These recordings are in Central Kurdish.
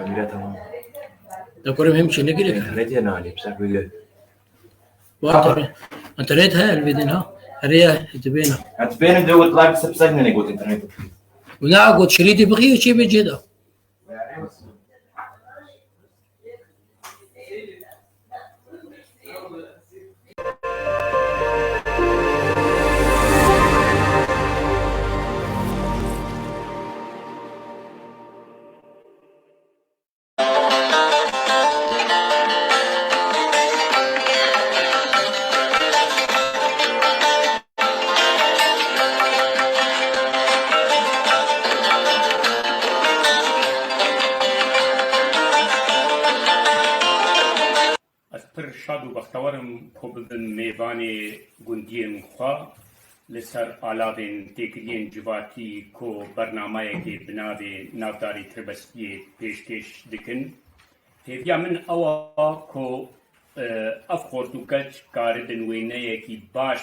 میره تمام. دكورم همشي نقلك الانترنت هنا علي بس بيقول انترنت هاي الفيديو ها هريا تبينا انت بين دو طلع بس بسجن يقول انترنت ولا قلت شريدي بغي وشي بجدا پر شاد و بختوارم خوبدن میوان گندین خوا لسر آلادن تکرین جواتی کو برنامه که بنابه نافداری تربسکی پیشکش دکن هیویا من اوا کو افخورتو کچ کاردن وینه کی باش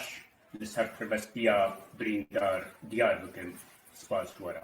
لسر تربسکیا بریندار دیار بکن سپاس دورا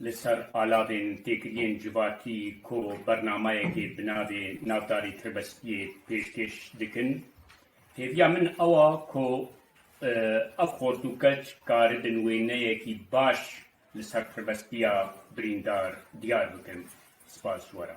لسر آلادن تکرین جواتی کو برنامه که بنابه نافداری تربسکی پیشکش دکن هیویا من اوا کو افخورتو کچ کاردن وینه کی باش لسر تربسکیا بریندار دیار بکن سپاس دورا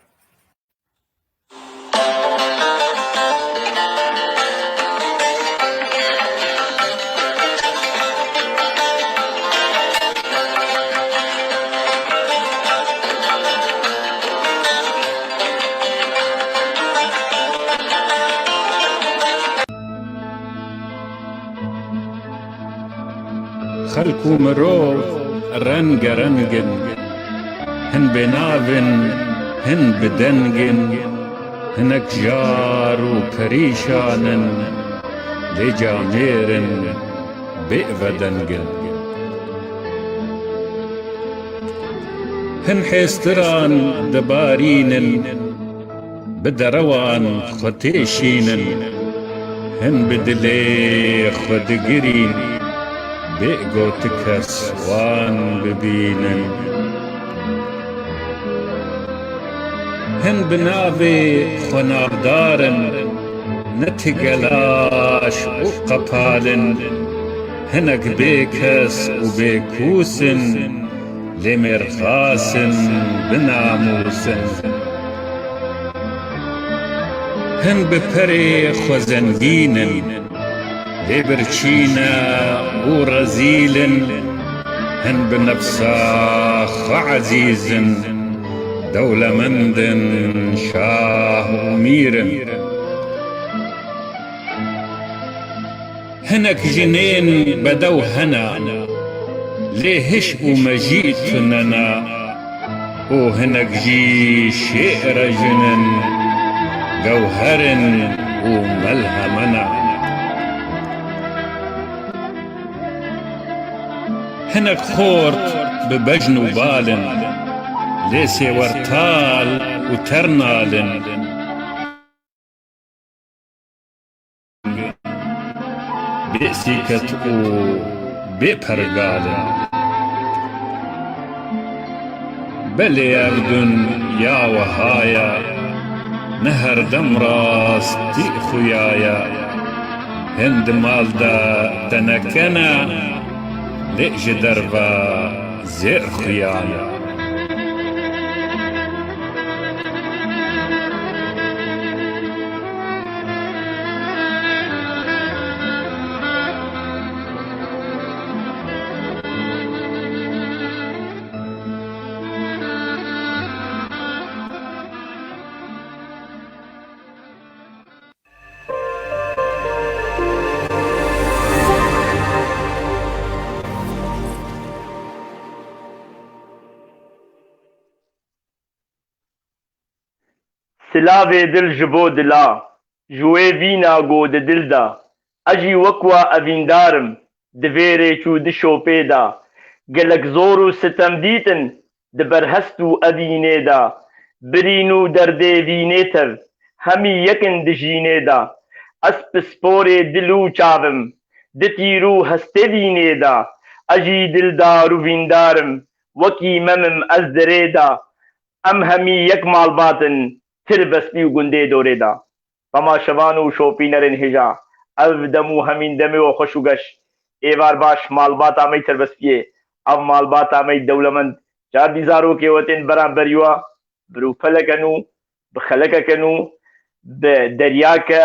خەلک و مرۆڤ ڕەنگە ڕەنگن هەن بێناون هەن بدەنگن هەنەک ژار و پەریشانن لێجا مێرن بێڤەدەنگن هەن حێستران دەبارینن بدەڕەوان خۆ تێشینن هەن بدلێ خۆ دگرین بێگۆت کەس وان ببینن هەن بناوێ خۆ ناودارن نەتگەلاش و قەپالن هەنەک بێکەس و بێکووسن لێمێرخاسن بناموسن هەن بپەرێ خۆ زەنگینن لێبرچینە و ڕەزیلن هەن بنەفسا خۆ عەزیزن دەوڵەمەندن شاه و میرن هەنەک ژنێن بەدەو هەنا لێ هش و مەژی تونەنا و هەنەک ژی شێعرە ژنن گەوهەرن و مەلهەمەنا هەنەک خۆرت بە بەژن و بالن لێ سێوەرتال و تەرنالن بێسیکەت و بێپەرگالن بەلێ ئەردون یاوەهایە نە هەردەم ڕاستی خویایە هەند ماڵدا دەنەکەنە لێ ژە دەربە زێر خویایە سلاوێ دل ji bo dila ji wê vîna got di dil da ez jî wekwa evîndarim divêrê çû di şopê da gelek zor û sitem dîtin di berhest û evînê da birîn û derdê vînê tev hemî yekin di jînê da ez pisporê dil û çavim di tîr û hestê vînê da ez jî dildar û vîndarim wekî memim ez dirê da em hemî yek malbatin tir bespî û gundê dorê da temaşevan û şopînerên hêja ev dem û hemîn demê we xweş û geş êvar baş malbata me tirbespiyê ev malbata me dewlemend carbî zarokê we tên beramberî we birûpeleken û bi xelekeken û bi deryake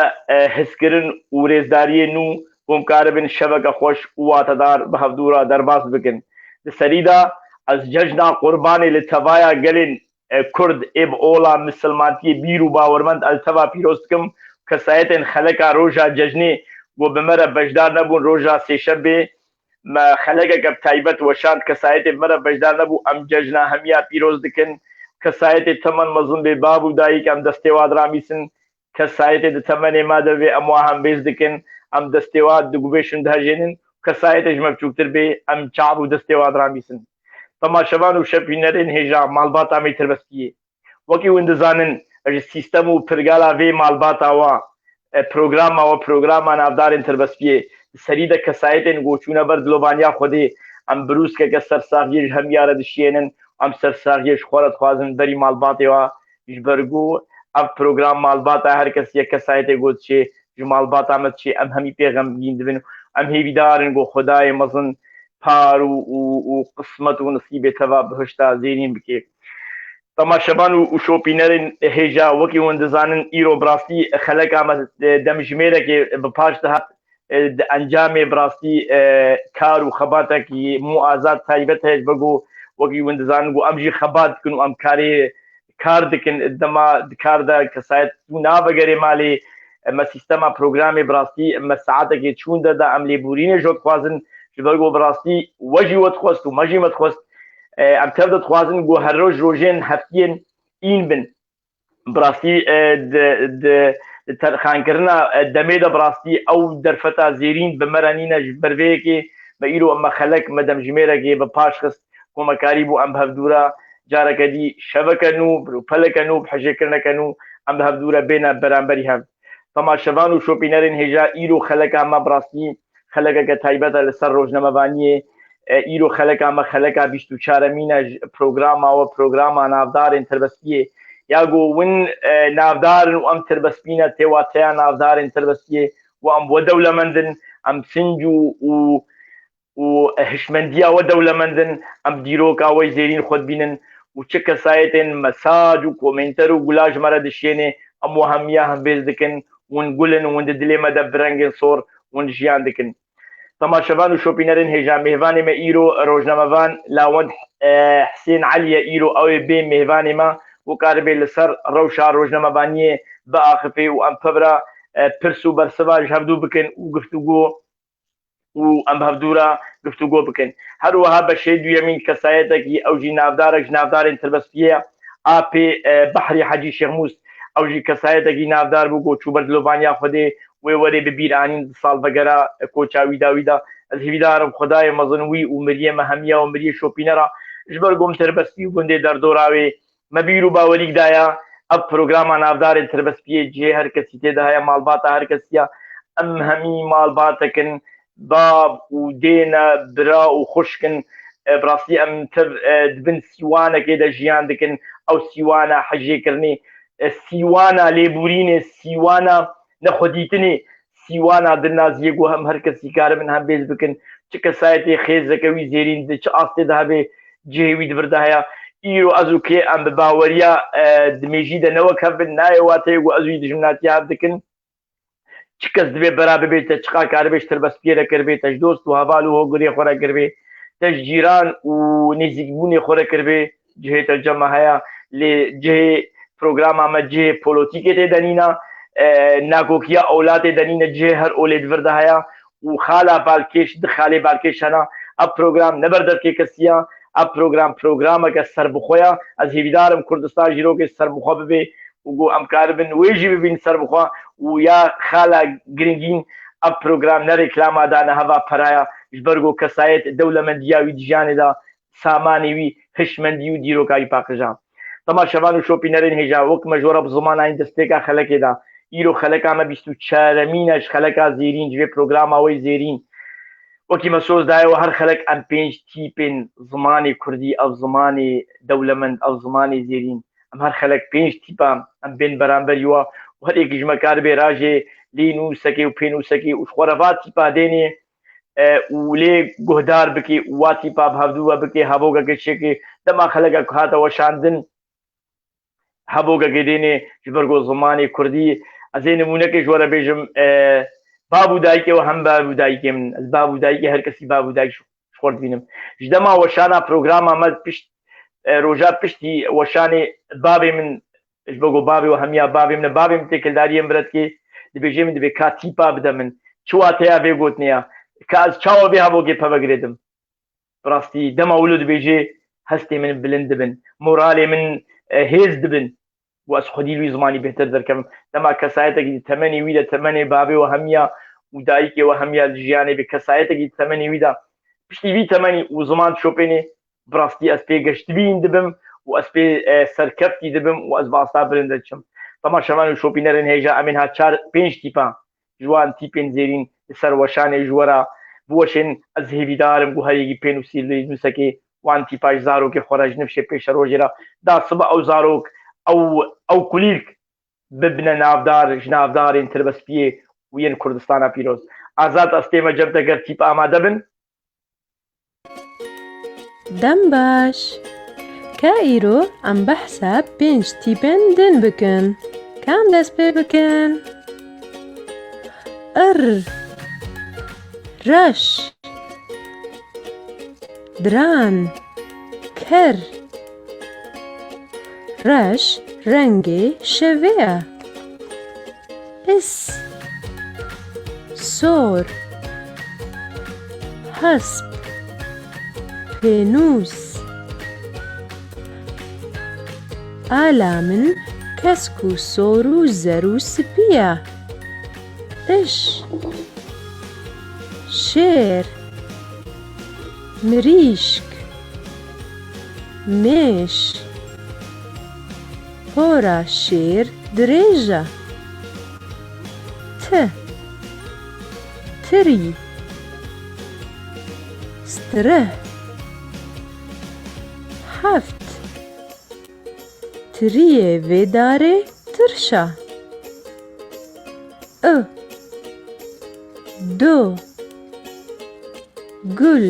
hizkirin û rêzdariyê nû hûn karibin şeveke xweş û watedar bi hevdûra derbas bikin li serî da ez cejna qurbanê li tevaya gelên Kurd ê bi ola misilmantiyê bîr û bawermend ez teva pîroz dikim kesayetên xeleka roja cejnê got bi me re bejdar nebûn roja sêşembê me xelekeke taybet weşand kesayetê me re bejdar nebû em cejna hemiya pîroz dikin kesayetê temen mezin bê bav û dayîk em destêwad ramîsin kesayetê di temenê me de vê em wa hembêz dikin em destêwad diguvêşin dihejênin kesayetê ji me biçûktir bê em çav û destêwad ramîsin temaşevan û şepînerên hêja malbata me tirbestiyê wekî hûn dizanin ji sîstem û pirgala vê malbata wa programa we programa navdarên tirbestiyê li serî de kesayetên goçûne ber dilovaniya Xwedê em birûskeke sersaxiyê ji hemiya re dişîyenin em sersaxiyê ji xwe re dixwazin berî malbatê wa ji ber ku ev program malbata her kes yek kesayetê got çê ji malbata me çê em hemî pê xemgîn dibin em hêvîdarin ku Xwedayê mezin par û qismet û nisîbê teva bihişta zênîn bike temaşevan û şopînerên hêja wekî hûn dizanin îro bi rastî xeleka me demjimêrekê bi paş dihat di encamê bi rastî kar û xebatekî mû azad taybet heye ve got wekî hûn dizanin got em jî xebat dikin û em karê kar dikin dema di kar de kesayet û navegerê malê me sîstema programê bi rastî me saetekê çûn de da em lêborînê jî dixwazin جبرگو براستی وجی وتخواست و مجی متخواست ام تبدا تخوازن گو هر روز روژین هفتین این بن براستی ترخانکرنا دمیدا براستی او درفتا زیرین بمرانینا برویکی با ایرو اما خلق مدم جمیره که با پاش خست کومکاری بو ام بهفدورا جارکدی شبکنو برو پلکنو بحجه کرنکنو ام بهفدورا بینا برانبری هم طما شوان و شوپینرین هجا ایرو خلق اما براستی خلقه که تایبتا لسر روزنامه‌وانیه ایرو خلق اما خلقه 24 مینا پروگرام و پروگرام نافدار تربستیه یا گو ون نافدار و ام تربستینا تیواتیا نافدار تربستیه و ام و دولمندن ام سنجو و هشمندیا و دولمندن ام دیروکا و زیرین خود بینن و چه کسایتن مساج و کومنتر و گلاج مرا دشینه ام و همیا هم بیز دکن ون گلن ون دلی مده برنگن صور ون جیان دکن تماشاوان و شوپینرین هجا مهوانی ما ایرو روزنامه‌وان لاوند حسین علی ایرو او بی مهوانی ما و کاربی لسر روشا روزنامه‌وانیه با آخفی و ام پبرا پرسو برسواج هفدو بکن و گفتگو و ام هفدورا گفتگو بکن هر وها بشی دویمین کسایتا کی او جی نافدار تربستیه آپی بحری حجی شیخموس او جی کسایتا کی نافدار بگو چوبر دلوبانیا خوده و وری ببیرانین سال وگرا کوچاوی داویدا از هیدارم خدای مزنوی و مریم همیا و مریم شوپینرا جبر گم تربستی و گنده در دوراوی مبیرو باوریک دایا اب پروگرام نافدار تربستیه جه هر کسی ته دایا مالباتا هر کسیا ام همی مالباتا کن باب و دینا برا و خوشکن براستی ام تر دبن سیوانا که دا جیان دکن او سیوانا حجی کرنی سیوانا لیبورین سیوانا نخودیتنی سیوانا دنازیه گو هم هر کسی کار من هم بیز بکن چه کسایتی خیز زکوی زیرین ده چه آسته ده به جهوی دبرده هیا ایرو ازو که ام بباوریا دمیجی ده نو کفن نای واته گو ازوی دجمناتی ها دکن چه کس دبی برابر بیت چقا کار بیش تربستیره کر بیت اش دوست و حوالو هو گری خورا کر بیت تش جیران و نزیگبونی خورا کر بیت جه ترجمه هیا لی جه پروگرام اما جه پولوتیکه ته دنینا ناگوکیا اولاد دنین جه هر اولاد ورده هیا و خالا بالکش دخاله بالکش هنا اب پروگرام نبردر که کسیا اب پروگرام که سر بخویا از هیویدارم کردستان جیرو که سر بخوا ببی و گو امکار بن ویجی ببین سر بخوا و یا خالا گرینگین اب پروگرام نه رکلام دانه هوا پرایا جبرگو کسایت دولمندیا وی جانه دا سامانی وی هشمندی و دیروکای پاکجام تماشاوان و شوپینرین هجا وک مجورب زمان این دستگاه خلق دا ایرو خلقا ما 24 مینش خلقا زیرین جوی پروگرام آوی زیرین وکی مسوز دای و هر خلق ام 5 تیپن زمان کردی او زمان دولمند او زمان زیرین ام هر خلق 5 تیپا ام بین برانبر یوا و هر ایک جمکار بی راجه لینو سکی و پینو سکی و خورفات تیپا دینی و لی گهدار بکی و تیپا بحفظوها بکی هبوگا کشه که دما خلقا کهاتا و شاندن هبوگا کدینی جبرگو زمان کردی از این نمونه که جوره بیجم بابودایی که و هم بابودایی که من از بابودایی که هر کسی بابودایی خورد بینم جدما وشانا پروگرام آمد پشت روژا پشتی وشان بابی من بگو بابی و همیا بابی من بابی من تکلداریم برد که دی بیجه من دی بی کاتی پا بده من چواتیا بیگوت نیا که از چاو بی هبوگی پا بگریدم براستی دما اولو دی بیجه هستی من بلند بن مورالی من هیز دبن و از خودی لوی زمانی بهتر درکم دما کسایتا کی تمنی ویدا تمنی بابی و همیا و دایی که و همیا جیانی به کسایتا کی تمنی ویدا پشتی وی تمنی و زمان شوپینی براستی از پی گشت بین دبم و از پی سرکفتی دبم و از باستا برنده چم تما شمان شوپینرین هیجا امین ها 4-5 تیپا جوان تیپین زیرین سر وشان جورا بوشن از هیویدارم گو هریگی پینو سیلی نسکی وان تیپاش زارو که خورج نفشه پیش روجرا دا صبح او زاروک او کلیک ببنه نافدار جنافدار تربستیه و ین کردستان پیروز آزاد استیما جب تگر تیپ آماده بن دم باش كايرو عم بحسب 5 تيبن دن بكن كام دست بي بكن رش دران كر رش رنگی شویه سور هەسپ پێنووس ئالا من کەسک و سۆر و زەر و سپیە ئش شێر مریشک مێش پۆرە شێر درێژە تری سترە هەفت تریێ vêdarê tirşa do gul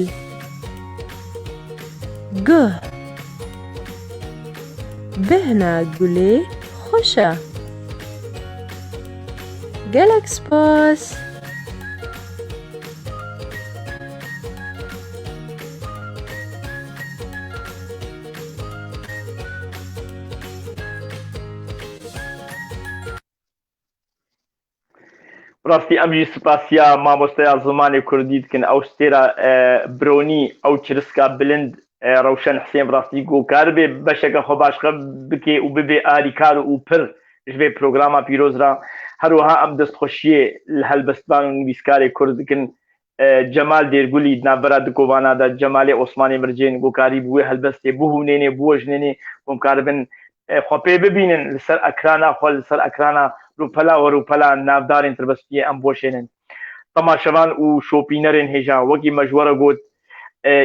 guh bihna gulê xweş e gelek spas ڕاستی ئەمژی سپاسیا مامۆستای زمانی کوردی دکن ئەو شتێرە برۆنی ئەو چرسکە بلند ڕەوشەن حسێن ڕاستی گۆکار بێ بەشێکە خۆ باشقە بکێ و ببێ ئاریکار و پڕ ژبێ پرۆگراما پیرۆزرا هەروەها ئەم دەستخۆشیێ لە هەلبەستان و نویسکاری کورد دکن جەمال دێرگولی ناوبەرە دکۆڤانادا جەمالێ ئۆسمانی مرجێن گۆکاری بووێ هەلبەستێ بوهونێنێ بوەژنێنێ بۆمکار بن خۆ پێ ببینن لەسەر ئەکرانا خۆ لەسەر ئەکرانا روپەلا و روپەلا ناودارین تربەستیە ئەم بۆشێنن تەماشەوان و شۆپینەرێن هێژا وەکی مەژوەرە گوت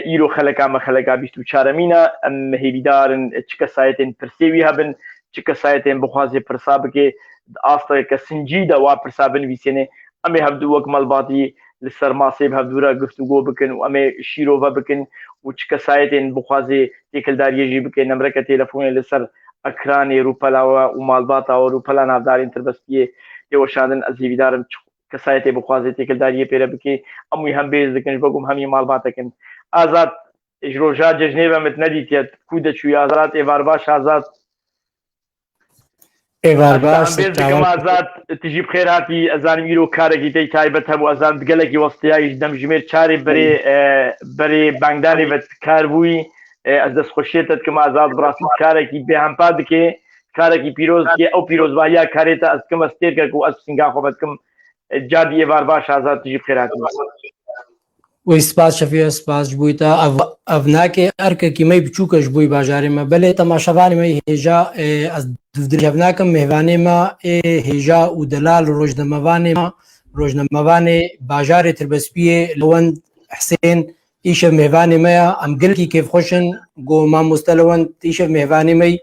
ئیرۆ خەلەکامە خەلەکا 24مینە ئەم هێویدارن چ کەسایەتێن پرسێوی هەبن چ کەسایەتێن بخوازێ پرسا بکێ ئاستەکە سنجیدا وا پرسا بنویسێنێ ئەمێ هەبدوو وەک مەڵباتی لەسەر ماسێ هەبدوورە گفتوگۆ بکن و ئەمێ شیرۆڤە بکن و چ کەسایەتێن بخوازێ تێکلداریەژی بکەین نەمرەکە تێلەفۆنێ لەسەر ئەکرانی روپەلاوە و ماڵباتەوە روپەلا ناودارین تربەستیە تێوەشاندن ئەزیویدارم کەسایەتێ بخوازێ تێکلداریە پێرە بکێ ئەمووی هەم بێز دەکەن بەگوم هەمی ماڵباتەکەن ئازاد ژۆژا جەژنێ بەمت نەدیتێت کو دەچووی ئازاد ئێوار باش ئازاد ئێوار باش ئازاد تژی بخێر هاتی ئەزانم ئیرۆ کارێکی دەی تایبەت هەبوو ئەزان گەلێکی وەستایش دەمژمێر چارێ بەرێ بانگدانی بە کار بووی ئەس دەستخۆشێتت کەم ئازاد بڕاستی کارێکی بێهەمپا دکێ کارێکی پیرۆزکێ ئەو پیرۆزباییە کارێتە ئەسکەم ئەستێرکە و ئەس سنگا خۆبەتکەم جادی ئێوار باش ئازاد تژی بخێر هاتی وی سپاس شەفیە سپاس بوویتە ئەڤ ناکێ ئەرکێکی مەی بچووکەش بووی باژارێمە بەلێ تەماشەوانی مەی هێژا درێژ ناکەم مێڤانێمە هێژا و دەلال ڕۆژنەمەوانێمە ڕۆژنەمەوانێ باژارێ تربەسپیێ لەوەند حسێن ئیشە مێڤانێمەیە ئەم گەلکی کێفخۆشن گۆ مامۆستە لەوەند ئیشە مێڤانێمەی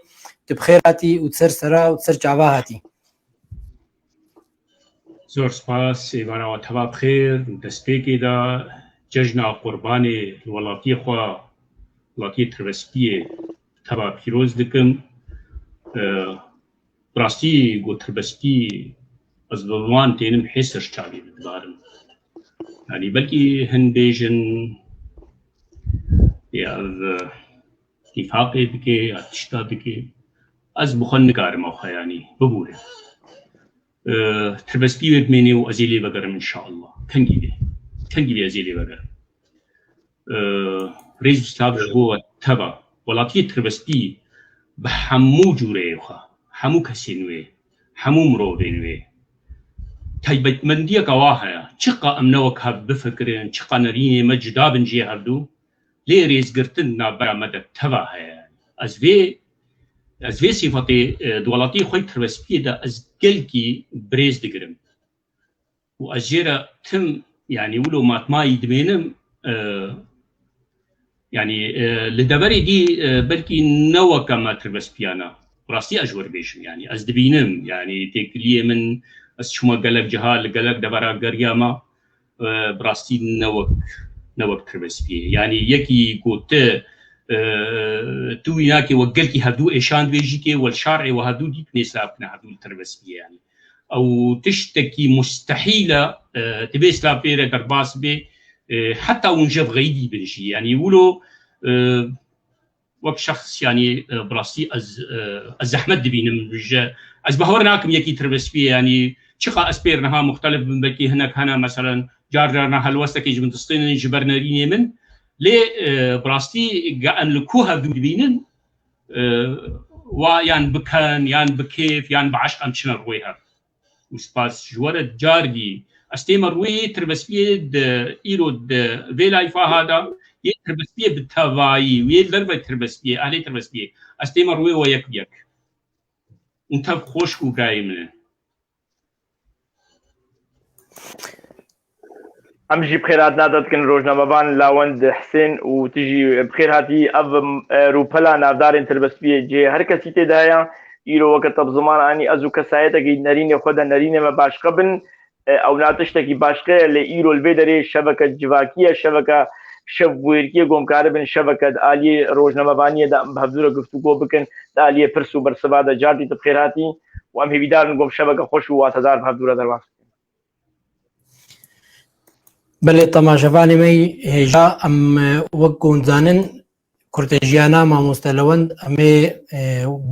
تبخێر هاتی و سەر سەرا و سەر چاوا هاتی زۆر سپاس ئێوارەوە تەوا بخێر دەستپێکێدا جەژنا قوربانێ وڵاتی خوا وڵاتی تربەسپیێ تەوا پیرۆز دکم ڕاستی گۆ تربەسپی ئەس بەوان تێنم حێسەش چاوی بدبارم ینی بەلکی هەنبێژن یا تیفاقێ بکێ یا تشتا بکێ ئەس بخۆن نکارم ئەو خەیانی ببوورێ تربەسپی وێ بمێنێ و ئەزێ لێ بەگەرم ئینشاءالله کەنگی بێ ئەزێ لێ بەگەرم ڕێز سلااوش بۆوە تەبە وڵاتی تربەسپی بە هەموو جوورەیەخە هەموو کەسێ نوێ هەموو مرۆڤێ نوێ تایبەتمەندیەکەوا هەیە چقا ئەمنەوە کە بفکرێن چقا نەرینێمە جدا بنجێ هەردوو لێ ڕێزگرتن نابەرامەدە تەوا هەیە ئەس vê sîfatê duwalatiyê xwe tirbespiyê ez gelkî birêz digirim û ez jê re tim yanî wilo matmayî dimênim yanî li deverê dî belkî neweka me tirbespiyana rastî ez ji we dibêjim yanî ez dibînim yanî têkiliyê min ez çûma gelek ciha li gelek devera geriya me bi rastî newek tirbespiyê yanî yekî gote تو ویناکێ وە گەلکی هەردوو ئێشان دوێژیکێ وە شارعێ وە هەردوو دیت نێسلابکە هەردوو تربەسپیە ینی ئەو تشتێکی مستحیلە تبێ سلاپێرە دەرباس بێ حتا اونجا غەیدی بنشی ینی ولۆ وەک شخص ینی بڕاستی ئەز زەحمەت دبینم ئەز بەهەوەر ناکەم یەکی تربەسپیە ینی چقا ئەس پێرنەها مختلف بن بەکی هەنەک هەنە مەسەلەن جارنا هەلوەستەکەیش من دەستێنن ji ber nêrînê min lê birastî em li ku hevdû dibînin wa yan bikin yan bi kêf yan bi eşq em çine rûyê hev û spas ji we re carî ez tême rûyê tirbespiyê îro vê layîfa da yê tirbespiyê bi tevayî wê derve tirbespiyê ehlê tirbespiyê ez tême rûyê we yek bi yek û tev xweşk û birayê min e ام جي بخيرات نادت كن روجنا مبان لاوند حسين وتجي بخير هاتي اف روبلا نافدار تربسبيه جي هر كسي تدايا يرو وقت بزمان اني ازو كسايته كي نرين خدا نرين ما باش قبل او ناتشتكي باشقه لايرو الفيدري شبكه جواكيه شبكه شبويركيه قوم كاربن شبكه الي روجنا مبانيه دا بحضور گفتگو بكن دا الي پرسو برسباده جاتي تبخيراتي وام هيدار قوم شبكه خوش واتدار بحضور درواس بەڵێ تەماشەوانی مەی هێژا ئەم وەک گۆنجانن کورتەژیانە مامۆستە لەوەند ئەمێ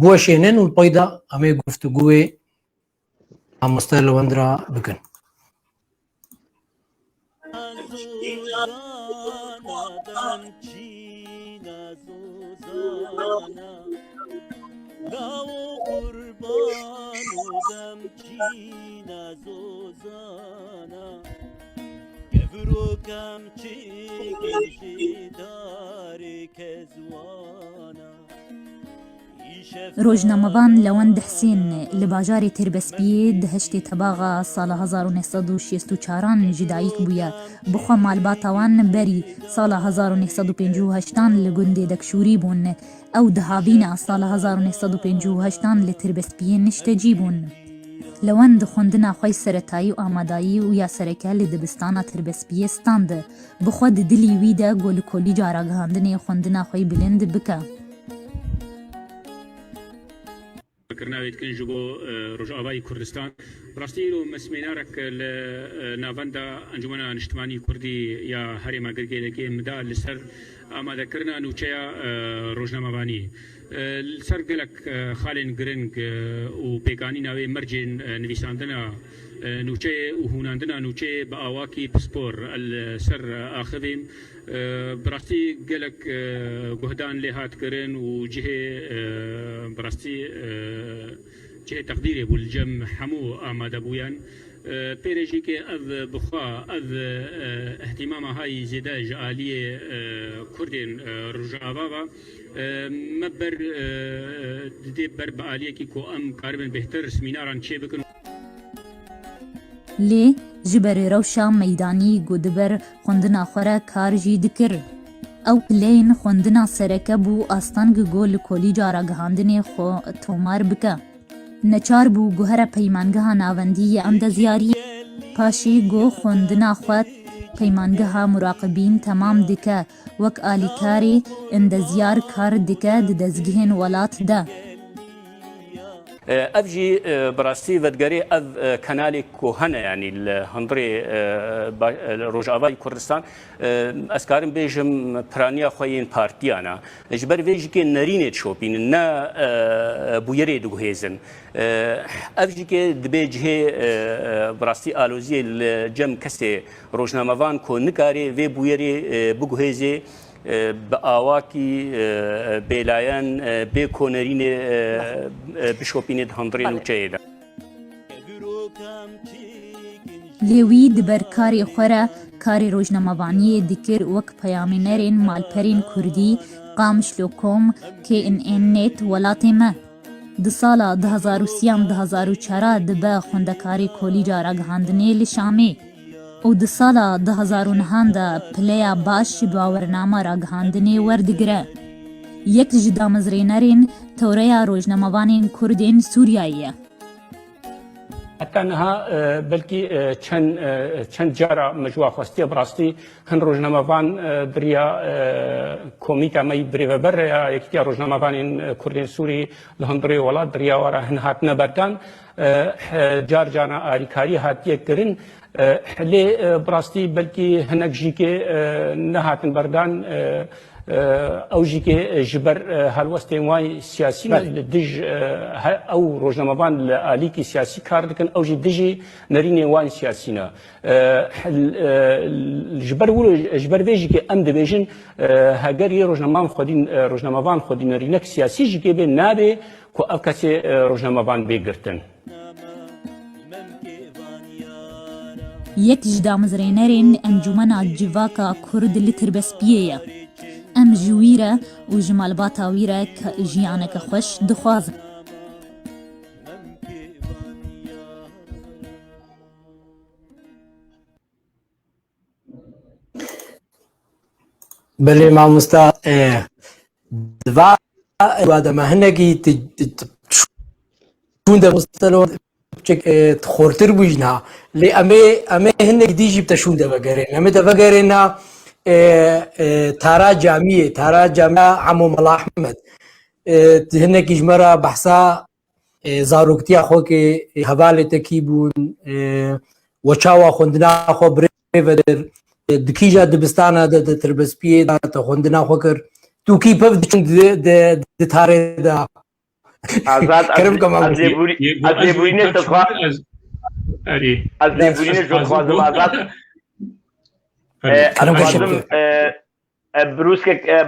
بوەشێنن و پۆیدا ئەمێ گفتوگوێ مامۆستە لەوەندرا بکەن ڕۆژنامەوان لەوەند حسین لە باژارێ تێربەسپیێ دهشتێ تەباغا ساڵە 1964 ji dayîk bûye bixwe malbata wan berî sala 1958 li gundê Dekşûrî bûn ew dihavîna sala 1958 li têrbespiyê niştecî bûn لەوەند خوندنا خۆی سەرەتایی و ئامادایی و یاسەرەکە لە دبستانە تربەسپیە ستاند بخوا ددلی ویدا گۆلکۆلی جاراگەهاندنێ خوندنا خۆی بلند بکە کردناوێت کن ji bo Rojavayê Kurdistan rastî îro mesmênarek li navenda Encûmena Niştimanî Kurdî ya herêma Girgêlekê mida li ser amadekirina nûçeya rojnamevaniyê li ser gelek xalên giring û pêkanîna wê mercên nivîsandina nûçeyê û hûnandina nûçeyê bi awakî pispor li ser axivên براستی گلک گهدان لحاظ کردن و جهه براستی جهه تقدیری بول جم همو آماده بودن پیرشی که از بخوا از اهتمام های زیاده جالی کردین رجاوا و مبر دی بر بالیه کی کو ام کاربن بهتر سمیناران چه بکن لێ ji berê rewşa meydanî godiber xwendina xwe re kar jî dikir ew pileyên xwendina sereke bû astangî got li kolî caragihandinê xwe tomar bike neçar bû guhera peymangeha navendiyê em de ziyarî paşê got xwendina xwe peymangeha muraqibîn temam dike wek alîkarê endeziyar kar dike di dezgehên welat de افجي براستي ودغري اف كنالي كوهنا يعني الهندري روجافاي كردستان اسكارم بيجم برانيا خوين بارتيانا جبر فيجي كي نرينه شوبين نا بويري دوهيزن افجي كي دبيجه براستي الوزي الجم كسي روجناموان كو نكاري في بويري بوهيزي بآواکی بیلایان به کنرین بشوپین هندری نوچه ده. لیوی دبر کاری خوره کاری روزنامه‌وانی دکر وک پیامنرین مالپرین کردی قامشلوکوم که این نت ولاتی ما د سال 2003-2004 دبه خوندکاری کلی جاراگهاندنی لشامی او د سالا 2009 دا پلیا باش باورنامه راگهاندنی وردگره یک جدا مزرینرین توریا روزنامه‌وانین کردین سوریاییه حتی انها بلکی چند جارا مجوا خواستی براستی هن روزنامه‌وان بریا کمیته می بریو بر یکی روزنامه‌وانین کردین سوری لهندری ولات بریا ورا هن هات نبردان جار جانا آریکاری هاتیه کرن لێ بڕاستی بەلکی هەنەک ژیکێ نەهاتن بەردان ئەوژی کە ژبەر هەڵوەستێن وای سیاسی دژ ئەو ڕۆژنامەبان لە ئالیکی سیاسی کار دەکەن ئەوژی دژی نەرینێ وان سیاسینە ژبەر بێژی کە ئەم دەبێژن هەگەر یە ڕۆژنامەبان خۆدی نەرینەک سیاسیژی کێ بێ نابێ کو ئەو کەسێ ڕۆژنامەبان بێگرتن یەک ji damezrênerên Encûmena Civaka Kurd li Tirbespiye ye. Em ji wî re û ji malbata wî re jiyaneke xweş dixwazin. بەێ مامۆستا دەمە هەنێکی دەمەستەوە خۆرتر بوویژنا لێ ئەمێ هەندێک دیژی بتەشون دەبەگەرێن ئەمە دەبەگەرێنە تارا جامیە تارا جامیا عەمۆ مەڵا ئەحمەد هەندێکی ژمەرە بەحسا زارۆکتیا خۆکێ هەڤالێتەکی بوون وەچاوە خوێندنا خۆ برێڤە دکیژە دبستانە دەتربەسپیێ داتە خوێندنا خۆ کرد تووکی پەف دچون دتارێدا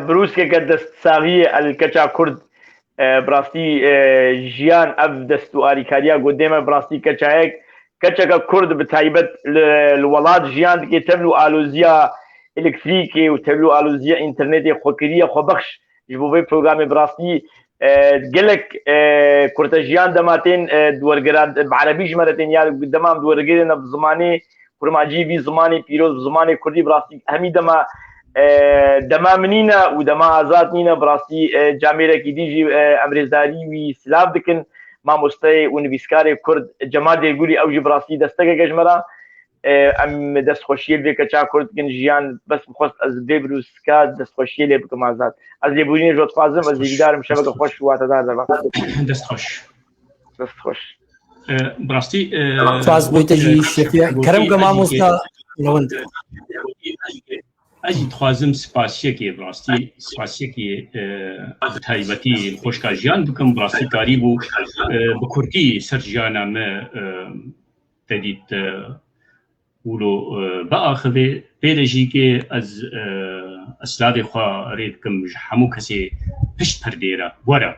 بروسکێکە دەستساغیە ئەلکەچا کورد بڕاستی ژیان ئەف دەست و ئاریکاریە گۆدێمە بڕاستی کەچایەک کەچەکە کورد بە تایبەت لە وڵات ژیان دکێت تەبل و ئالۆزیە ئلکتریکی و تەبل و ئالۆزیە ئینتەرنێتی خۆکریە خۆبەخش ji bo vê programê bi rastî gelek kurtejiyan dematên duwergeran bi erebî ji me re tên ya demam duwergerên bi zimanê kurmacî vî zimanê pîroz bi zimanê kurdî bi rastî hemî dema minîne û dema azad nîne bi rastî camêrekî dî jî emrêzdarî wî silav dikin mamosteyê û nivîskarê kurd Cemal Dêrgûlî ew jî bi rastî destekeke ji me re em destxweşiyê vê keça kurd dikin jiyan bes bixwest ez vê birûska destxweşiyê lê bikim azad ez lêbûrînê jî dixwazim ez jîdarim şeveke xweş û watedar deba دەستخۆش destxweş بڕاستی سپاس بۆیتە ژی شێفیە کەرەم کە مامۆستا نەوەند ئەجی دخوازم سپاسیەکێ بڕاستی سپاسیەکی تایبەتی خۆشکا ژیان بکەم بڕاستی کاری بوو بە کوردی سەر ژیانە me تەدیت ولو بآخذ بيرجيكي از اسلادي خوا ريدكم همو كسي پشت پرديرا ورا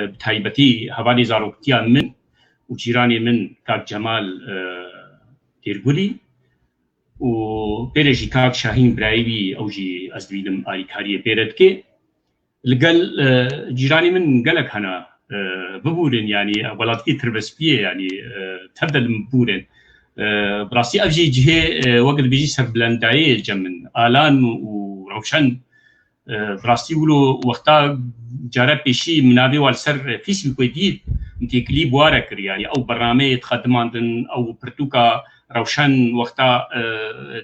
بتايبتي حوالي زاروكتيا من وجيراني من كاك جمال ديرگولي و بيرجي كاك شاهين برايبي او جي ازدويدم آيكاري بيردكي لقل جيراني من قلق هنا ببورن يعني ولاتي تربسبيه يعني تبدل مبورن براسي افجي جهه وقت بيجي سربلنداي جمن الان وروشن براسي ولو وقتا جرب بشي منابي والسر فيسبوك ودي متيكلي بوارك يعني او برنامج تخدماندن او برتوكا روشن وقتا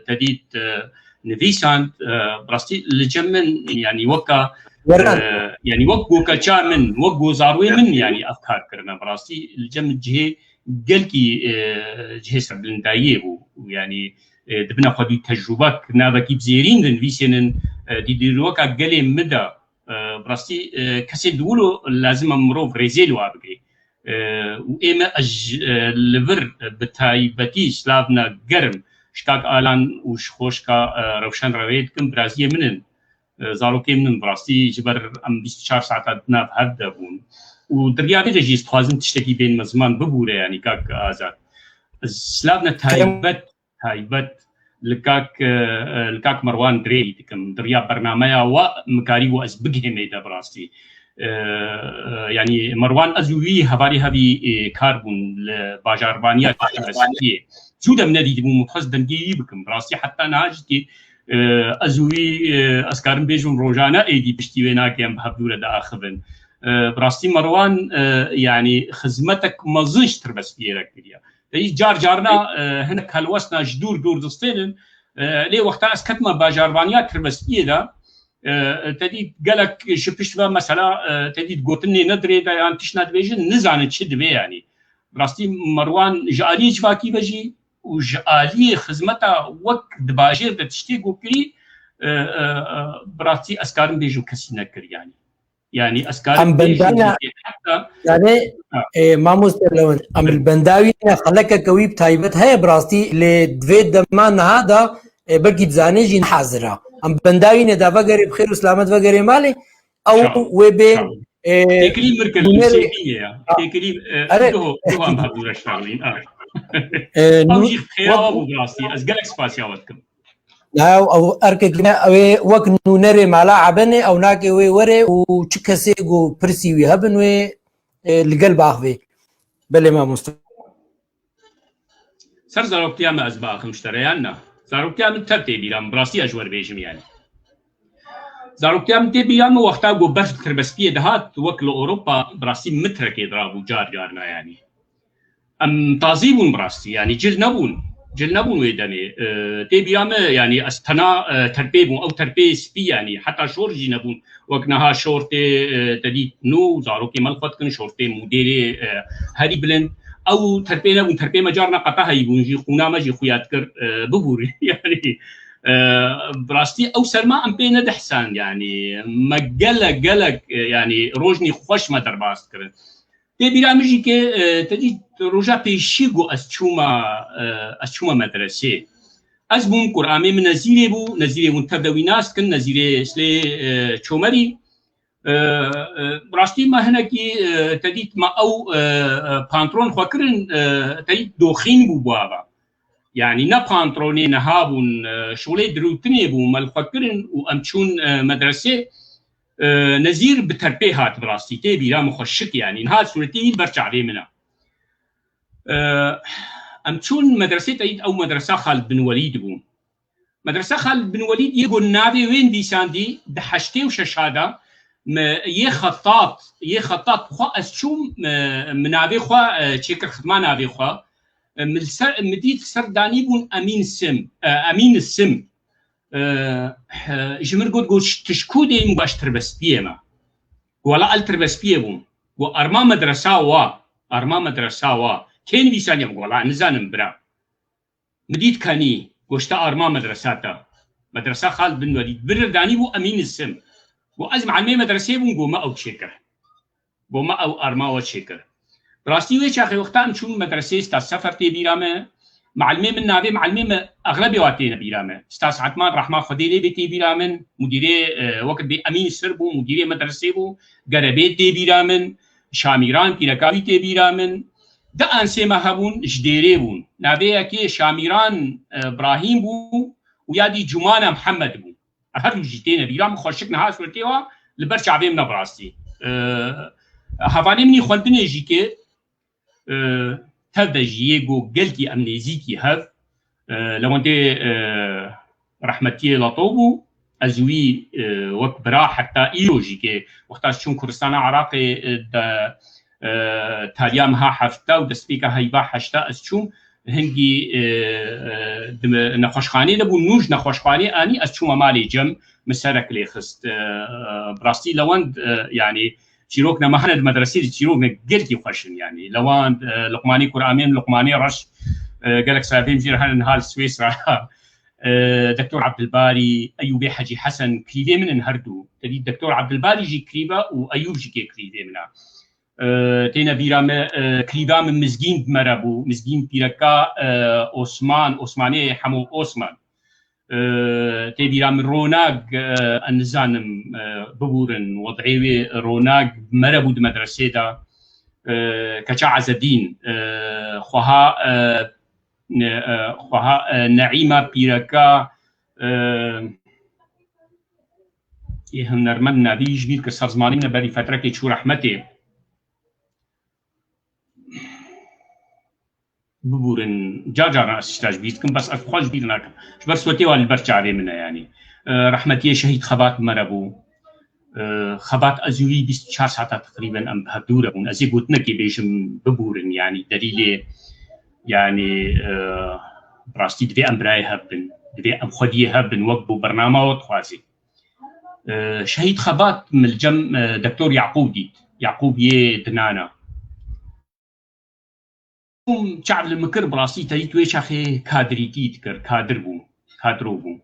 تديت نفيسان براسي الجمن يعني وكا يعني وقو كشامن وقو زاروي من يعني افكار كرنا براسي الجمن جهه قالكي جهه سربلندايه ويعني دبنا خدي تجربات نابكي بزيرين دن فيسن دي الوقت قالي مدى براسي كسي دولو لازم امرو فريزيلو ابغي وايما لفر بتايبتي سلافنا قرم شكاك الان وشخوشكا روشن رويدكم برازيه منن زاروكي منن براسي جبر ام 24 ساعات ناف هدبون ودريابي رجي استخوازن تشتكي بين مزمان ببوره يعني كاك آزاد سلافنا تايبت لكاك مروان دري دكم درياب برنامجا ومكاري وازبقه ميدا براستي يعني مروان ازوي هباري هبي كاربون لباجاربانيات الاساسيه جوده من هذه متخصص دنجي بكم براستي حتى ناجتي ازوي اسكارن بيجون روجانا ايدي بشتيوينا كيم بهبدوره دا اخذن براستي مروان يعني خدمتك ما ظنش تربس بيرك كليا تيجي جارنا هنا هالوسنا جدور دور دستين لي وقتها اسكتما باجاربانيات تربس بيدا تدي قالك شبشت مثلا تدي تقولني ندري دا انتش ندبيجن نزعن تشد بي يعني براستي مروان جالي جواكي بجي وجالي خدمتها وقت دباجير تشتي كوكري براتی ئەسکارم بێژم کەسی نەکرد يعني ئەسکارم ئەم بەندانە يعني مامۆستا لەوەن ئەم بەنداوی خەڵەکەکەوی تایبەت هەیە بڕاستی لێ دوێ دەمان نەهادا بەلکی بزانێژی حازرا ئەم بەنداوی نێداڤە گەرێ بخێر و سلامەت وەگەرێ ماڵێ ئەو وێ بێ تێکلی مرکز تێکلی دوام هەبوو ڕەشتاڵین ئەوژی خێراوە بوو بڕاستی ئەس گەلێک سپاسیاوەت کرد ئەو ئەرکێکە ئەوێ وەک نونەرێ مالا عبنێ ئەو ناکێ وێ وەرێ و چ کەسێک و پرسیوی هەبن وێ لەگەل باخوێ بەلێ مامۆستا سەر زارۆکتیامە ئەس باخم شتەرەیان نا زارۆکتیا من تەر تێبیرام بڕاستی ئەژوەر بێژم یانی زارۆکتیا من تێبیرامە وەختا گۆ بەرف کربەسپیە دەهات وەک لە ئۆروپا بڕاستی مترەکێ درابوو جار جار نایانی ئەم تازی بوون بڕاستی ینی جل نەبوون وێ دەمێ تێبیرامە ینی ئەس تەنا تەرپێ بوون ئەو تەرپێ سپی ینی حتا شۆرژی نەبوون وەک نەها شۆرتێ تەدیت نو زارۆکی مەڵخەتکن شۆرتێ مودێرێ هەری بلند ئەو تەرپێ نەبوون تەرپێ مەجار نەقەتە هەی بوونژی خونامەژی خویات کرد ببووری ینی بڕاستی ئەو سەرما ئەم پێ نەدەحسان ینی مە گەلک ینی ڕۆژنی خۆشمە دەرباز کرد تێبیرامژی کە تەدیت ڕۆژا پێشی گۆ ئەس چوومە مەدرسێ ئەس بووم قورئامێ من نەزیرێ بوو نەزیرێ بوون تەردەوی ناستکن نەزیرێ سلێ چۆمەری بڕاستی مە هەنێکی تەدیت مە ئەو پانترۆن خواکردن تەدیت دۆخین بوو بوابە يعني نه پانترۆنێ نەهابوون شغلێ دروتنێ بوو مەلخواکردن و ئەم چوون مەدرسێ نەزیر بە تەرپێ هات بڕاستی تێبیرام خۆشک ینی هات سوورەتی بەرچاوێ منە ئەم چوون مەدرسێ تەدیت ئەو مەدرسە خالد بن وەلید بوو مەدرسە خالد بن وەلید یەگۆ ناوێ وێن دیساندی دە حەشتێ و شەشادا یە خەتات خوا ئەس چووم مناوێ خوا چێکرد خدما ناوێ خوا مديت سرداني بون امين السم جمر قد تشكودي مباش تربس بيما ولا التربس بيبون وارما مدرسة وا كين بيسانيا ولا نزانم برا مديت كاني قشتا ارما مدرسة خالد بن وليد برداني بو امين السم وازم علمي مدرسة بون قوما او تشكر قوما او ارما وتشكر راستي ويش اخي وقتها چون مدرسه ستا سفر تي بيرامه معلمي من نابي معلمي اغلبيه وقتين بيرامه استاذ عثمان رحمه خديلي بي بيرامن مديري وقت بي امين سربو مديري مدرسه بو غربيت تي بيرامن شاميران كيركاوي تي بيرامن دا انسي مهبون جديري بون نابي كي شاميران ابراهيم بو ويادي جمانه محمد بو هر جيتين بيرام خوشكنا هاسورتيوا لبرشعبي من براستي هفاني مني خوندني جيكي تبدأ جو قلتي أمنيزيكي هذا لو أنت رحمتي لطوبو أزوي وكبرا حتى إيوجيكي وقتاش شون كردستان عراقي تاليامها حفتا ودسبيكا هايبا حشتا أسشوم هنجي نخوشخاني لبو نوج نخوشخاني أني أسشوم مالي جم مسارك لي خست براستي لوند يعني تيروكنا ما هند مدرسة تيروكنا قلتي خوشن يعني لوان لقماني قرآمين لقماني رش قالك سافين جير هن نهال سويسرا دكتور عبد الباري أيوبي حجي حسن كريدي من انهردو تدي دكتور عبد الباري جي كريبا وأيوب جي كريدي منا تينا بيرام كريبا من مزجين مرابو مزجين بيركا عثماني حمو عثمان تبيرا من روناق النزانم ببورن وضعي روناق مربود مدرسة دا كشا عز الدين خوها نعيمة بيركا هم نرمن نبيج بير كسر زماني من بري فترة كي شو رحمتي ببورن جاجا استاج بيتكم بس اخوش بيرناك بس وتي وال برچاري منه يعني رحمتي شهيد خبات مربو خبات ازوي 24 ساعات تقريبا ام بهدورون ازي قلتنا كي بيشم ببورن يعني دليل يعني براستي دي ام براي هبن دي ام خدي هبن وقبو برنامج خوازي شهيد خبات من الجم دكتور يعقوب دنانا شعب المكر براسي تريد ويش أخي كادري تيتكر كادرو بو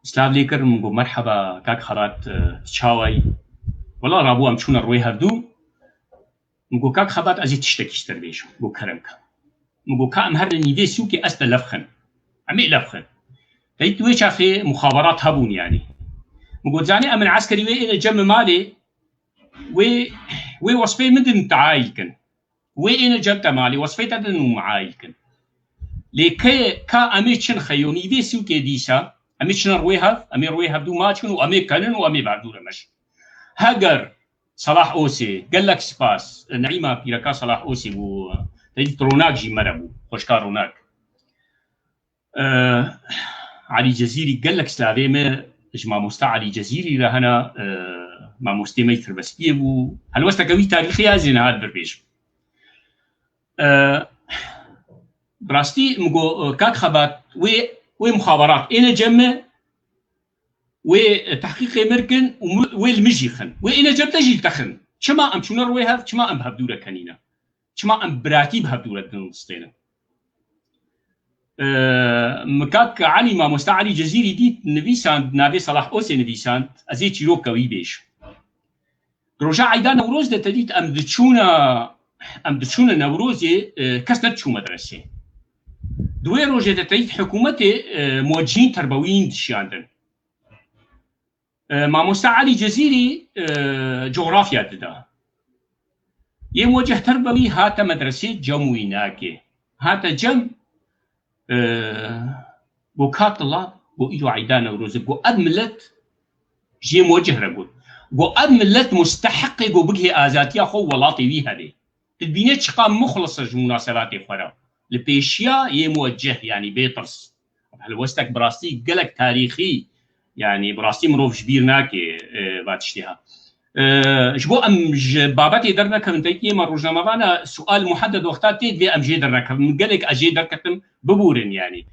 سلاف ليكر مقول مرحبا كاك خرات تشاوي والله رابو أمشون الروي هفدو مقول كاك خبات أزي تشتكي بيشو مقول كرمك مقول كا أمهر نيدي سوكي أستا لفخن عمي لفخن تيت ويش أخي مخابرات هبون يعني مقول زاني أمن عسكري وي إلى جم مالي وي وصفي مدن تعايكن وي إنا جبت مالي وصفي تدن معايكن لكي كا أميتشن خيوني دي سوكي ديسا أميتشن رويها أمي رويها بدو ماتشن وأمي كانن وأمي بعدو رمش هاجر صلاح أوسي قال لك سباس نعيمة بيركا صلاح أوسي و تجد روناك جي مربو خوشكار روناك علي جزيري قال لك سلافيمه جماعة مستا علي جزيري لهنا ما مستمي تربسكيه بو هل وستا قوي تاريخي هزين هاد بربيش براستي مقو كاك خبات وي مخابرات إنا جمع وتحقيق مركن والمجيخن وإنا جمع تجيل تخن شما أم شنر ويها شما أم بهبدورة كنينة شما أم براتي بهبدورة دنستينة مكاك علي ما مستعلي جزيري ديت نبيسان نابي صلاح أوسي نبيسان أزيت شيروك كوي بيش رجع عيدان نوروز ده تديت أم دتشونا نوروزي كسنت شو مدرسة دوي روجة ده تديت حكومتي موجهين تربويين دشياندن ما مستعلي جزيري جغرافيا ده يموجه تربوي هاتا مدرسة جمويناكي هاتا جم بو كات الله بو إيدو عيدان نوروز بو أدملت جي موجه رقول بو أدملت مستحق بو بقه آزاتيا خو ولاطي بيها دي تدبينيت شقا مخلصة مناسباتي فرا لبيشيا يموجه يعني بيطرس هل وستك براستي قلق تاريخي يعني براستي مروف جبير ناكي باتشتها جبو أم باباتي درنا كم تيجي ما روجنا ما بانا سؤال محدد وقتات تيجي أم جي درنا كم قلق أجي دركتم ببورن يعني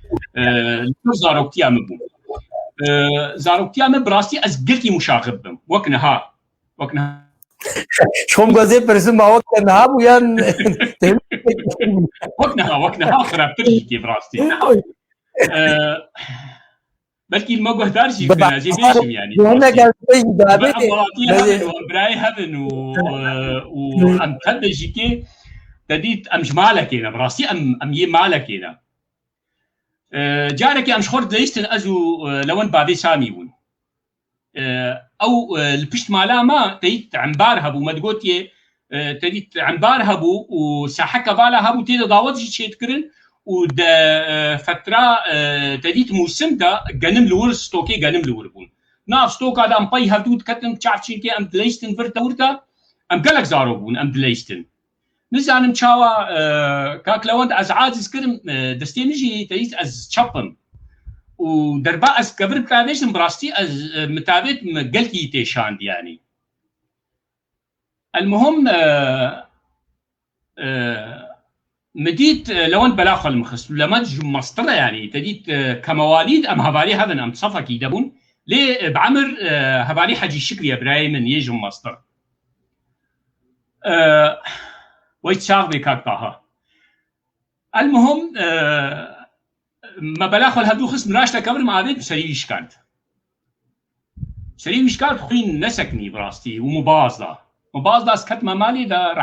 زاروكتيا مبون زاروكتيا مبراستي أزقلتي مشاغبهم وقنها شوم غازي برسم ما وقتها ويان وقنها خراب ترجي براستي بلكي الموجه دارجي كنا زي بيشم يعني هنا قال دابي وبراي هذن وام تدجي كي تديت ام جمالك هنا براسي ام يمالك هنا جارك ام شخور ليستن ازو لون بابي ساميون او البشت مالا ما تديت عنبارها بو مدقوتي تديت عنبارها بو وساحكه بالها بو تيدا داوت شي تكرن ود فترة تديت موسم دا جنم لور ستوكي جنم لور بون ناف ستوك هذا أم باي هفدود كتم تعرفين كي أم دليستن فرتا ورتا أم قلق زارو بون أم دليستن نزانم تشاوا كاك لوند از عازز كرم دستي نجي تديت از تشابن ودربا از كبر بتابيشن براستي از متابت قلتي تيشاند يعني المهم مديت لون بلاخ المخص لما مسطره يعني تديت كمواليد ام هبالي هذا ام صفك يدبون ليه بعمر هبالي حجي الشكري ابراهيم من يجم مسطر ويتشاغ بكاك طه المهم ما بلاخ الهدو خص مراشته كبر ما عادت سريش كانت خوين نسكني براستي ومبازده اسكت مالي دا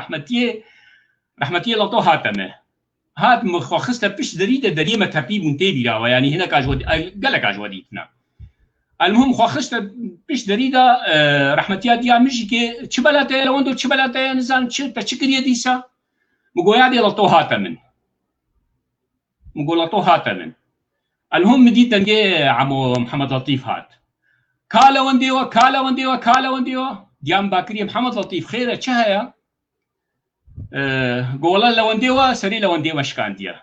رحمتي لطو هاتمه هات مخصصة بش دريمة تبي منتبه راوا يعني هنا كاجود قالك اجوديتنا المهم خصصة بش دريدة رحمتي ديا مش كي تشبلاتي لو عنده تشبلاتي نزان تشكري ديسا مقول دي لطو هاتمن المهم مديت دنجي عمو محمد لطيف هات كالا ونديوا ديام باكري محمد لطيف خيره تشهيا قولا لونديوا سري لونديوا شكانديا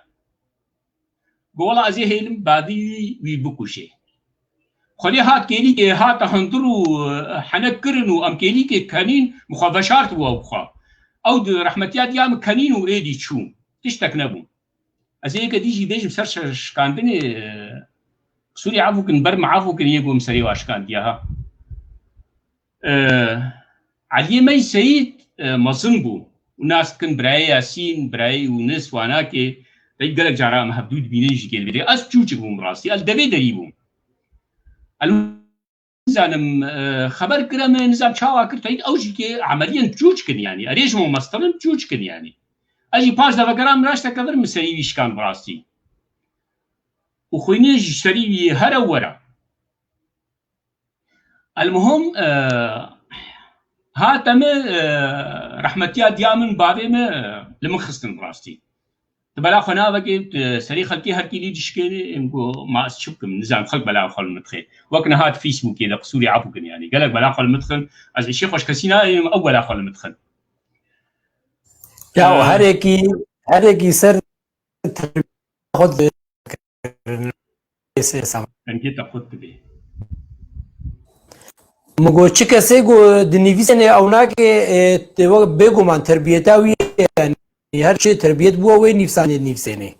قولا ازي هيلم بادي ويبكوشي خلي هات كيلي هات هندرو حنكرنو ام كيلي كانين مخابشات وخا او رحمتيات يام كانين وايدي تشوم تشتكنبو ازي كديجي بيجم سرش شكاندني سوري عفو كن بر معافو كن يقوم سري واشكانديا علي مي سيد مصنبو وناس كن براي ياسين براي ونس واناكي تيجلك جرام هبدود بينيجي كيل بدي اس تشوچ بوم راسي ال دبي دريبوم زانم خبر كرا من نظام شاوا كرتايد اوجي كي عمليا بجوج كن يعني اريج مو مسترن بجوج كن يعني اجي باش دفا كرام راشتا كذر مسري ويش كان براستي وخويني جشتري هرا ورا المهم هاتم رحمتيا ديامن بابي ما لمن خستن براستي بلا خنا بقيت سري خلكي هركي لي دشكي امكو ما اشكم نظام خلق بلا خل مدخل وكنا هات فيسبوك كذا قصوري عفوكن يعني قالك بلا خل مدخل از شي خوش كسينا اول خل مدخل يا هركي سر خد انجيت اخذت به مگو چه کسی گو دنیویسنه اوناک بگو من تربیتاوی یعنی هر چه تربیت بو و نفسانه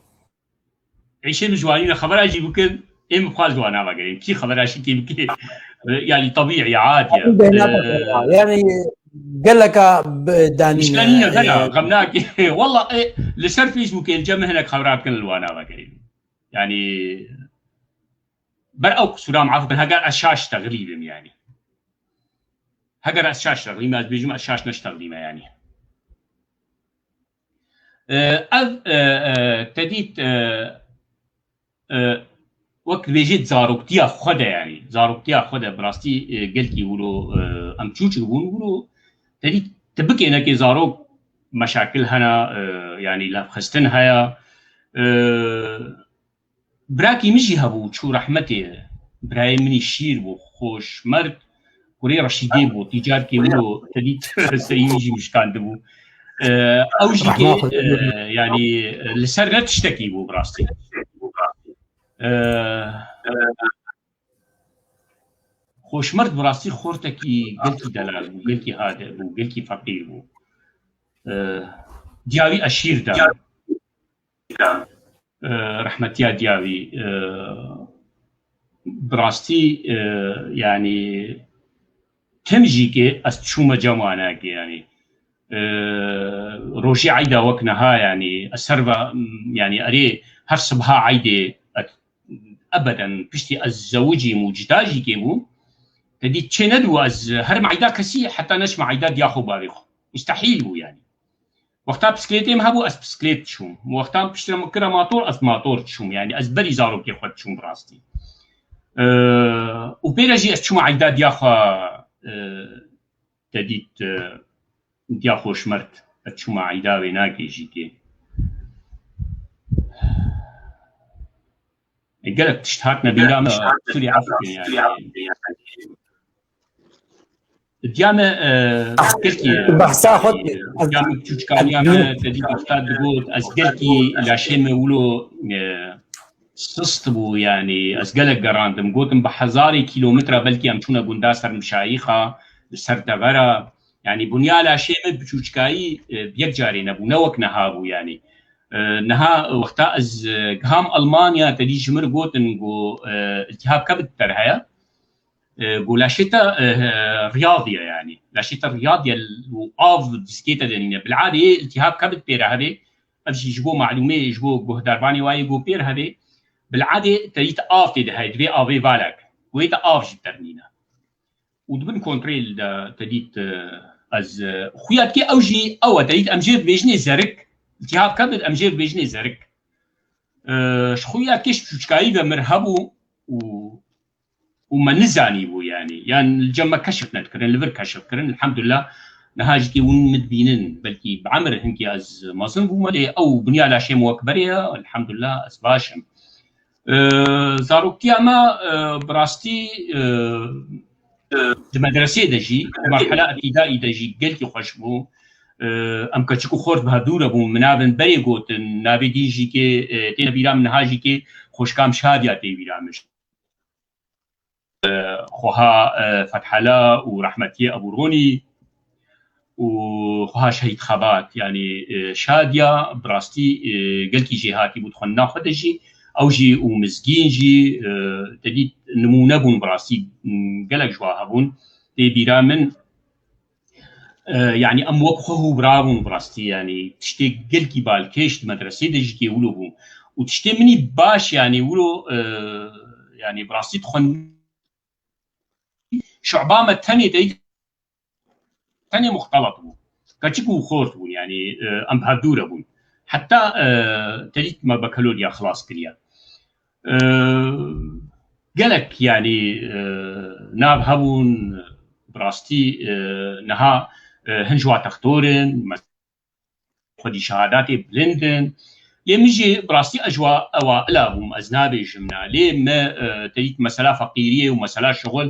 عيشين جوانين خبر اجي بكل ام بخال جوانا بقرين كي خبر اشي كي بكي يعني طبيعي عادي يعني قال لك داني مش كانينا غمناك والله لسر فيسبوك الجمع هناك خبرات كل الوانا بقرين يعني برأوك سلام عفوا هاجر الشاش تغريبا يعني هاجر الشاش تغريبا بيجمع الشاش نش تغريبا يعني تديت وقت بيجيت زاروكتيا خدا يعني زاروكتيا خدا براستي قلت يقولوا ام تشوش يقولوا تديت تبكي انك زاروك مشاكل هنا يعني لا خستن هيا براكي مشي هبو شو رحمتي براي مني شير بو خوش مرد كوري رشيدي بو تجار كي يقولوا تديت سيجي مش كان دبو او جيكي يعني لسر لا تشتكي بو براستي خوش مرد براستي خورتكي قلتي دلال بو قلتي هذا بو قلتي فقير بو دياوي اشير دا رحمتيا دياوي براستي يعني تمجيكي استشوم جماناك يعني روشي عيدا وكنها يعني السرفا يعني اري هر صبها عيدي ابدا بشتي الزوجي موجتاجي كيبو تدي تشندو از هر معيدا كسي حتى نش معيدا ياخو باريخو مستحيل بو يعني وقتها بسكليتي مهبو از بسكليت شوم وقتها بشتري مكرا ماطور از ماطور تشوم يعني از بري زارو كي خد تشوم براستي وبيرجي از تشوم عيدا ياخو تديت دیا خوش مرد اچوما عیدا و ناگیجی که قالك تشتهاك نبيلا ما سوري عفوا يعني ديما قلتي بحثا خد ديما تشكاليا تدي استاد بقول اسقلتي لاشيم يقولوا سستبو يعني اسقلك قراندم قلتم بحزاري كيلومتر بلكي امشونا قنداسر مشايخه سر دغرا يعني بنيالا شيء بچوچكاي بيك جاري نبو نوك نهابو يعني نها وقتا از قهام المانيا تدي جمر قوتن قو التهاب كبد ترهيا قو لاشيتا رياضيه يعني لاشيتا رياضيه واف ديسكيتا دنيا بالعاده التهاب كبد بير هذه امشي جبو معلومه جبو بهدرباني واي قو بير هذه بالعاده تريت اف دي هاي دبي افي بالك ويتا اف جترنينا ودبن كونتريل تديت از خويات كي اوجي او تديت امجير بيجني زرك التهاب كبد امجير بيجني زرك خويات كيش بشكاي بمرهبو وما نزاني بو يعني الجمع كشفنا تكرن لفر كشف كرن الحمد لله نهاجكي ون مدبينن بلكي بعمر هنكي از مازن بو مالي او بنيا لا شيء موكبريا الحمد لله از باشم زاروكتي اما براستي المدرسه دجي مرحله ابتدائي دجي قلتي خوشبو ام كتشكو خورد بهدوره بو منابن بري قوت نابي ديجي كي تي بيرام نهاجي كي خوشكام شاديا تي بيرامش خوها فتح الله ورحمتي ابو روني وخوها شهيد خبات يعني شاديا براستي قلتي جهاتي بتخن ناخذ دجي او جي ومزقين جي تديت نمونه بون براسي قالك جوا هبون تي بيرامن يعني ام وقفه برافون براستي يعني تشتي قلكي بالكيش مدرسه دجي كي ولو وتشتي مني باش يعني ولو يعني براسي تخن شعبامە تەنێ مختلط بوو کەچک و خۆرت بوون ینی ئەم هەردوورە بوون حتا تەریتمە بە کەلۆریا خلاص کردە gelek yani nav hebûn rastî niha hin ji wa textorin xwedî şehadatê bilindin lê min jî rastî ez ji awaila bûm ez nabêjim na lê me terît mesela feqîriyê û mesela şixul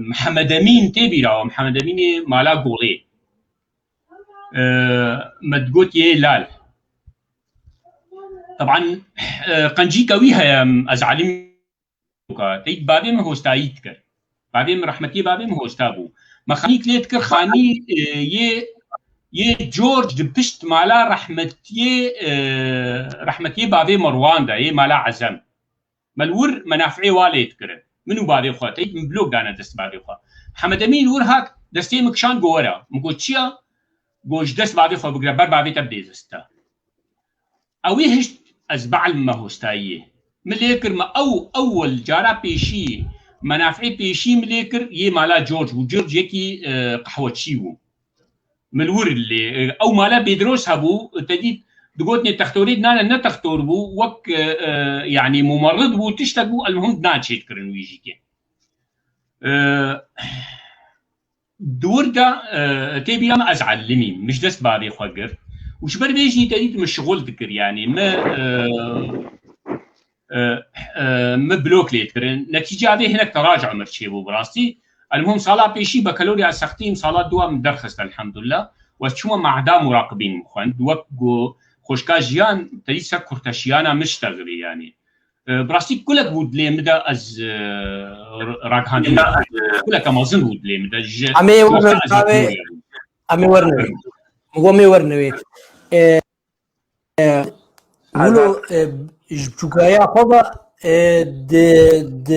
Mihemed Emîn tê bîra Mihemed Emînê mala Golê me digotiye lal طبعا قنجيكا ويها از علم تيت بابي من هوستايت كر بابي من رحمتي بابي من هوستابو ما خانيك ليت كر خاني ي جورج دبشت مالا رحمتي بابي مروان دا ي مالا عزم مالور منافعي واليت كر منو بابي خو تيت من بلوك دانا دست بابي خو محمد امين ور هاك دستي مكشان جورا مكوتشيا جوج دست بابي خو بقربر بابي تبدي دستا اوي هشت از بعلم ما هوستايي مليكر ما اول جارا بيشي منافعي بيشي مليكر ي مالا جورج وجورج يكي قحوتشي و ملور اللي او مالا بيدروس هبو تديت دقوتني تختوريد نانا نتختور بو وك يعني ممرض بو تشتغو المهم ناتشيت كرن ويجيكي دور دا تبي ما ازعلمي مش دست بابي خوغر وش بربيجي تديت مشغول ذكر يعني ما بلوك ليتكرن نتيجة هذه هناك تراجع مرشيبو براستي المهم صلاة بيشي بكالوريا سختيم صلاة دوام درخست الحمد لله وشوما مع دا مراقبين مخوان دوكو خوشكا جيان تديت سكرتشيانا مشتغلي يعني براستي كلك بود لي مدى از راقهان كلك امازن بود لي مدى امي ورنويت ولو جبتوكايا خبا د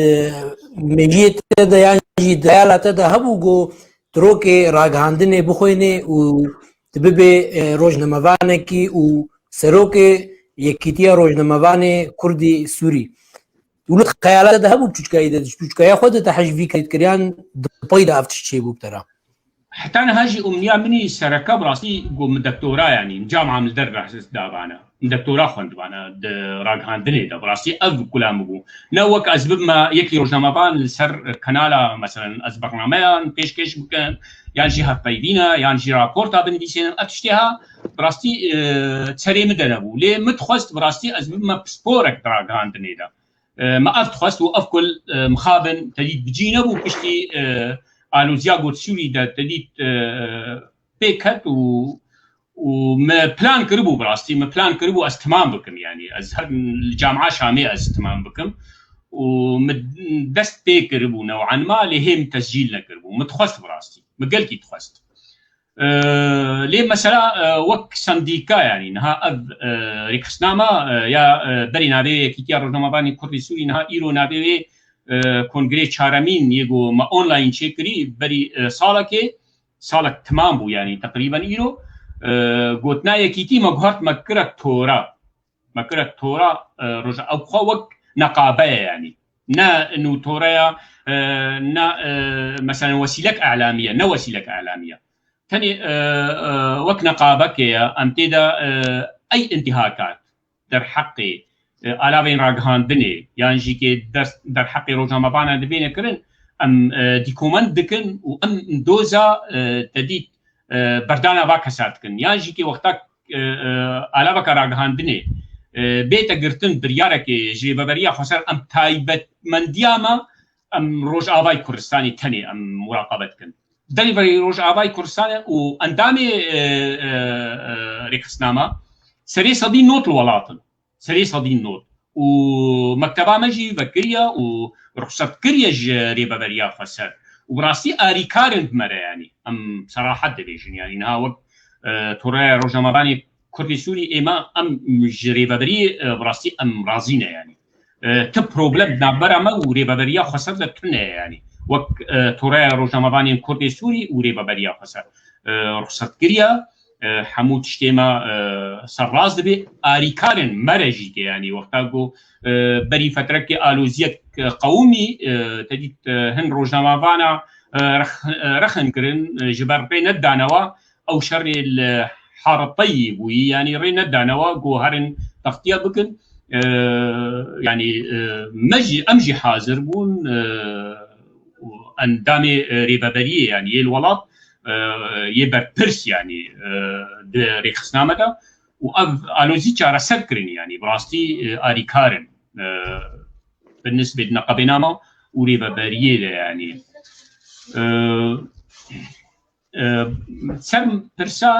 مجيت دا يعني ديالات دا هبوغو تروكي راغاندني بخويني و تببي روجنمافانكي و سروكي يكيتيا روجنمافاني كردي سوري ولو خيالات دا هبو جبتوكايا خود تحجفي كريان دبايدا افتشي بو بترا حتى انا هاجي امنيه مني سركه براسي قوم دكتوراه يعني جامعه من الدرس دابانا دكتوراه خوند بانا راغاندني دا براسي اف كلام بو نوك اسباب ما يكي روجنامه بان سر كنالا مثلا از برنامج بيشكش بكن يعني جهه بايدينا يعني جي رابورتا بنديسين اتشتها براسي تسري مدنبو لي متخست براسي اسباب ما سبورك راغاندني دا ما افتخست واف كل مخابن تديد بجينبو بشتي آلوزیا گوت سوری دا تدید پیکت و ما پلان کربو براستی ما پلان کربو از تمام بکم يعني از هر الجامعة شامي از تمام بكم ودست بيكربو نوعا ما لهم تسجيل نكربو متخست براستي مقلكي تخست ليه مثلا وك سنديكا يعني نها اب ريكسناما يا بري نابي كيتيا روزنامه باني كردي سوري نها ايرو نابي کنگره چهارمین یگو ما آنلاین چکری بری سالک تمام بو یعنی تقریبا ایرو گوتنا یکیتی مگهارت مکرک تورا رجع او خوک نقابه يعني نا انه تورا نا مثلا وسيلة اعلاميه نا وسيلة اعلاميه ثاني وك نقابه يا امتدا اي انتهاكات در حقي علاوه راغاندني يعني جيكي در حق روزنامه بانا دبينه كرن ام ديكومنت دكن و ام دوزا تديت بردانا واكسات كن يعني جيكي وقتك علاوه راغاندني بيتا غرتن بريارك جيبابريا خسر ام تايبت من دياما ام روج اباي كردستاني تاني ام مراقبت كن دليفري روج اباي كردستاني و اندامي ريكسنامه سري صدي نوت الولاطن سري صدين نوت ومكتبه مجي بكريا ورخصت كريا جريبه بريا خسر وبراسي اريكارن مره يعني ام صراحه دبيجن يعني نها وقت تورا روزنامه باني كردي سوري اما ام جريبه بري براسي ام رازينه يعني ت بروبلم نبره ما وريبه بريا خسر لتنه يعني وقت تورا روزنامه باني كردي سوري وريبه بريا خسر رخصت كريا هەموو شتێمە سەرڕاست دەبێ ئاریکارن مەرەژیکە ینی وەختاگۆ بەری فترەکێ ئالۆزیەک قەومی تەدیت هەن ڕۆژنامەوانە رەخنکردن ji ber rê neddanەوە ئەو شەڕێ حارەتەیی بووی ینی ڕێ نەدانەوە گۆهرن تەختیە بکن ینی ئەمژی حاضر بوون ئەندامێ رێبەبەریە ینی یێ وڵات یێ بەرپرس ینی رێخستنامەدا و ئەv ئالۆزی چارەسەر کردن ینی بڕاستی ئاریکارن بالنسبة لنقابێنامە و رێبەبەریە ینی سەر پرسا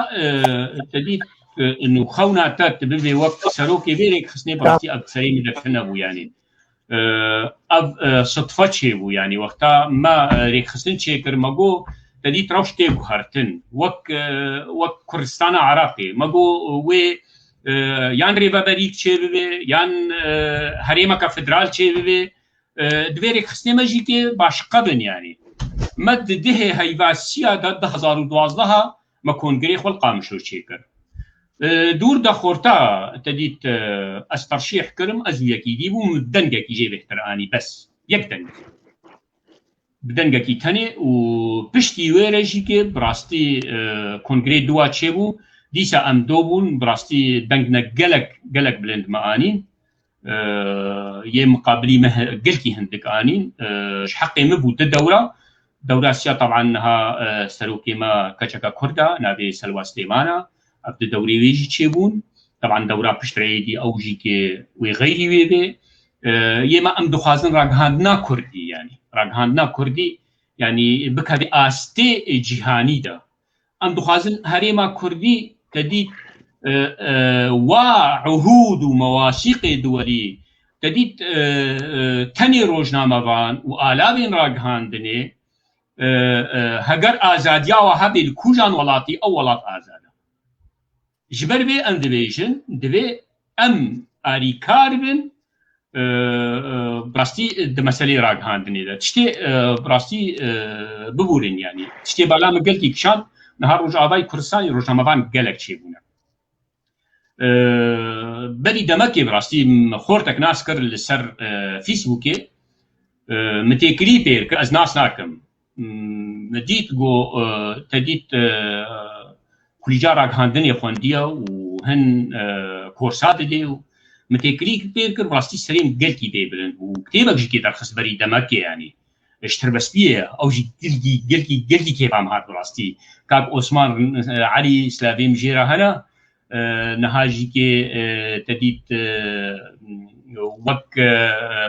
تەدیت انه خەونا تات ببێ وەک سەرۆکێ بێرێک خستنێ بڕاستی ئەکسەری مدەکە نەبوو ینی ئەv سدفە چێ بوو ینی وەختا ما رێکخستن چێکرد مەگۆ تەدیت ڕەو شتێک هەرتن وەک کوردستانە عراقێ مەگۆ وێ یان رێبەبەریک چێ ببێ یان هەرێمەکە فدرال چێ ببێ دوێ رێکخستنێمەژی تێ باشقە بن ینی مد دهێ هەیڤاسیە دا 2012 مە کۆنگرێ خۆڵ قامشۆ چێ کرد دوور دەخۆرتا تەدیت ئەس تەرشیح کردم ئەز یەکی دی بووم دەنگێکی ژێ بێترانی بەس یەک دەنگ بدەنگێکی تەنێ و پشتی وێرەژیکێ بڕاستی کۆنگرێ دوا چێ بوو دیسە ئەم دۆ بوون بڕاستی دەنگنە گەلک بلند مەئانین یێ مقابلی گەلکی هەندێک ئانین حەقێ مەبوو دەوراسیا طبعا ها سەرۆکێمە کەچەکە کوردە ناوێ سەلوا سلێمانە ئەبدە دەورێوێژی چێبوون طبعا دەورا پشتڕێدی ئەوژی کێ وێ غەیری وێ بێ یێمە ئەم دخوازن ڕاگەهاندنا کوردی ینی ڕاگەهاندنا کوردی ینی بکەبێ ئاستێ جیهانیدا ئەم دخوازن هەرێما کوردی تەدیت وا عهود و مەواسیقێ دووەری تەدیت تەنێ ڕۆژنامەوان و ئالاوێن ڕاگەهاندنێ هەگەر ئازادیاوە هەبێ کوژان وڵاتی ئەو وڵات ئازادە ji ber vê em dibêjin divê em alîkar bin rastî di meselê ragihandinê de tiştê rastî bibûrin yanî tiştê bala min gelkî kişan niha Rojavayê Kurdistanê rojnamevan gelek çêbûne berî demekê bi rastî xortek nas kir li ser Facebookê min têkilî pêr kir ez nas nakim min dît got tedît کلیجا راگەهاندنê xwendiye û hin korsa didê û min têkilî pêr kir rastî serêm gelkî pê bilind û kitêbek jî kê derxist berî demekê yanî ji tirbestbiyê ew jî gelkî kêfam hat bi rastî kak Osman Elî Slavêm jê re hene niha jî kê tedît wek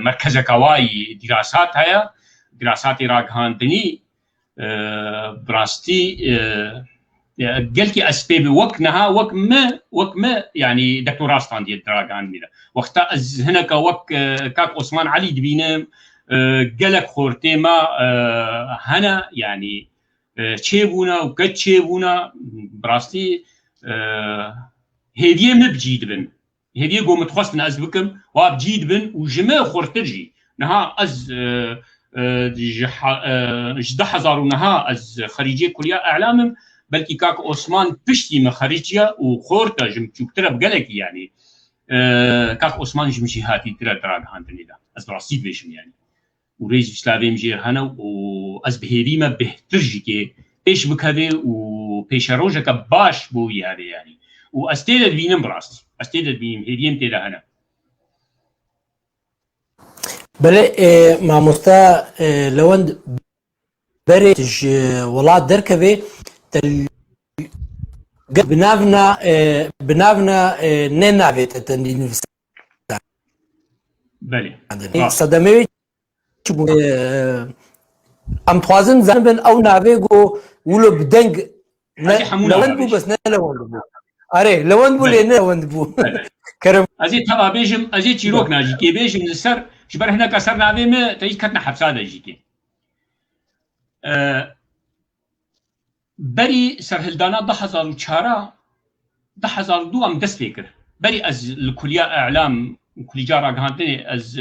merkezeka wayî dîrasat heye dîrasatê ragihandinî bi rastî gelkî ez pê wek niha wek me yanî dektorastan diye ragihandinê de wexta ez hineka wek kak Osman Elî dibînim gelek xortê me hene yanî çêbûne û qet çêbûne bi rastî hêviyê me bicî dibin hêviyê got min dixwastin ez bikim wa bicî dibin û ji me xortir jî niha ez ji 2009 ez xerîcê kuliya e'lamim belkî kak Osman piştî me xerîciye û xorta ji min çûktir e gelekî yanî kak Osman ji min jî hatîtir e ragihandinê de ez bi rastî dibêjim yanî û rêzî Slavêm jê hene û ez bi hêvî me bêhtir jî kê pêş bikeve û pêşerojeke baş bû yarê yanî û ez tê de dibînim bi rastî ez tê de dibînim hêviyêm tê de hene بەڵێ مامۆستا لەوەند بەرێ ji وڵات دەرکەوێ بناونا نێ ناوێتە تەندی نووسان سەدەمەوێت ئەم خوازن زان بن ئەو ناوێ گۆ ولۆ بدەنگ لەوەند بوو بەس نە لەوەند بوو ئەرێ لەوەند بوو لێ نەوەند بوو ئەزێ تەوا بێژم ئەزێ چیرۆک ناژی کێ بێژم لەسەر ji ber hineka ser navê me teyî ketine hepsa de jî kê berî serhildana 2004 em dest pê kir berî ez li kuliya e'lam kulîca ragihandinê ez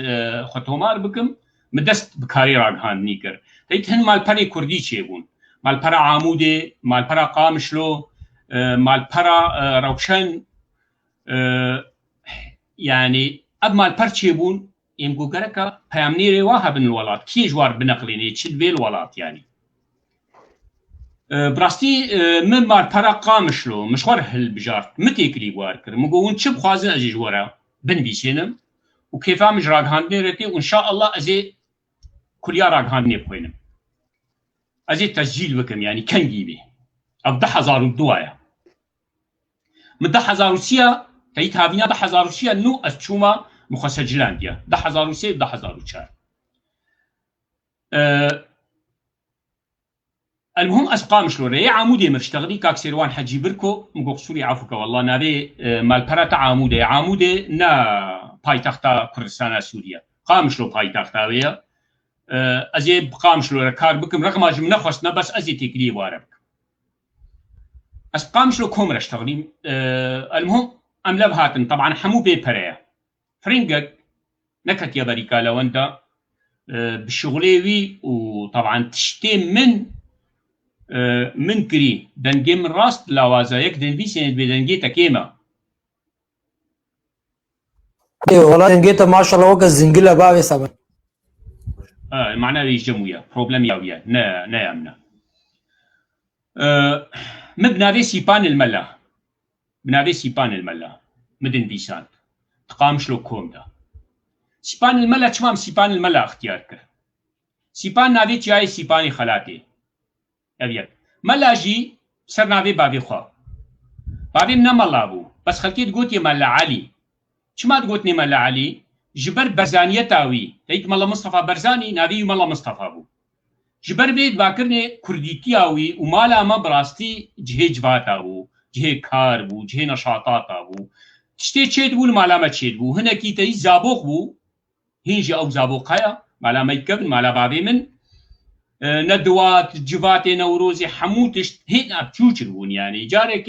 xwe tomar bikim min dest bi karê ragihandinî kir teyî hin malperê Kurdî çêbûn malpera Amûdê malpera Qamişlo مالپەرە ڕەوشەن یعنی ئەم مالپەر چێ بوون ئێم گوگەرەکە پەیامنێرێ وا هەبن وڵات کێ ژوار بنەقلێنێ چ بێ وڵات ینی براستی من مالپەرە قامشلۆ مشوار هەلبژارت متێکری وار کرد مگۆون چ بخوازن ئەزێ ژوەرە بنویسێنم و کێفا مش ڕاگەهاندنێرەکێ و ئینشاءالله ئەزێ کوریا ڕاگەهاندنێ بخوێنم ئەزێ تەسجیل بکەم ینی کەنگی بێ ئەو 10,002 من 10,003 تەیت هاوینا 10,003 نو ئەس چوومە مخەسەجلاندیە 10,003 10,004 المهم أسقامش لوري عمودي مرشتغلي كاك سيروان حجي بركو مقو قصوري عفوك والله نابي مالبرات عمودي نا بايتختا كردستان سوريا قامش لو بايتختا ويا أزي بقامش لوري كار بكم رقم أجم نخوصنا بس أزي تكلي واربك أسقامش لو كوم رشتغلي المهم أملاب هاتن طبعا حمو بي بريا فرنجك نكت يا بريكا لو أنت بالشغليوي وطبعا تشتي من كري دنجي من راست لاوازايك دنبي سند بدنجي تكيما والله دنجيتا ما شاء الله وقت زنجلة باوي سبا معناه يجمويا بروبلم ياويا نا يامنا مبنابي سيبان الملا مدن بيسان تقامش لو كوم دا سيبان الملا تمام سيبان الملا اختيار كر سيبان نابي جاي سيباني خلاتي أبيك ملاجي سرنا في بابي خوا بابي من ملا بو بس خلكي تقولي ملا علي شما تقولني ملا علي جبر برزانية تاوي تيك ملا مصطفى برزاني نبي ملا مصطفى بو جبر بيت باكرني كرديتي اوي ومالا ما براستي جهه جباتا بو جهه كار بو جهه نشاطاتا بو تشتي تشيد بو مالا ما تشيد بو هنا كي تي زابوق بو هينجي او زابوق هيا مالا ما يكبن مالا بابي من ندوات جوات نوروزي حموتش هنا بتشوشرون يعني جارك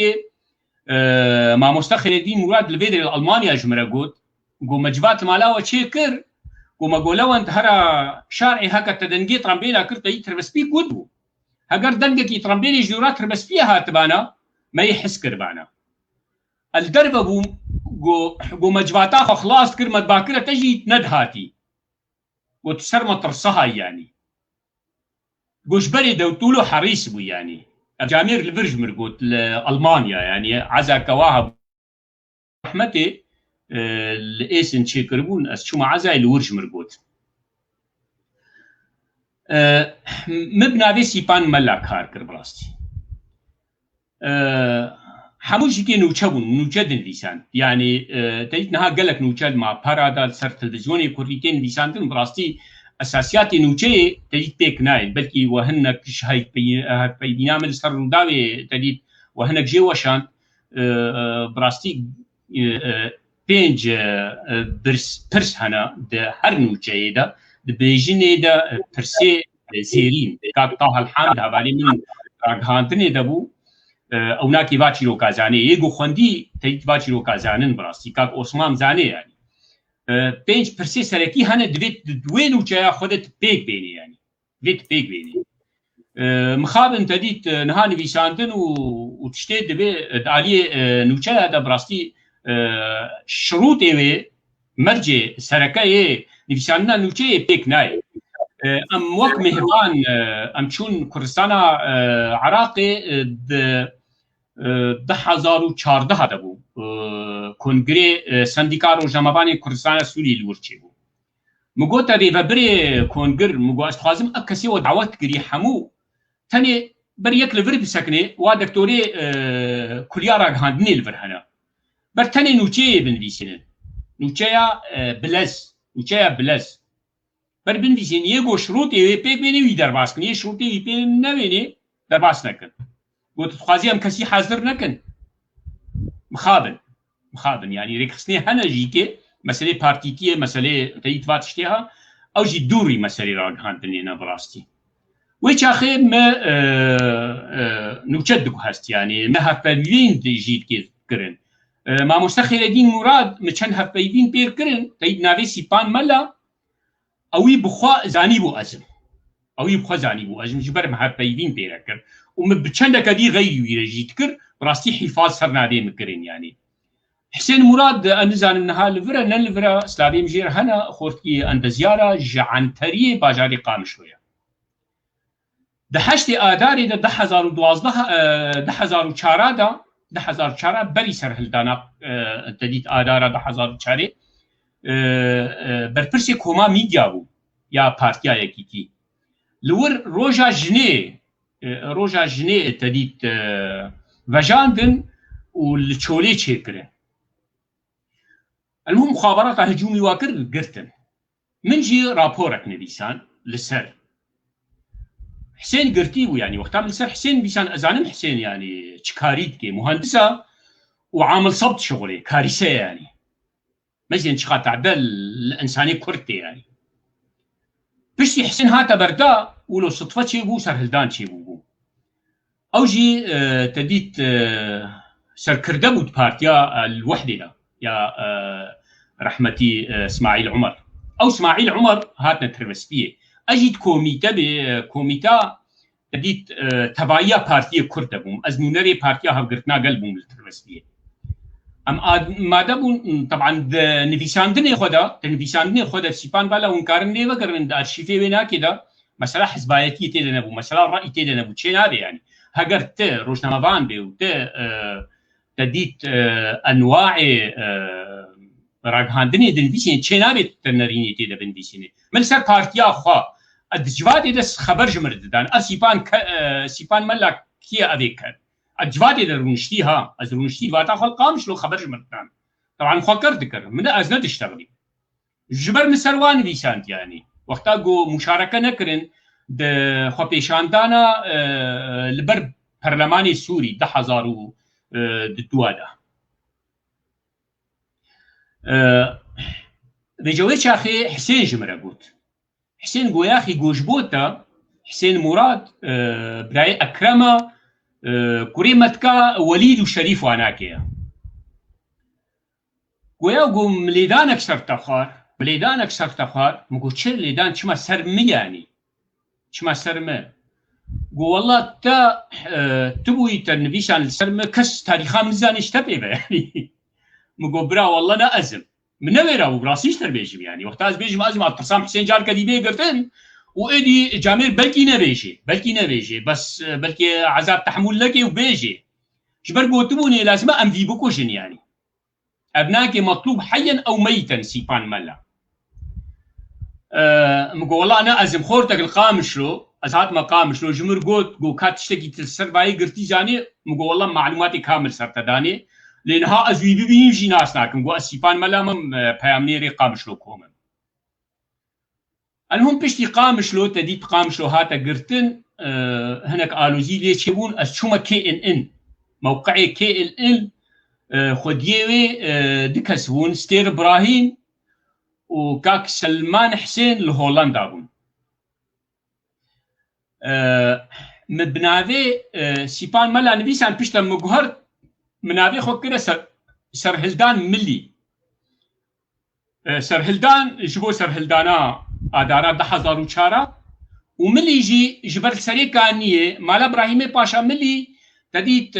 ما مستخر الدين مراد البدر الالمانيا جمره قلت قو مجبات مالاوه شيكر قو ما قولوا انت هرا شارعي هكا تدنجي ترامبيلا كرت يتربس بي قدو هكر دنجي ترامبيلي جورات تربس فيها تبانا ما يحس كربانا الدرب قو مجباتا خلاص كرمت باكره تجي ندهاتي وتسر مطرصها يعني جوشبري دوتولو حريص بو يعني جامير البرج مرقوت لألمانيا يعني عزا كواها رحمتي الاسن شيكربون شو ما عزا الورج مرقوت مبنى في سيبان ملاك هاركر براستي حموش كي نوچبون نوچدن لسان يعني تيت نها قالك نوچد مع بارادال سر تلفزيوني كوريتين لسان براستي اساسيات نوچه تجد بيك نايل بلكي وهنك شهاي بينامل سر داوي تجد وهنك جي وشان براستي بينج برس هنا ده هر نوچه ده بيجين ده برسي زيرين كاك طه الحمد هبالي من راغهانتني دبو او ناكي باتشيرو كازاني يگو خوندي تجد باتشيرو كازانن براستي كاك عثمان زاني يعني بينج برسي سركي هنا دويت دوين وجاي خدت بيك بيني يعني دويت بيك بيني مخابن تديت نهاني فيسانتن وتشتي دبي علي نوچا هذا براستي شروط ايه مرجع سركاي نفساننا نوچي بيك ناي ام وقت مهربان ام چون كردستان عراقي 2014 هذا بو کنگره سندیکا روزنامه‌بانی کردستان سوری لورچی بو مگو تا ریوبری کنگر مگو استخوازم اکسی و دعوت کری همو تانی بر یک لور بسکنه و دکتوری کلیا راگهاندنی لور هنا بر تانی نوچه بنویسین نوچه بلز بر بنویسین یگو شروطی پیک بینی وی در باس کنی شروطی وی پیک نبینی در باس نکن قلت تخوازي ام كسي حاضر نكن مخابن يعني ريكسني هنا جيكي مسألة بارتيكية مسألة تيتفات اشتها او جي دوري مسألة راغهاندني انا براستي ويش اخي ما نوچدكو هست يعني ما هفبين جيت كيف كرن ما مستخير الدين مراد مچن هفبين بير كرن تيد ناوي سيبان ملا اوي بخوا زاني بو ازم ئەو بخۆزانی بوو ئەژم ji ber me hevpeyvîn pêre kir û min bi çendeka dî xeyrî wî re jî dikir rastî hîfaz ser navê min kirin yanî Hüseyin Murad em nizanim niha li vir e ne li vir e slavêm jêr hene xortkî endezyara ji Enteriyê bajarê Qamişloye di heştê Adarê de 2012 da 2004 berî serhildana tedît Adara 2004 berpirsê koma mîdya bû ya partiyayekî kî li wir roja jinê tedît vejandin û li çolê çêkirin المهم مخابرات هجومي واكر قرتن من جي رابورك نبيسان لسر حسين قرتي ويعني وقتها من سر حسين بيسان ازانم حسين يعني تشكاريت كي مهندسه وعامل صبت شغلي كارثه يعني مزين شخات عدل الانساني كرتي يعني بشتي حسين هاتا بردا ولو صدفه شي بو سر هلدان شي بو او جي تديت سر كردبوت بارتيا الوحده يا رحمتي اسماعيل عمر او اسماعيل عمر هاتنا تربسبيه اجيت كوميتا ديت تبعيه بارتيه كردبوم ازنونري بارتيه هفقرتنا قلبهم التربسبيه ام مادام طبعا نفيساندني خدا سيبان بالا ونكارني وقرن ارشيفي وينا كده مساله حزبايتي تيدنا بو مساله الراي تيدنا بو تشينا يعني هاجرت روشنامافان بي تديت انواع راغهاندني دنفيسين تشينابي تنريني تيدا بنفيسين من سر بارتيا خوا الجواد دس خبر جمرددان سيبان ملا كيا ابيك الجواد درونشتيها ازرونشتي واتا خل قامش لو خبر جمرددان طبعا فكر ذكر من ازنه تشتغلي جبر مسروان فيسانت يعني وقتا جو مشاركه نكرن د خو بيشاندانا البر برلماني سوري 10,000 دوادا بجوي شاخي حسين جمره قلت حسين قوياخي جوجبوتا حسين مراد براي أكرمة كريمتكا وليد وشريف واناكيا قويا قوم مليدانك سر تخار مقول شر ليدان شما سرمي يعني شما سرمي قو والله تا تبوي تنبيشان السرمي كس تاريخا مزانش تبيبه يعني مقول برا والله نا أزم من نويرا وبراسيش تربيجم يعني وقت از بيجم أزم الترسام حسين جار كديبه قرتن وإدي جامير بلكي نبيجي بس بلكي عذاب تحمل لك وبيجي شبر قوتبوني لازم أمدي بكوشن يعني أبناك مطلوب حيا أو ميتا سيبان ملا مقول والله أنا أزم خورتك القامشلو أزهات ما قامشلو جمر قو كاتشتكي تلسر باي قرتي جاني مقول والله معلوماتي كامل سرتداني لأنها أزوي ببيني جي ناس ناكم قو أسيبان ملا من بيامنيري قامشلو كومن المهم بشتي قامشلو تديت قامشلو هاتا قرتن هناك آلوزي ليه تشيبون أشوما KNN موقعي KNN خوديوي دكسبون ستير إبراهيم وكاك سلمان حسين لهولندا بون مبناوي سيبان ملا نبيسان بشتا مقهر مناوي خو كده سرهلدان ملي سرهلدان جبو سرهلدانا آدارا 10,004 وملي جي جبر سريكانية مالا إبراهيمي باشا ملي تديت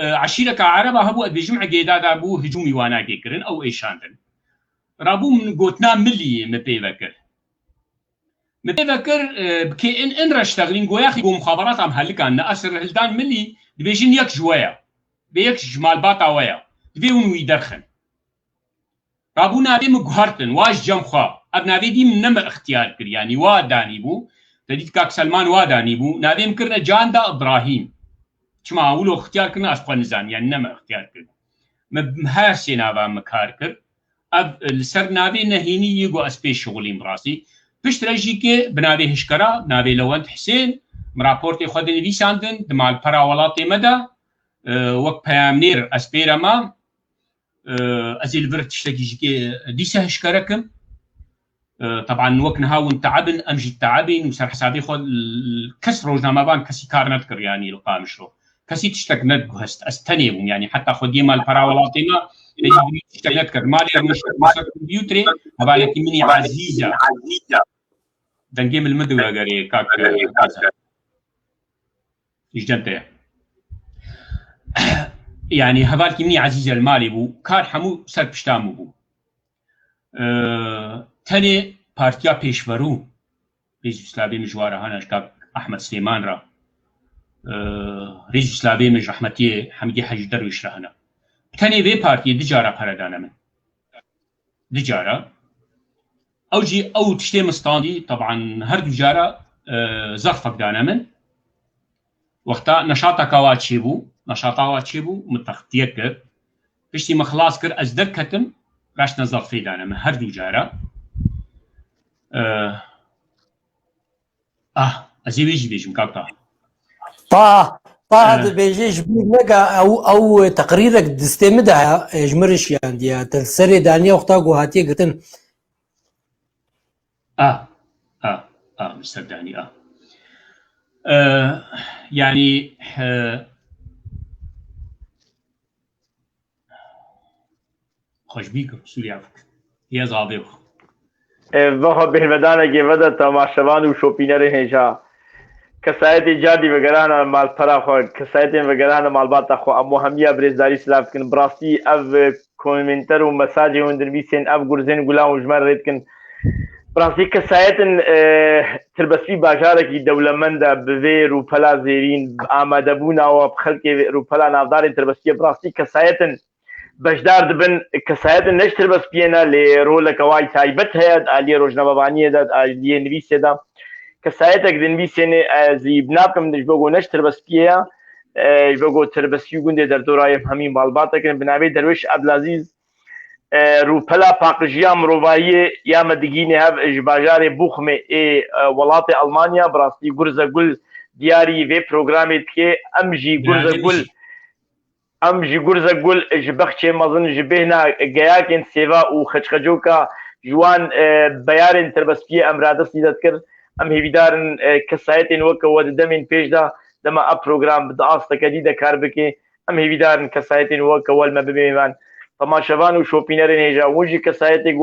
عشيرة عربة هبو بجمع جيدادا بو هجومي وانا جيكرن أو إيشاندن رابو من قوتنا ملي مبيفكر بكي إن راشتغلين قوياخي قو مخابرات عم هلكان نأسر هلدان ملي دبيجين يك جوايا بيك جمال باتا ويا دبيون ويدرخن رابو نابي مقهرتن واش جمخوا ابنابي دي من نمر اختيار كر يعني واداني بو تديت كاك سلمان واداني بو نابي مكرنا جاندا إبراهيم شما أولو اختيار كرنا أسقوا نزان يعني نمر اختيار كر مهاسي نابا مكار كر اب السر نابي نهيني يقو أسبي شغلين براسي بشترجي كي بنابي هشكرا نابي لوند حسين مرابورتي خود نويساندن دمال براولاتي مدى وك بيامنير أسبيرا ما أزيل برت تشتكي جيكي ديسا هشكركم طبعا وك نهاون تعبن أمجي تعبين وسر حسابي خود الكسر روزنامة كسي كار نذكر يعني القامشلو كسي تشتك ندقو هست أستنيهم يعني حتى خود يما البراولاتي ما تشتك نذكر مالي مش كمبيوتري هبالك مني عزيزة دەنگێ ملمدە ئەگەرێ کاک ئیشدەمتەیە یعنی هەبارکی منی عەزیزە المالی بوو کار هەموو سەر پشتامو بوو تەنێ پارتیا پێشڤەرû رێزی سلاوێ مژوارە هەنەش کاک ئەحمەد سلێمانرە رێزی سلاوێ مژ ڕەحمەتیێ حەمیدی حەجی دەرویشرە هەنە تەنێ وێ پارتیە دجارە پەرەدانە من دجارە ئەوجی ئەو تشتێ مستاندی طبعا هەردوو جارە زەرفەکدانە من وەختا نەشاتەکەوا چێ بوو نەشاتاوا چێ بوو متەختیە کرد پشتی مەخلاص کرد ئەس دەرکەتم ڕاشنە زەرفەیدانە من هەردوو جارە ئەزێ وێژی بێژم کاکتا تا دەبێژێ ژبیر نەگا ئەو تەقریرێک دەستێ مدایە ژمرشیان دیە سەرێ دانیە وەختا گوهاتیە گرتن مستەردانی یعنی خۆشبی کرد سووریا هێز ئاڵێ بخ بەخۆ بێنمەدانێکی بەدە تەماشەوان و شۆپینەرە هێژا کەسایەتی جادی بەگەرانە مالپەرا خۆ کەسایەتێن بەگەرانە ماڵباتە خۆ ئەموو هەمیە برێزداری سلااف بکەن بڕاستی ئەv کۆمنتەر و مەساجی هون دەنویسێن ئەv گورزێن گولا و ژمار ڕێتکن بڕاستی کەسایەتن تربەسپی باژارێکی دەولەمەندە بڤێ ڕووپەلا زێرین ئامادەبووناوە خەڵکی ڕووپەلا ناودارێن تربەسپیە بڕاستی کەسایەتن بەشدار دەبن کەسایەتن نەش تربەسپیێنە لێ ڕۆلەکەوای تایبەت هەیە ئالیە ڕۆژنەمەوانیەدا ئالیە نویسێدا کەسایەتێک دەنویسێنێ ئەزی بناکەم دەش بۆ نەش تربەسپیەیە بۆ تربەسپی گوندێ دەردۆڕایە هەمی ماڵباتەکەن بناوێ دەروێش عەبدولعەزیز ڕووپەلا پاقژیا مرۆڤاییە یامە دگینێ هەv ji bajarê Buxmê ê welatê Almanya bi rastî Gurze Gul diyarî vê programê dike em jî Gurze Gul ji bexçê mezin ji bêhna geyakên sêva û xeçxecoka ji wan beyarên tirbespiyê em radestî dikir em hêvîdarin kesayetên weke we di demên pêş de dema ev program bi astekedî de kar bike em hêvîdarin kesayetên weke we me bimêvan تەماشەوان و شۆپینەرên هێژا وژی کەسایەتێک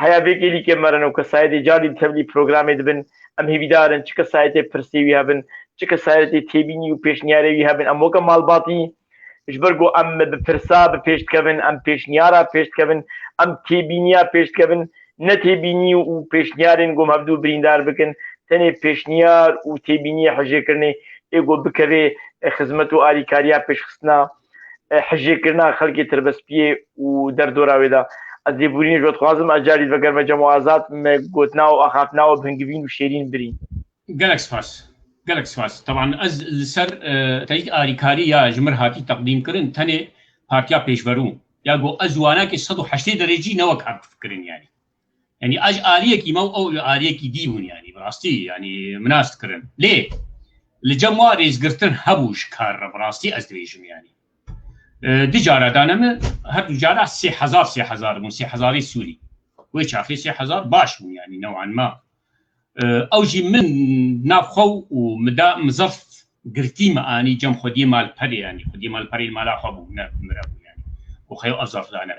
هەیە vêkêlîkê merin û kesayetê carî tevlî programê dibin em hêvîdarin çi kesayetê pirsêwî hebin çi kesayetê têbînî û pêşniyarê hebin em weke malbatî ji ber ku em bi pirsa bi pêş dikevin em pêşniyara pêş dikevin em têbîniya pêş dikevin ne têbînî û pêşniyarên gom hevdû birîndar bikin tenê pêşniyar û têbîniya hejêkirinê ê got bikeve xizmet û alîkariya pêşxistina حجێکردنا خەڵکی تربەسپیێ و دەردۆراوێدا ئەس لێبوورینی ژۆتخوازم ئەجاری بەگەرمە جەماعازات گوتنا و ئەخافتناوە بهنگڤین و شێرین برین gelek spas طبعا ez li ser teyîk alîkarî ya ji min hatî teqdîm kirin tenê partiya pêşverû ya got ez wanekê 180 derecî newek hat fikirin yani ez aliyekî me ew aliyekî dî bûn yani birastî yani minas dikirin lê li cem wa rêzgirtin hebû ji kar re birastî ez dibêjim yani دجارة دانمه هر دجارة 3000 من 3000 سوري ويش أخي 3000 باش يعني نوعا ما أوجي من نافخو ومدا مزرف قرتي معاني جم خدي مال بري يعني خدي مال بري المالا خبو مرابو يعني وخيو أزرف دانا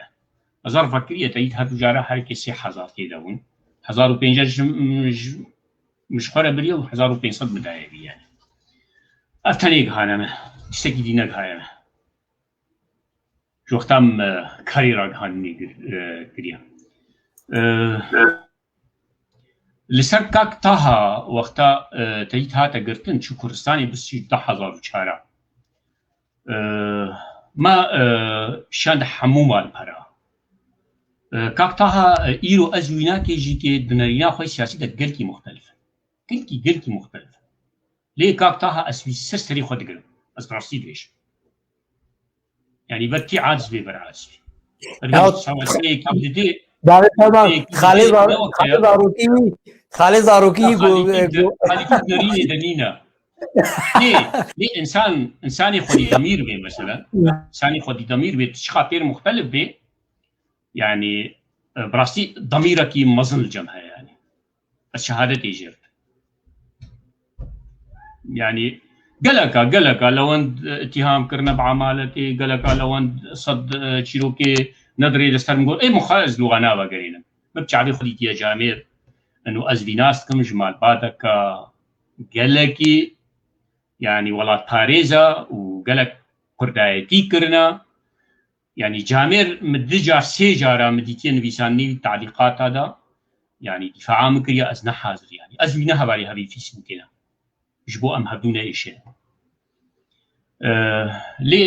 أزرف فكرية تيت هر دجارة هر كي 3000 كيداون 1500 مش خورة بريو 1500 بداية يعني أفتنيك هانمه تشتكي دينك هايمه جوختم کاری را گهانی کردیم. لسر کاک تاها وقتا تایید ها تگرتن چو کردستانی بسی 10,000 ما شاند حموم مال پرا. کاک تاها ایرو ازوینا که جی که دنیانا خوی سیاسی ده گلکی مختلف. گلکی مختلف. لی کاک تاها اسوی سری خود گرم. از راستی دیش. يعني بركي عاجز برعاجز خالد زاروكي ليه انساني خدي ضمير به مثلا انساني خدي ضمير به خاطر مختلف به يعني براستي ضميرك مظن الجمعه يعني الشهاده تيجرت يعني قلقا لو أنت اتهام كرنا بعمالتي قلقا لو أنت صد شيروكي ندري لستر نقول مخالز لغانا وقرينا ما بتعرف خليتي يا جامير انه از بیناستکم جمال بادەکە گەلێکی يعني وڵات پارێزە و گەلک کوردایەتی کردە يعني جامێر مدە جار سێ جارە مدیتە نویسانی تعلیقاتادا يعني دیفاعا من کردە ئەس نەحازر يعني ئەس وینە هەباری هەبی فیسمکێنە ji bo em hevdû neêşe lê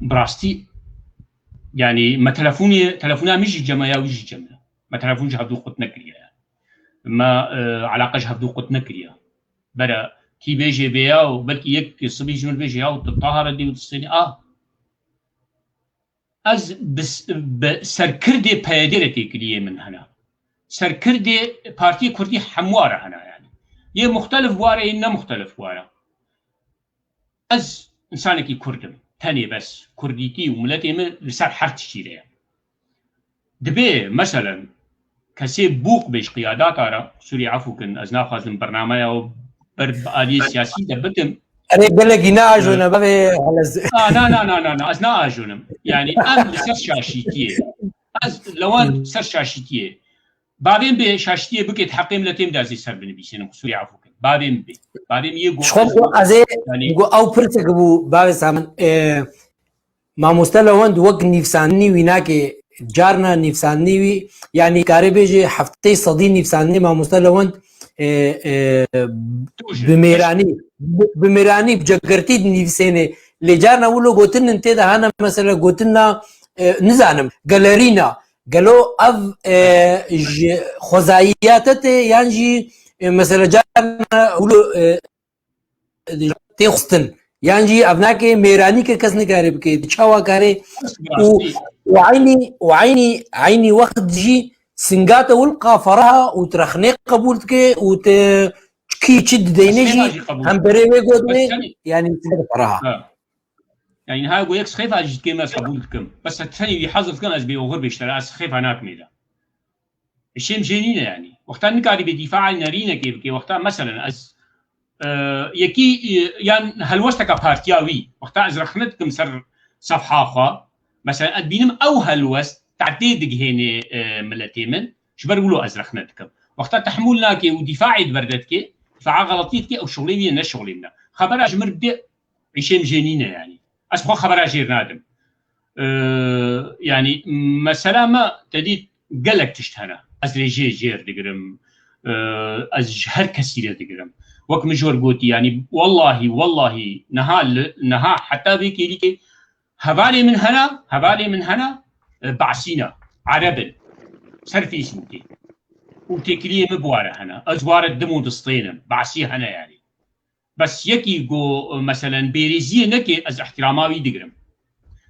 birastî yani me telefona min jî cema ya wî jî cem me telefon ji hevdû qut nekiriye me alaqa ji hevdû qut nekiriye bere kî bêjê vêya û belkî yek sibî ji min bêje ya tu tahare dî û tu sênî ez bi serkirdê peyedêrê têkiliyê min hene serkirdê Partiyê Kurdî hemwar hene yani yê muxtelif ware yê nemuxtelif ware ez insanekî Kurdim tenê bes Kurdîtî û miletê min li ser her tiştî re ye dibe meselen kesê bûq bêj qiyadata re Sûriye efû kin ez naxwazim bernameya û ber bi aliyê siyasî de bikim أنا بلقي ناج وأنا ببي نا از ناجونم يعني ام لسر شاشيتيه از لوان سر شاشيتيه بابين به شاشيتيه بكيت حقيم لتيم دازي سر بنبيسين سوري عفو بابين يقول شخص أزي يقول أو برتك أبو باب سامن ما مستلا وند وقت نفساني ويناك جارنا نفساني وي يعني كاربيجي حفتي صدي نفساني ما مستلا وند بميراني بجقرتي نفسيني اللي جارنا ولو قوتن انت ده انا مثلا قوتنا نزانم جاليرينا قالوا اف خزاياتت يعني مثلا جارنا ولو تيخستن يعني ابناك ميراني كس نكارب كي تشاوا كاري وعيني وقت جي سنجاته والقافرها وترخنيق قبولتك وتشكي تشد دينيجي هم بريمي قدمي يعني فرها يعني هاي قويك سخيف اجي كلمه قبولتكم بس الثاني يحظر كان از بيوغر بيشتري سخيف هناك ميدا الشيء مجنينه يعني وقتها نكاري بدفاع نارينا كيف وقتها مثلا از يكي يعني هلوستك بارتياوي وقتها از رخنتكم سر صفحه اخرى مثلا ادبينم او هلوست تعديد هنا ملتي من شبر يقولوا ازرخنتكم وقتها تحملناك ودفاعي بردتك دفاع غلطيتك او شغلي لنا شغلي لنا خبر اجمر بدي عيشين جنينه يعني اسبق خبر اجير نادم يعني مثلا ما تدي قالك تشتهنا ازريجي جير دقرم از هر كثير دقرم وك مجور قوتي يعني والله نها حتى بيك ليك هبالي من هنا بعسينا عربا سرفي اسمتي وتكليه مبواره هنا ازوار الدمو دسطينم بعسي هنا يعني بس يكي جو مثلا بيريزي نكي از احتراماوي دقرم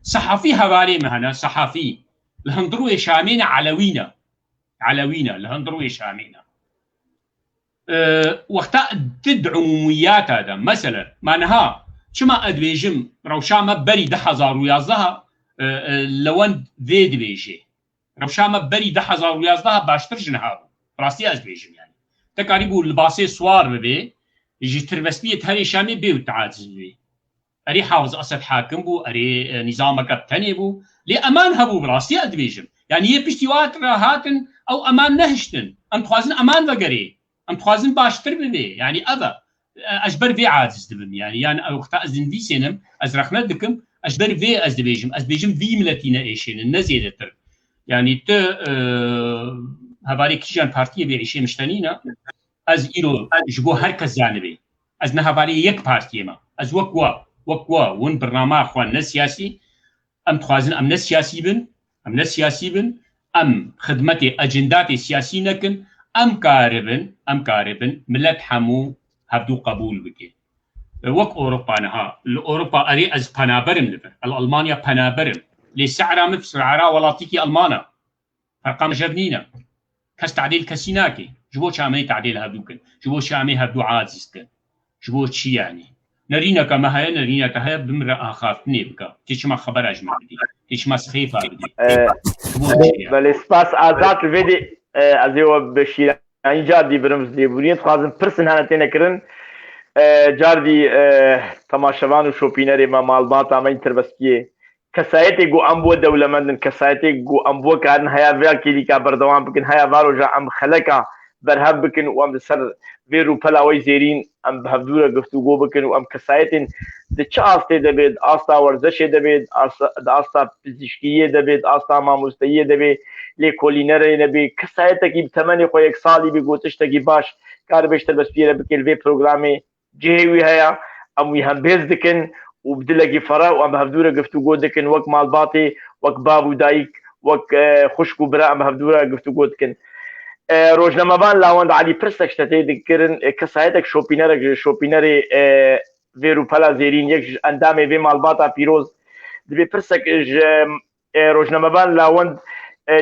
صحفي هبالي مهنا صحفي الهندروي شامينا علوينا الهندروي شامينا وقتا تدعو عموميات هذا مثلا معناها شما ادويجم روشامه بري 10,011 لوند ذيد بيجي روشامه بري 10,011 باشتر جنهاب راسي از بيجم يعني تقريبا الباسي سوار بي يجي تربسبيه هري شامي بي وتعاجز بي اري حافظ اسد حاكم بو اري نظام كابتني بو لي امان هبو براسي از بيجم يعني يبشتيوات هاتن او امان نهشتن ام خوازن امان وقري ام خوازن باشتر بي يعني ابا اجبر في عاجز دبم يعني وقت ازن في سينم ازرخنا دكم اجبر في از بيجم في ملتينا ايشين النزيدتر يعني ت هباري كيجان بارتي بيعيشي مشتنينا از ايرو جبو هركز جانبي از نهباري يك بارتي ما از وكوا ون برنامج اخوان سياسي ام تخوازن ام سياسي بن ام خدمتي اجنداتي سياسي نكن ام كاربن ملت حمو هبدو قبول بكي وك اوروبا نها الاوروبا اري از بنابرم لبر الالمانيا بنابرم لي سعرا مفسعرا ولاتيكي المانا ارقام جبنينا كاس تعديل كسيناكي جبو شامي تعديل هبدوكن جبو شامي هبدو عاززكن جبو شي يعني نرينا كما هي نرينا كهي بمرأة خافتني بكا تيشما خبر اجمع بدي تيشما سخيفة بدي بل سپاس آزاد الفيدي ازيو بشير يعني جاردي برمز دي بورين تخازن برسن هانا تينا كرن جاردي تماشوان و شوپينري ما معلومات عمين تربسكيه كسايتي جو امبو دولمندن كسايتي جو امبو كارن هيا فيل كيلي كا بردوان بكن هيا فارو جا ام خلقا بەرهەم بکن و ئەم لەسەر vê rûpelawê zêrîn em bi hevdûre guftûgû bikin û em kesayetên di çi astê debê, asta werzeşê debê, di asta pizîşkiyê debê, asta mamosteyiyê debê, lêkolînerê nebê, kesayetekî bi temenê xwe yek salî bê got tiştekî baş kar bêj tirbespiyê re bike li vê programê cihê wî heya em wî hembêz dikin û bi dilekî fera û em bi hevdûre guftûgû dikin wek malbatê, wek bav û dayîk, wek xuşk û bira em bi hevdûre guftûgû dikin. Rojnamevan lawend Alî pirsek ji te tê dikirin kesayetek şopînerê vê rûpela zêrîn yek ji endamê vê malbata pîroz dibê pirsek ji rojnamevan lawend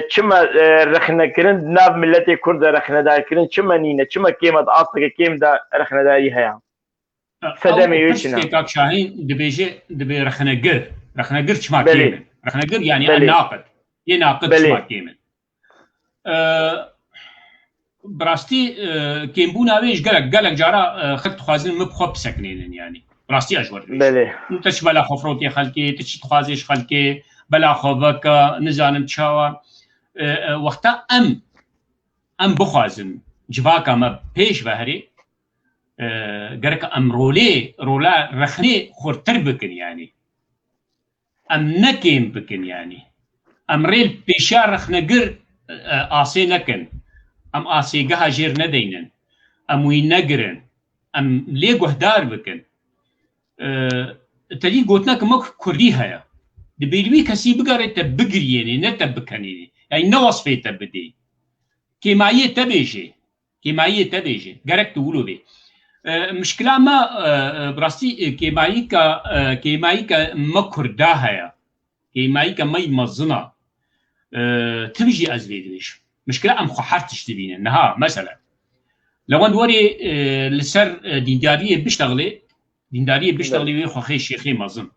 çima rexnekirin nav milletê Kurd de rexnedarkirin çima nîne, çima kêm de asteke kêm de rexnedarî heya. Sedemê wê çi ne? Kak Şahin dibêje dibê rexnegir çima kêm in. Rexnegir yani em naqid. Yê naqid çima kêm in. براستی کێمبوونا وێژ gelek cara xelk dixwazin min xwe biseknênin yani rastiya ji wer te çi bela xwe xelkê te çi dixwazê ji xelkê bela xwe veke nizanim çawa wexta em bixwazin civaka me pêş veherê gerek em rola rexnê xurtir bikin yani em nekêm bikin yani em rêl pêşa rexnegir asê nekin em asêgeha jêr nedeynin em wî negirin em lê guhdar bikin telî gotinek me Kurdî heye dibê li wî kesî bigere te bigirîyenê ne te bikenînê yani ne wasfê te bidê kêmayiyê te bêje gerek tu wilo bê mişkila me birastî kêmayîka me Kurda heye kêmayîka me mezina tim jî ez vê dibêjim مشكلة أم خحرت تشتبينه نها مثلا لو أن وري لسر ديندارية بيشتغلي ويخوخي شيخي مازن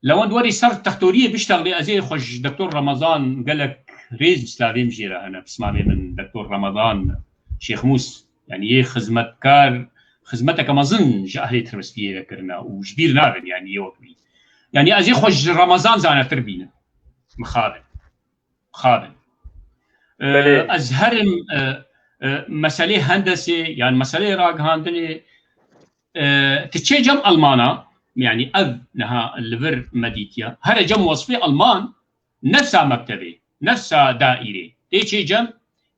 لو أن وري سر تختورية بيشتغلي أزي خوش دكتور رمضان قال لك ريز سلاوي مجيرة أنا بسمعني من دكتور رمضان شيخ موس يعني يه خدمتك مازن جاهلي تربسكية ذكرنا وجبير نارن يعني يوكبي يعني أزي خوش رمضان زانا تربينه مخابن از هرم مسئله هندسه يعني مسئله راگهاندنی تچه جم المانا يعني اذ نها الفر مديتيا هر جم وصفي المان نفسها مكتبه نفسها دائره تيچه جم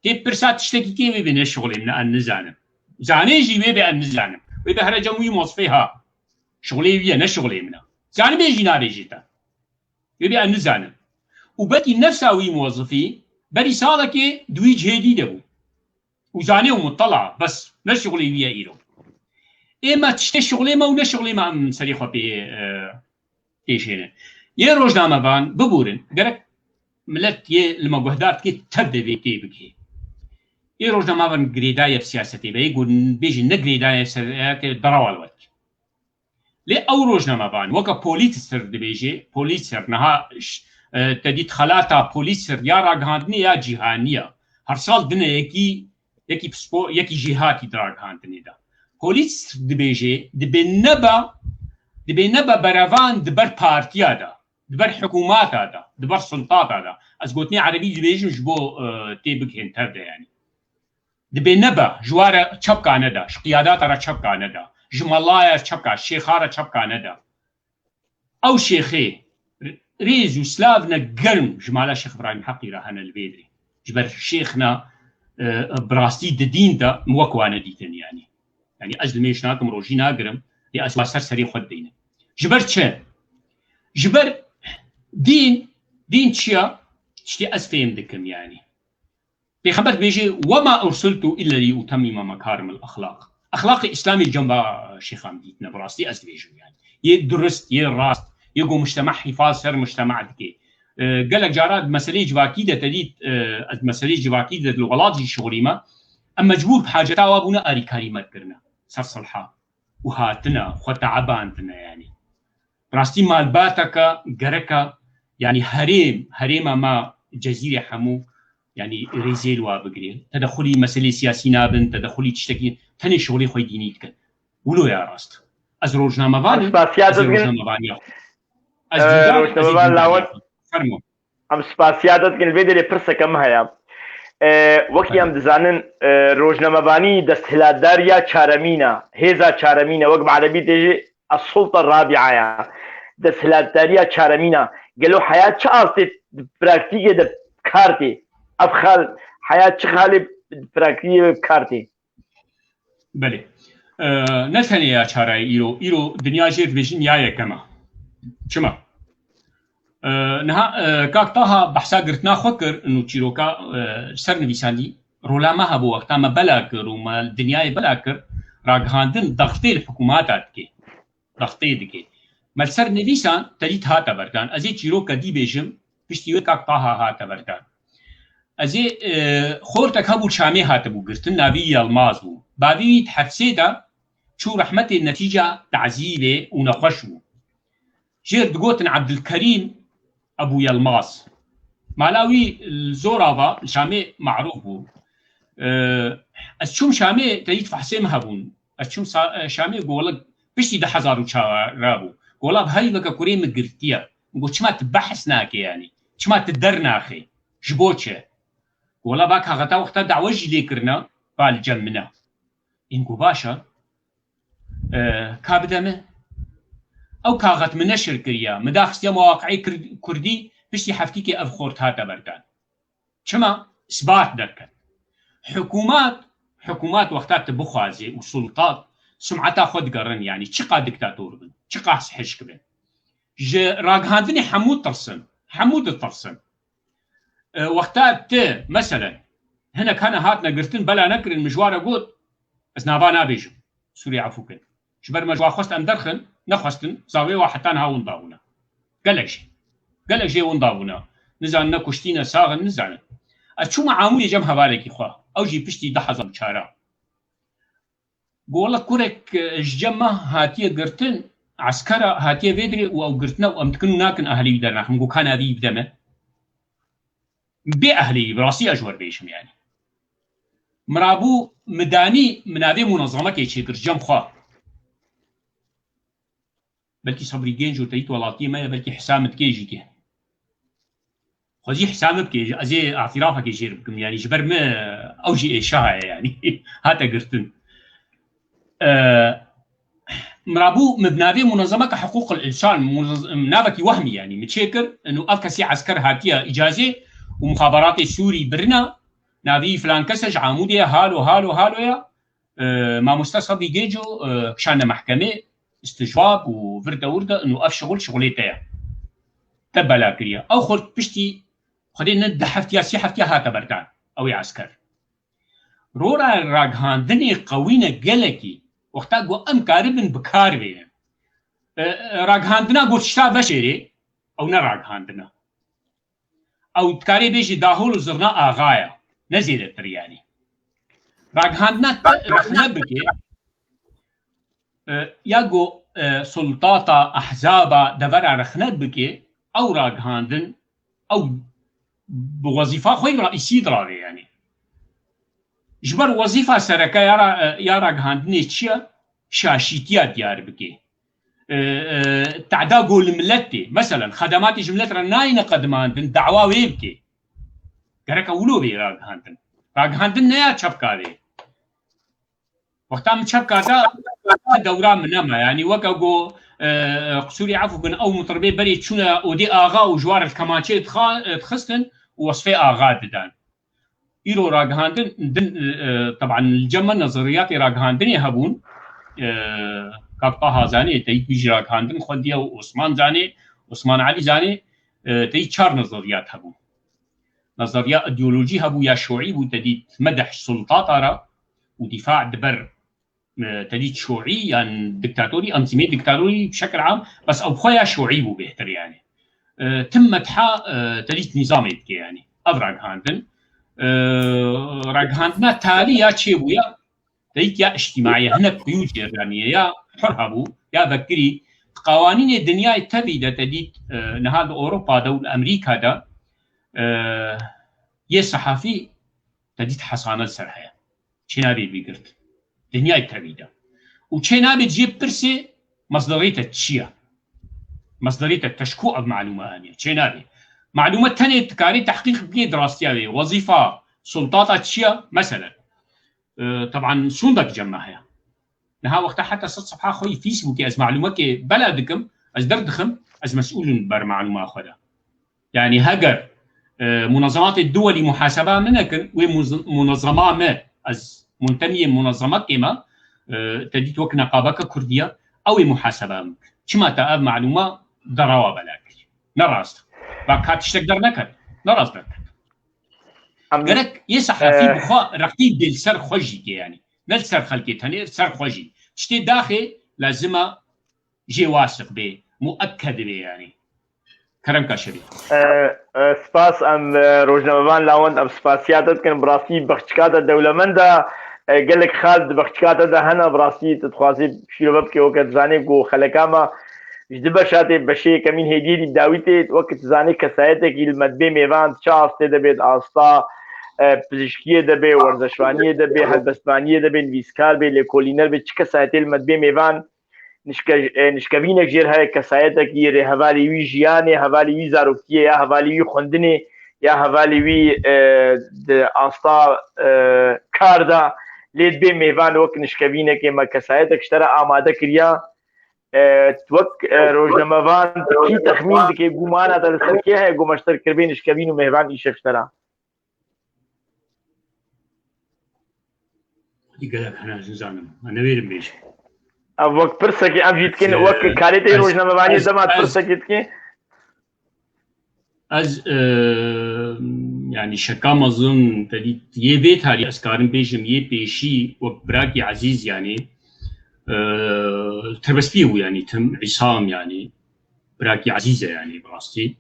تي برسات تشتكي كيمي بين الشغل من النزانم زاني جيبي بان نزانم واذا هر جم وصفيها شغلي ويا نشغلي منها زاني بيجي ناري جيتا يبي ان نزانم وبدي نفسها وي موظفي بري صادكي دوي جهدي دبو وزاني ومطلع بس نشغلي ويا إيرو إما تشتي شغلي ما ونشغلي ما أم سريخو بي إيشينا يه روجنامه بان ببورن قرك ملت يه لما قهدارت كي تبدأ بيكي بكي يه روجنامه بان قريداية في سياستي بيقول بيجي نقريداية في سياستي دراوة الوقت ليه أو روجنامه بان وكا بوليتسر دي بيجي بوليتسر نها تدید خلاتا پولیسر یا راگهاندنی یا جیهانیه هر سال دنه یکی جیهاتی راگهاندنی دا پولیس دبی نبا براوان دبر پارتیا دا دبر حکومات دا دبر سلطات دا از گوتنی عربی دبیجن جبو تیبک هنتر دا يعني دبی نبا جوارا چپکانه دا قیادات را چپکانه دا جمالای چپکا شیخارا چپکانه دا او شیخی ريز وسلافنا قرم جمالا شيخ ابراهيم حقي راهنا البيدري جبر شيخنا براستي الدين دا موكوانا ديتن يعني اجل ميشناكم روجينا قرم دي اسواسر سري خدينا جبر تشا جبر دين تشيا تشتي اسفيم دكم يعني بيخبر بيجي وما ارسلت الا لاتمم مكارم الاخلاق اخلاق اسلامي جنب شيخ ديتنا براستي اسفيجو يعني يدرست يراست يقو مجتمع حفاظ سر مجتمع دكي قال لك جارات مسألة جواكيدة تديت مسألة جواكيدة الغلاط جي شغريمة أما مجبور بحاجة وابونا أري كريمة كرنا صار صلحة وهاتنا وخطا عبانتنا يعني راستي مال باتك قركا يعني هريم ما جزيرة حمو يعني ريزيل وابقري تدخلي مسألة سياسي نابن تدخلي تشتكي تاني شغلي خوي دينيتك ولو يا راست از روزنامه ام سپاسیادت کن الفيديو اللي برسه كم هيا وەکی ئەم دەزانن ڕۆژنەمەبانی دەستهلاتداریە چارەمینە هێزا چارەمینە وەک عەرەبی دەژێ السلطة الرابعة دەستهلاتداریە چارەمینە گەلۆ حیات چه ئاستێت پراکتیکێ دە کارتێ ئەفخال حیات چه خاڵێ پراکتیکێ کارتێ بەێ نەتەنێ چارای ئیرۆ دنیا ژێر بێژین یا یەکەمە چما نها کاک تاها بەحسا گرتنا خۆ کرد و چیرۆکە سەر نویسانی ڕۆلامە هەبوو وەختامە بەلا کرد و دنیای بەلا کرد ڕاگەهاندن دەختێ حکووماتات دکێ دەختێ دکێ مەلسەر نویسان تەریت هاتە بەردان ئەزێ چیرۆکە دی بێژم پشتیوە کاک تاها هاتە بەردان ئەزێ خۆرتەک هەبوو چامێ هاتە بوو گرتن ناوی یەڵماز بوو باویت حەفسێدا چوو ڕەحمەتێ نەتیجە تعزیلێ و نەخۆش بوو ژێر دگۆتن عەبدولکەریم ئەبوو یەڵماز مالاوی زۆراوە شامێ معروف بوو ئەس چوم شامێ تەریت فەحسێم هەبوون ئەس چوم شامێ گۆڵک پشتی 10,000 چاوەڕا بوو گۆڵاب هەری وەکە کوڕێمە گرتیە گۆ چمات بەحس ناکێ ینی چمات دەرناخێ ji bo çi gola bak haxeta wexta dawe jî lêkirina balcem min e in ku baş e ka bide min ew kaxet min neşir kiriye min daxistiye mewaqeî Kurdî piştî heftikê ev xort hate berdan çima isbat derkin hikûmat wexta tu bixwazê û sultat sumeta xwe digerin yanî çiqa diktatôr bin çiqa hişk bin ji ragihandinê hemû tirsin hemû ditirsin وقتا ت مثلا هنا كان هاتنا قرتن بلا نكرن مجوارة قوت بس نابا نابيجم سوري عفوكن شبر مجوار خواست ام درخن نخواستن زاوية واحدتان هاون ضاونا قالك شي ونضاونا نزعن نكوشتينا ساغن نزعن اتشو معاموية جمها بالك إخوة او جي بشتي دحظم شارع قولك كورك جمع هاتية قرتن عسكرة هاتية بيدري او قرتنا وامتكنو ناكن اهلي بدرنا خمقو كان هذه بدمه بأهلي براسي أجور بيشم يعني مرابو مداني منابي منظمة كي جم خوا بلكي صبري جينجو تيت ولاتي ما بلكي حسامت كيجي كي خذي حسامت كيجي أزي اعترافك كيجي بكم يعني جبر ما أوجي إشاعة يعني هاتا قرتن مرابو مبنابي منظمة كحقوق الإنسان منابكي وهمي يعني متشكر إنه أفكسي عسكر هاتية إجازة ومخابرات السوري برنا نبي فلان كسج عمودية هالو يا ما مستصدي جيجو كشان محكمة استجواب وورده انه اف شغلتها تبلا كريا او خلت بشتي خلينا ندحفتيا سيحفتيا هاتا بردان او عسكر رورا راغهاندني قوينة جلكي وقتا قو ام كاربن بكار بينا راغهاندنا قو تشتا بشري او نراغهاندنا او تكاري بيجي داهول وزرنا آغايا نزيد الترياني راغهاندنا رخنا بكي ياغو سلطاتا احزابا دفرع رخنا بكي او راغهاندن او بوظيفة خوي رئيسي دراري يعني جبر وظيفة سركا يا راغهاندني تشيا شاشيتيا ديار بكي تعدا قول ملتي مثلا خدمات جملة رناين قدمان دن دعوة ويبكي قرأك أولو بي راغهاندن نيا شبكاري وقتام شبكاتا دورا منما يعني وكاقو قصوري عفو بن أو مطربي بري تشونا ودي آغا وجوار الكمانشي تخستن ووصفي آغا ددان إيرو راغهاندن طبعا الجمع نظرياتي راغهاندن يهبون كابطاها زاني تيجي بيجي راغهاندن خديا وعثمان زاني عثمان علي زاني تيجي 4 نظريات هبو نظريات ايديولوجي هبو يا شيوعي وتديد مدح سلطات را ودفاع دبر تديد شيوعي يعني دكتاتوري انتيمي دكتاتوري بشكل عام بس او خويا شيوعي بو بيهتر يعني تم مدحها تديد نظامي يعني راغهاندن راغهاندنا تاليا تشيبويا تيجي يا اجتماعية هنا قيود إيرانية يا حرهبو يا بكري قوانين الدنيا تبيدة تديد نهاد أوروبا دول أمريكا دا يا صحفي تديد حصانة السرحية شنابي بيقرت دنيا تبيدة وشنابي تجيب برسي مصدرية التشيا مصدرية التشكوء بمعلومة هانية شنابي معلومة تانية تكاري تحقيق بيه دراستيا وظيفة سلطاتها تشيا مثلا طبعا سوندك جمعها نها وقتها حتى صد صفحه خوي فيسبوك از معلومات بلدكم از دردخم از مسؤول بر معلومه خدا يعني هجر منظمات الدول محاسبه منك ومنظمه ما از منتميه منظمات كما تديت وك نقابك كرديه او محاسبه كما تاب معلومه ضروا بلاك نراست باكات تقدر نكر نراست قالك يصحى في بخاء رقيب ديال سر خوجي يعني نل سر خلقيت هني سر خوجي شتي داخل لازمه جي واثق به مؤكد به يعني كرم كاشري سپاس ام روزنامه‌وان لاوند ام سپاسیاتت کن براسی بخشکات دولمندا قالك خالد بخشکات ده هنا براسی تتخوازي شیروب که وقت زانه گو خلکاما جدبه شاته بشی کمین هدیری داویته وقت زانه کسایته که المدبه میوان چاسته دبید آستا پزشکیه دبه ورزشوانیه دبه هلبستوانیه دبه نویسکار به لکولینر به چه کسایته المدبه میوان نشکبینک جیر های کسایته که ره حوالی وی جیانه حوالی وی زاروکیه یا حوالی وی خوندنه یا حوالی وی آستا کاردا لید به میوان وقت نشکبینه که ما کسایته کشتره آماده کریا توك روزنامه‌وان کی تخمین که گمانه در سرکیه ہے گمشتر کربین نشکبین و مهوان ایشفتره دي قالك انا زانم انا ويرم بيش وقت پرسکی ام جیت کن وقت کاریته روزنامه‌وانی زمان پرسکیت که از يعني شكام اظن تدي يبيت هاري اسكارن بيجم يبيشي وبراكي عزيز يعني تربسبيه يعني تم عصام يعني براكي عزيزه يعني براستي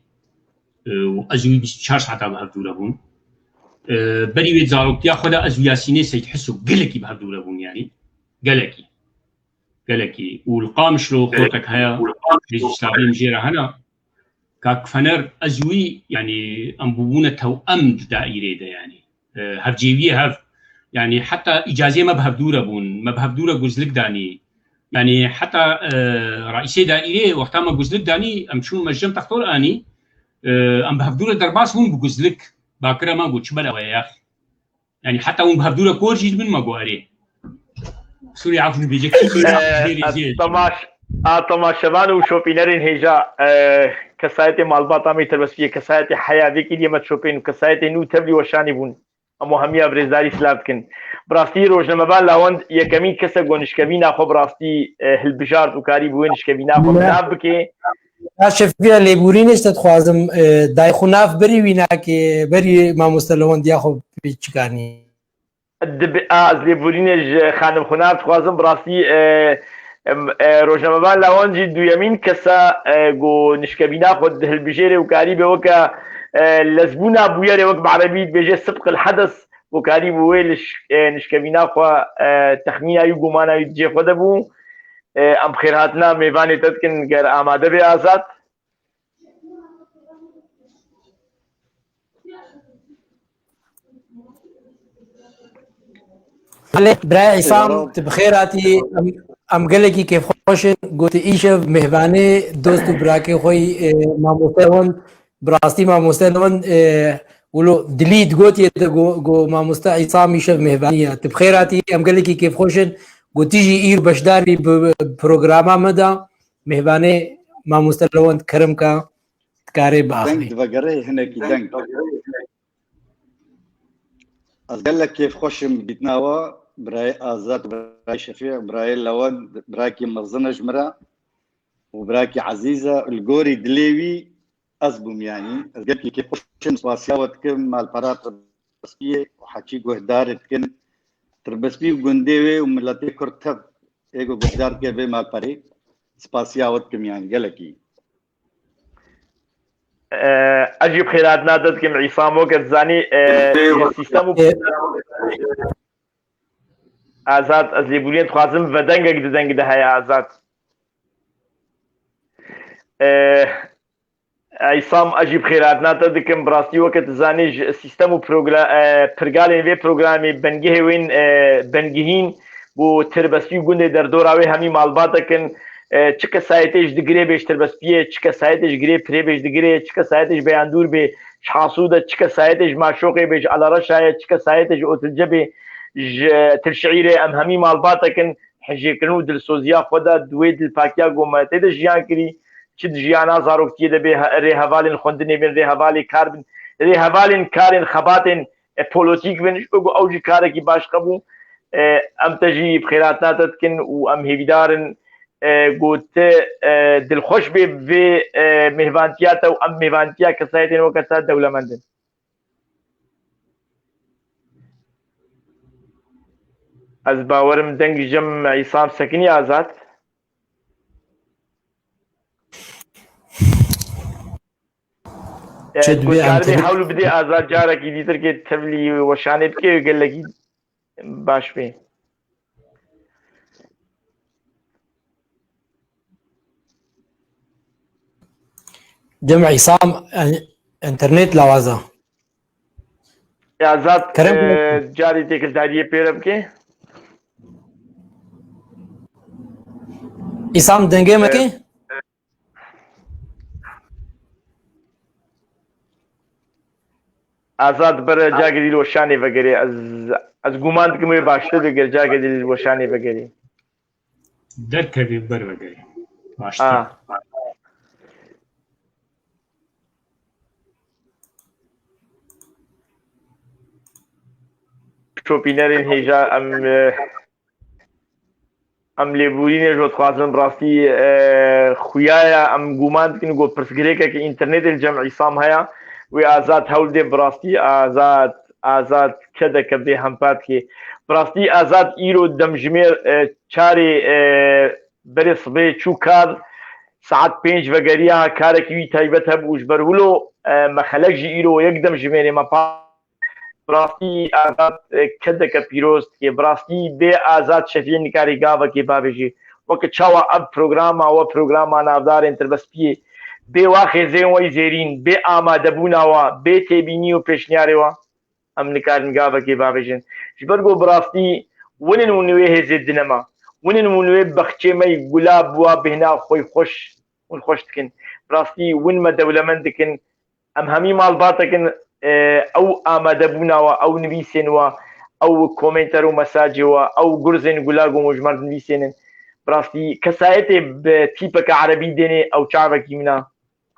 وازوي 24 ساعه بهدورهون بري ويت زاروكتيا خدا ازو ياسيني سيتحسوا قلكي بهدورهون يعني قلكي والقام شلو خوتك هيا ريجستابي مجيره هنا كاك فنر ازوي يعني انبوبونه توأم دائري ده يعني هفجيويه هف يعني حتى اجازه ما بهدوره بون ما بهدوره جزلك داني يعني حتى رئيسي دائري وقتها ما جزلك داني امشون مجم تختور اني ام بهدوره درباس هون بجزلك باكره ما قلت شبلا يا اخي يعني حتى هون بهدوره كورجي من ما قواري سوري عفوا بيجي تماشاوان و شوپینرین هیجا کسایت مالباتا می تربسپیه کسایت حیاوی کی دیمت شوپین کسایت نو تبلی وشانی بون اما همیا برزداری سلاب کن براستی روزنامه‌وان لاوند یکمی کس گونشکوینا خو براستی هلبجارت و کاری بوینشکوینا خو ناب که شفیع لیبورین است خوازم دای خناف بری وینا که بری ما مستلوان دیا خو چیکانی از لیبورین خانم خناف خوازم براستی روزنامه‌وان لاوند دویمین کسا گونشکوینا خود هلبجاره و کاری به وکا لزبونا بويري وقت بعربي بيجي سبق الحدث وكاري بويلش نشكبينا خو تخمينا يقومانا يجي خود ابو ام خيراتنا ميواني تدكن غير آماده بي آزاد برای عصام بخیراتی ام گلکی كيف خوش قلت ايشف مهباني دوستو براكي خوي ماموستون براستی ما مستلون ولو دليت قوتي جو ما مستا عصام يشف مهبانيه تبخيراتي ام قال لك كيف خوشن قلت تيجي اير بشداري ببروغراما مدى مهباني ما مستلون كرمكا كاري باخي دنگ بقري هناك دنگ قال لك كيف خوشم بيتناوا براي آزاد براي شفيع براي لوان براكي مزنة جمرة وبراكي عزيزة الجوري دليوي أزبم يعني قلت لي كيف خوشن سواسياوت كم مع البارات تربسبيه وحكي قهدار كن تربسبيه وقنديوي وملاتي كرتب ايجو قهدار كبه مع الباري سواسياوت كم يعني قالكي أجيب خيرات نادت كم عصام وقت زاني السيستم آزاد از لیبورین خوازم و دنگ ده های آزاد عصام اجيب خيرات ناتا دكم براستي وقت زاني سيستم و پرگالين وی پروگرامی بنگه وين بنگهين بو تربسي گونده در دوراوي همي مالباتا كن چ کەسایەتێش دگرێ بێشتر بەسپیە چ کەسایەتێش گرێ پرێ بێش دگرێ چ کەسایەتێش بەیاندور بێ حاسوودە چ کەسایەتێش ماشۆقێ بێژ ئەلەڕەشایە چ کەسایەتێش ئۆتلجە بێ ترشعیرێ ئەم هەمی ماڵباتەکن حەژێکردن و دلسۆزیا خۆدا دوێ دلپاکیا گۆمەتێدە ژیان کردی چ ژیانا زارۆکتیە دەبێ ڕێهەڤالên خوێندنێ بن ڕێهەڤالی کار بن ڕێهەڤالên karên xebatên پۆلۆتیک بن وەگو ئەو jî karێکی baş qebû ئەم te jî bixêratna te dikin û em hêvîdarin gote dilxweş bê vê mêhvantiya te û em mêhvantiya kesayetên weke te dewlemend in. Ez bawerim deng jem îsam sekinî azad hewl bidê azad carekî dîtir kê tevlî weşanê bike gelekî baş bê. جمع عصام انترنت لاوازه azad carê têkildariyê pêre bike عصام دنگê mekê azad bere cagê dîl weşanê vegerê ez guman dikim wê baştir bigir cagê dîl weşanê vegerê derkevî ber vegerê baştir. شۆپینەرên hêja em lêborînê ji dixwazin rastî xuyaya em guman dikin got pirsgirêkekî înternetê li cem îsam heya wê azad hewl dê bi rastî azad kedeke bê hempatiyê bi rastî azad îro demjimêr çarê berê sibê çû kar saet 5 vegeriya karekî wî taybet hebû ji ber wilo me xelek jî îro yek demjimêrê me براستی آزاد کدک پیروست که براستی به آزاد شفیع نکاری گاوا که بابجی وقت چاوا اب پروگرام نافدار انتربسپی به واقع زین وی زیرین به آماده بونا و به تبینی و پیشنیاری و ام نکارن گاوا که بابجن جبرگو براستی ونن ونوی هزید نما ونن ونوی بخچه می گلاب و بهنا خوی خوش تکن براستی ون ما دولمند دکن ام همی مال باتکن ئەو ئامادەبووناوە ئەو نویسێنەوە ئەو کۆمنتەر و مەساجەوە ئەو گورزێن گولاگ و مژمەرد نویسێنن بڕاستی کەسایەتێ بە تیپەکە عەرەبی دێنێ ئەو چاوێکی منە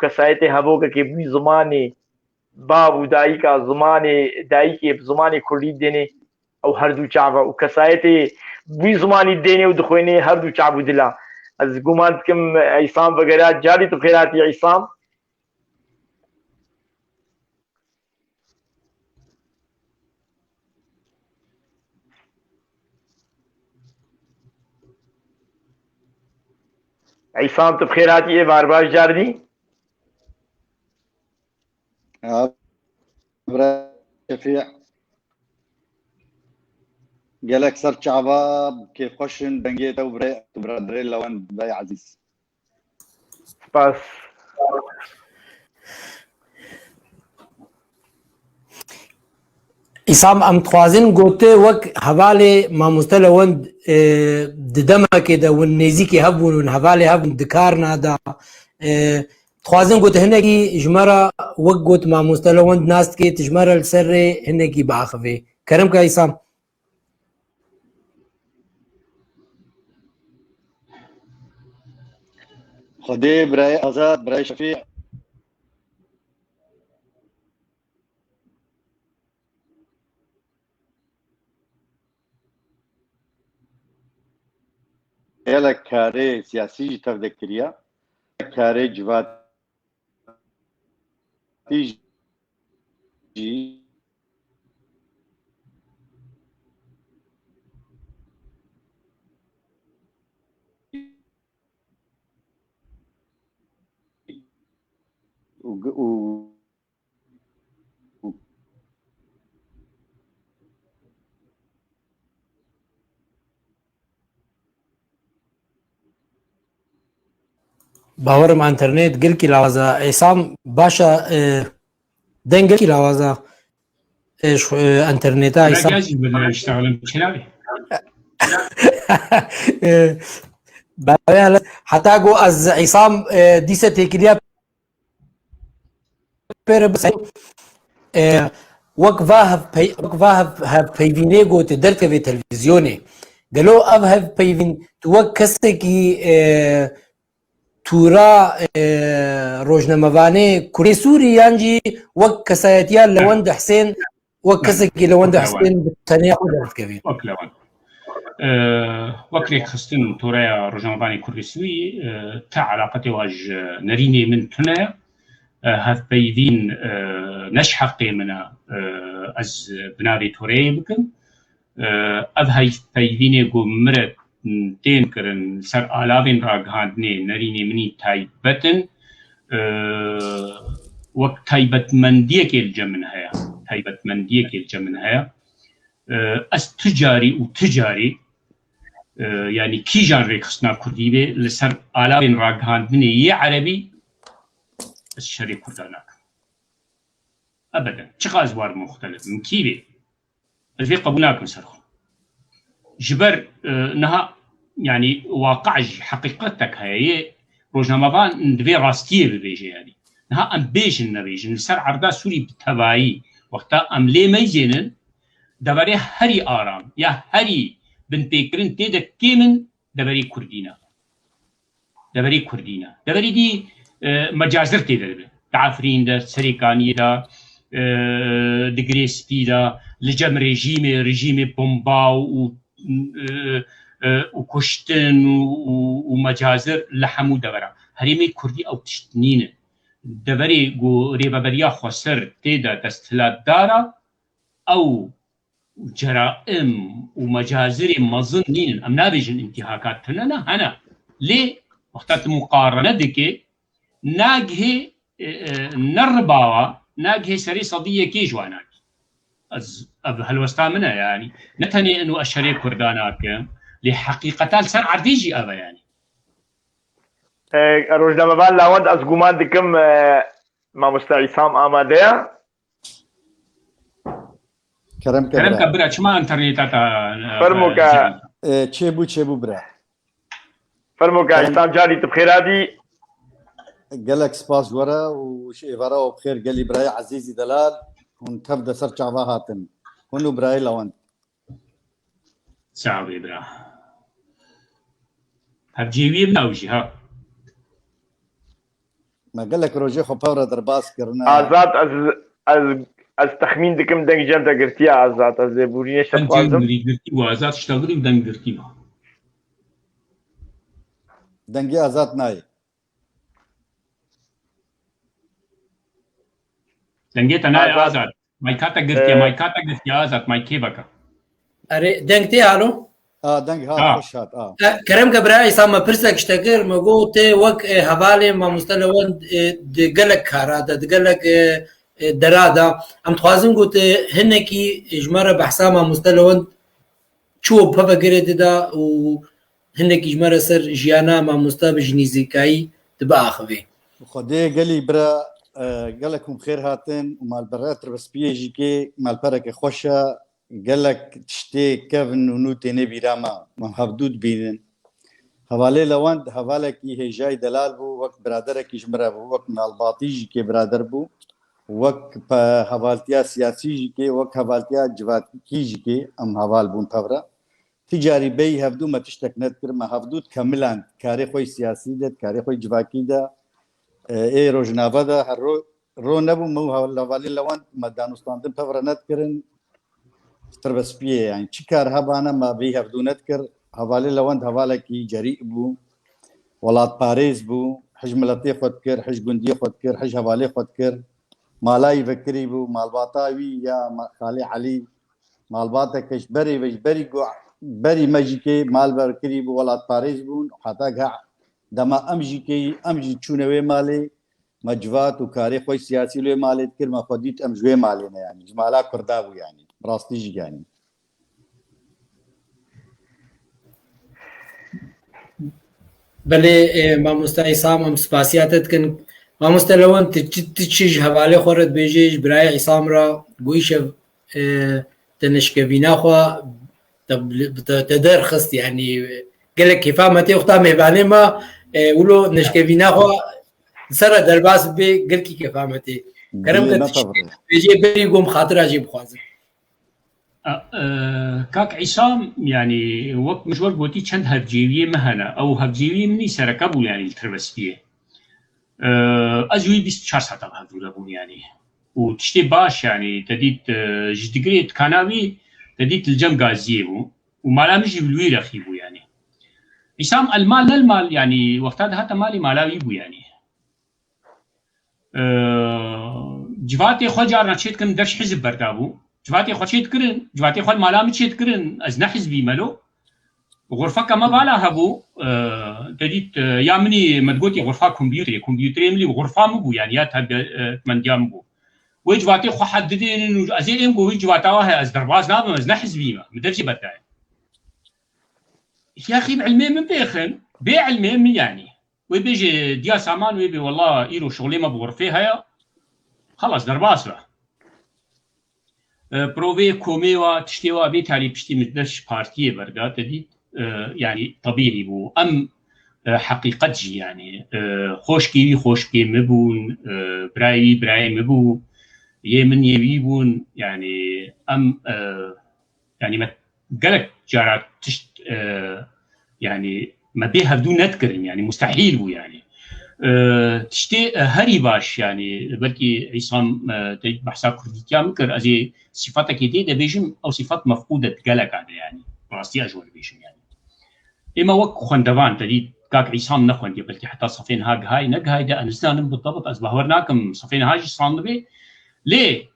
کەسایەتێ هەبۆکەکێ بووی زمانێ باب و دایکە زمانێ دایکێ زمانی کوردی دێنێ ئەو هەردوو چاوە و کەسایەتێ بووی زمانی دێنێ و دخوێنێ هەردوو چاو دلا ئەس گومان دکم عیسام بەگەرات جاری تو خێراتی عیسام عیسام تو بخێراتی ئێ بارباش جاردی شفیع gelek ser çava kêfxweşin dengê te û birê lewen bey ezîz spas ئیسام ئەم دixwazin gotê wek hevalê mamoste li wend di demekê de win nêzîkî hebûn win hevalê hebûn di karna da dixwazin got hinekî ji me re wek got mamoste li wend nas dikê ji me re li ser rê hinekî biaxivê kerim ke îsam Xwedê birayê azad birayê şefî gelek karê siyasî jî tevde kiriye karê civatî jî باوەرم ئەنتەرنێت گەلکی لاوازە ئێسام باشە دەنگ گەلکی لاوازە ئەنتەرنێتە حتى جو از عصام ديسة تيكليا وقفها هف بيفينيجو تدرت في تلفزيوني قالوا هف بيفين توكسكي تورا روجنامواني كوري سوري يانجي وكسايتيان لوند حسين وكسكي لوند حسين بالتانية قدرت كبير وكلوان وكري خستن تورا روجنامواني كوري سوي تا علاقتي واج نريني من تنا هف بيدين نشحقي منا از بنادي توري بكن هاي بيديني قو مرت تين كرن سر آلابين راقهاندني نريني مني تايبتن وقت تايبت منديك الجمن هيا تايبت منديك الجمن هيا از تجاري وتجاري يعني كي جان ريخصنا كرديبي لسر آلابين راقهاندني يا عربي الشري كرداناك أبدا شغا أزوار مختلف من كيبي الفي قبولناكم سرخو جبر نها يعني واقع حقيقتك هي روجناموان ندوي راستيه ببيجي يعني نها ام بيج النبيج نسر عرضا سوري بالتباعي وقتا ام لي ميزينن دبري هري آرام يا هري بن بيكرن تيدا كيمن دبري كردينا دبري دي مجازر تيدا تعفرين دا سريكاني دا دقريسبي دا لجم رجيمي بومباو وكشتن ومجازر لحمو دبرا هريمي كردي او تشتنين دبري قو ريبابريا خسر تيدا تستلات دارا او جرائم ومجازر مظنين ام نابجن انتهاكات تننا هنا ليه وقتات مقارنة دكي ناقه نرباوا ناقه سري صدية كي جواناك أب هالوستا منها يعني نتني إنه أشري كرداناك لحقيقة سر عرديجي أبا يعني روجناموان لاوند از گومان دکم ما مستعصام آماده كرم كبرا شما انترنيتا فرموكا تشيبو برا فرموكا عصام جاري تبخيرادي قالك سباس ورا وشي ورا وبخير قال لي براي عزيزي دلال ونتبدا سر شعبا هاتن هونو براي لاوند ساوي برا هبجيبي بناوجي ها ما قال لك روجي خو باورا درباس كرنا آزاد از تخمين دكم دنگ جمتا قرتيا آزاد از بوريني شفوازم وآزاد اشتغلي ودنگ قرتي دنگي آزاد ناي دنگي تناي آزاد مايكاتا قرتي آزاد مايكي بكا أري دنگتي هالو دنگ ها خوش هات كرم كبراي سام برسك اشتكر مقو تي وك حوالي ما مستلون دقلك كارادا دقلك درادا ام توازن قلت هنكي اجمره بحسا ما مستلون شو بابا قريد دا وهنكي اجمره سر جيانا ما مستاب جنيزيكاي تبقى اخوي خدي قالي برا قال لكم بخير هاتن ومال براتر بس بيجي كي مال بركه خوشه قال لك تشتي كيفن ونوتي نبي راما ما حدود بينن حوالي لوند حوالي كي هي جاي دلال بو وقت برادرك يجمره بو وقت مال باطيجي كي برادر بو وقت حوالتيا سياسي كي وقت حوالتيا جوات كيجي كي ام حوال بون فورا تجاري بي هفدو ما تشتك نذكر ما حدود كاملان كاري خوي سياسي ده كاري خوي جواكي ده اي روجنافا ده رو نبو مو حوالي لوند ما دانستاندن فورا نذكرن تربس بيه يعني شكار هبانا ما بيه هفدو نذكر حوالي لوند حوالي كي جريء بو ولاد باريس بو حج ملتي خدكر حج جندي خدكر حج حوالي خدكر مالاي فكري بو مال باطاوي يا خالي علي مال باطا كش بري وش بري مجيكي مال بركري بو ولاد باريس بو حتى دما امجي تشونوي مالي مجوات وكاري خوي سياسي لو مالي تكر ما خديت امجوي مالينا يعني جمالا كردابو يعني براستيجي يعني بله ما مستعصام ام سپاسیاتت کن ما مستلون تچیج حواله خورد بیجیج برای عصام را گویش تنشکوینا خوا تدرخست يعني قال لك كيفامتي اختها مهبانه ما ولو نشكفينا خو سر درباس بي قال كي كيفامتي كرم كنت بيجي بيقوم خاطر اجيب خوازم كاك عصام يعني وقت مشوار قوتي چند هفجيوية مهنا او هفجيوية مني سركبو يعني التربسبية ازوي 24 ساعة بهدو لبون يعني وتشتي باش يعني تديت جدقريت كاناوي تديت الجم غازيبو ومالا مجي بالوير اخيبو يعني عصام المال للمال يعني وقتها هاتا مالي مالاوي بو يعني جواتي خو جارنا تشيت كن درش حزب بردابو جواتي خو تشيت كرن جواتي خو مالام تشيت كرن از نحزبي ملو غرفه كما بالا هبو تديت يامني مدغوتي غرفه كمبيوتري ملي غرفه مبو يعني يا من جنبو وجواتي خو حددين ازين بو جواتا وها از درباز ناب از نحزبي ما مدرجي بدا يا اخي علمي من بيخن بيع علمي يعني وبيجي ديا سامان ويبي والله إيرو شغلي ما بغرفه هيا خلاص درباس له بروفي كوميوا تشتيوا بيتالي بشتي مدرش بارتيه بردا تدي يعني طبيعي بو ام حقيقة جي يعني خوش كي مبون براي مبو يمن يبيبون يعني ام يعني ما قالك جارات تشت يعني ما بيها بدون نذكرن يعني مستحيل هو يعني تشتي هري باش يعني بلكي عصام بحساب كرديتيا مكر ازي صفاتك جديده بيجم او صفات مفقوده تقلق هذا يعني راستي اجول بيجم يعني اما وك خندوان تدي كاك عصام نخون دي بلكي حتى صفين هاي نق هاي ده انسان بالضبط ازبهورناكم صفين هاي صان بي ليه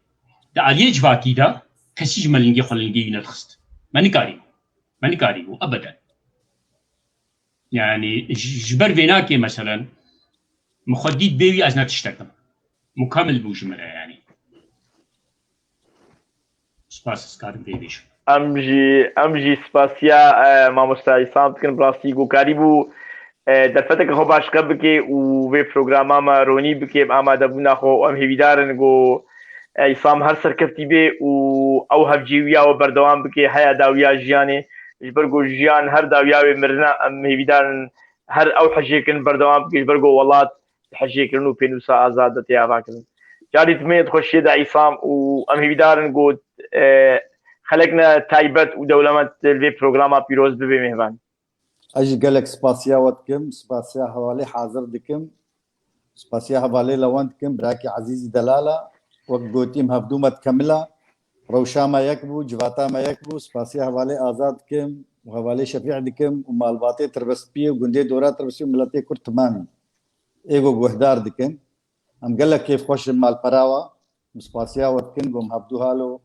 ده عليه جواكي ده كسيج مالنجي خلنجي نتخست ماني كاري ابدا يعني جبر فيناكي مثلا مخديت بيوي ازنا تشتكم مكمل بوجمرة يعني سباس سكارم بيبيش امجي سباسيا ما مستعيصان تكن بلاستيكو كاريبو دفتك خو باش قبكي وفي بروغراما ما روني بكي اما دبنا خو ام هيدارن جو عصام هر سركفتي بي او هفجيويا وبردوام بكي حيا داويا جياني جبرگو جيان هر داويا مرنا ام هيدارن هر او حجيكن بردوام بكي جبرگو والله حجيكن و بينوسا ازادتي افاكن جاري تميت خوشي دا عصام وام هيدارن جو خلقنا تايبت ودولمت الفي بروغراما بيروز ببي مهبان اجي قالك سباسيا واتكم سباسيا حوالي حاضر دكم سباسيا حوالي لوانتكم براكي عزيزي دلالة وقوتيم هفدومة كاملة روشا ما يكبو جواتا ما يكبو سباسيا حوالي آزادكم وحوالي شفيع دكم ومالباتي تربسبيه وقندي دورا تربسبيه وملاتي كور تمامي ايغو بوهدار دكم هم قالك كيف خوش مال براوا سباسيا واتكم قوم هفدوها له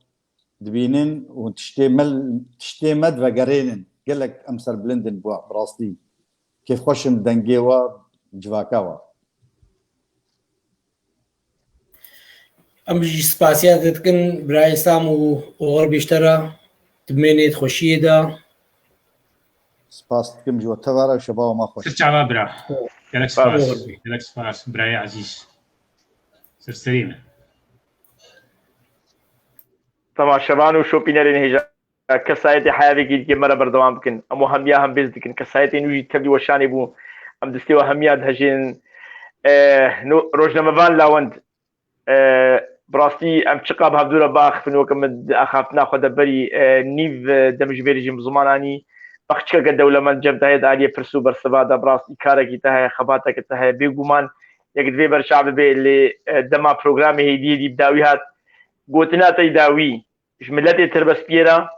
دبينين وتشتيمد وقرينن قال لك امسر بلندن بوا براستي كيف خوشم دنجيوا جواكاوا امجي سباسيا تتكن براي سامو وغرب يشترى تمنيت خوشيدا سباس تكم جوا تبارا وشباب ما خوش سرچا برا جالك سباس براي عزيز سرسرينا طبعا شبان وشوبينرين هجا كسايتي حياتي كي مرة بردوام بكن امو هميا هم بيز دكن كسايتي نوجي تبدي وشاني بو ام دستيو هميا دهجين روجنامفان لاوند براستي ام تشقاب هبدورا باخ فنو كم اخافنا خد بري نيف دمج بيرجم زماناني بخشكا الدولة من جمتها هيد عليه برسو برسبادا براستي كاركي تهي خباتك تهي بيقومان يقد في برشعب بي اللي دما بروغرامي هيدي دي بداويات قوتنا تيداوي جملتي تربسبيرا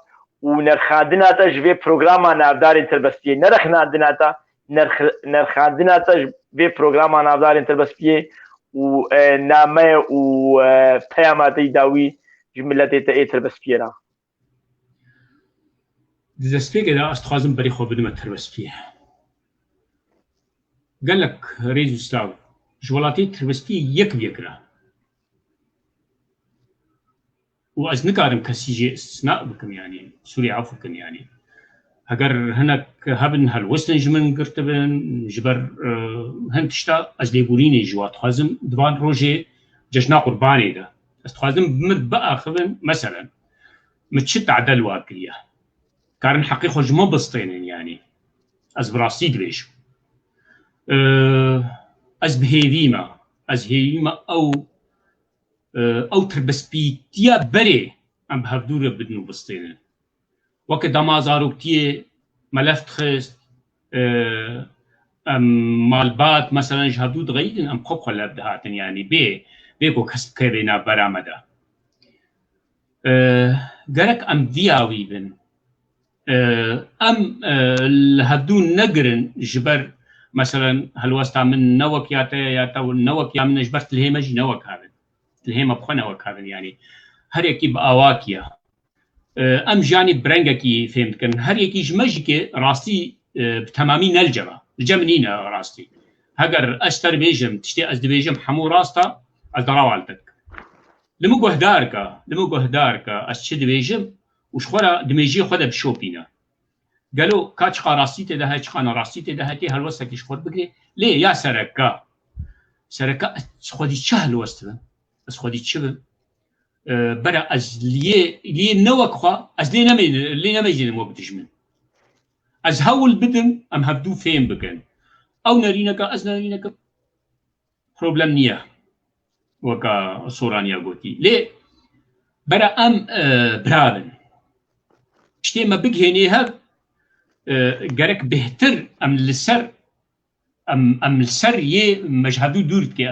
ونرخادناتا جوي بروغراما نافدار تربسبيه نرخادناتا جوي بروغراما نافدار تربسبيه ونامه وبياما تيداوي جملتي تربسبيرا دزسبيك إذا أستخدم بري خو بدون ما تربسبيه قال لك ريزو سلاو جولاتي تربسبيه يك بيكرا وأز نكارم كسيجي استثناء بكم يعني سوري عفوكم يعني هجر هناك هبن هالوسن جمن قرتبن جبر هنتشتا أز ليبوليني جوات خازم دبان روجي جشنا قرباني ده استخازم بمد بقى خبن مثلا متشت عدل واقريه كارن حقيقة جمو بسطين يعني ئەس بڕاستی دەبێژم ئەس بهێویمە ئەو تربەسپیتیە بەرێ ئەم هەردوورە بدن و بستێنن وەکە دەمازارۆکتیێ مەلەفت خست ئەم مالبات مەسەلەن هەردوو دغەیدن ئەم قۆقە لە دەهاتن ینی بێ بۆ کەس بکەوێنا بەرامەدا گەرەک ئەم دیاوی بن ئەم هەردوو نەگرن ji ber مثلا هەلوەستا من نەوەک یاتە نەوەک یا منش بەر تلهێمەژی نەوەک هاون تلهێمە بخۆ نەوەک هاون ینی هەرێکی بە ئاواکیە ئەم ژیانی برەنگێکی فێم بکەن هەرێکیش مەژیکێ ڕاستی تەمامی نەلجەوە لجەم نینە ڕاستی هەگەر ئەس تەربێژم تشتێ ئەس دەبێژم هەموو ڕاستە ئەس دەڕاوالتک لەمە گۆهدارکە ئەس چ دەبێژم وش خۆرە دمێژی خۆ دەبشۆپینە گەلۆ کاچقا ڕاستی تێدا هەیە چقانە ڕاستی تێدا هەیە هەلوەستێکیش خۆت بگرێ لێ یا سەرەکە خۆدی چه هەلوەست بن ئەس خۆدی چ بن بەرە ئەس لێ نەوەکخوا ئەس لێ نەمەژێنم وەک دژمن ئەس هەوڵ بدم ئەم هەردوو فێم بکەن ئەو نەرینەکە ئەس نەرینەکە پرۆبلەم نییە وەکە سۆرانیا گوتی لێ بەرە ئەم برابن شتێمە بگهێنێ هەر گەرەک بهتر ئەم لەسەر یێ مەژهەدوو دوور بکێ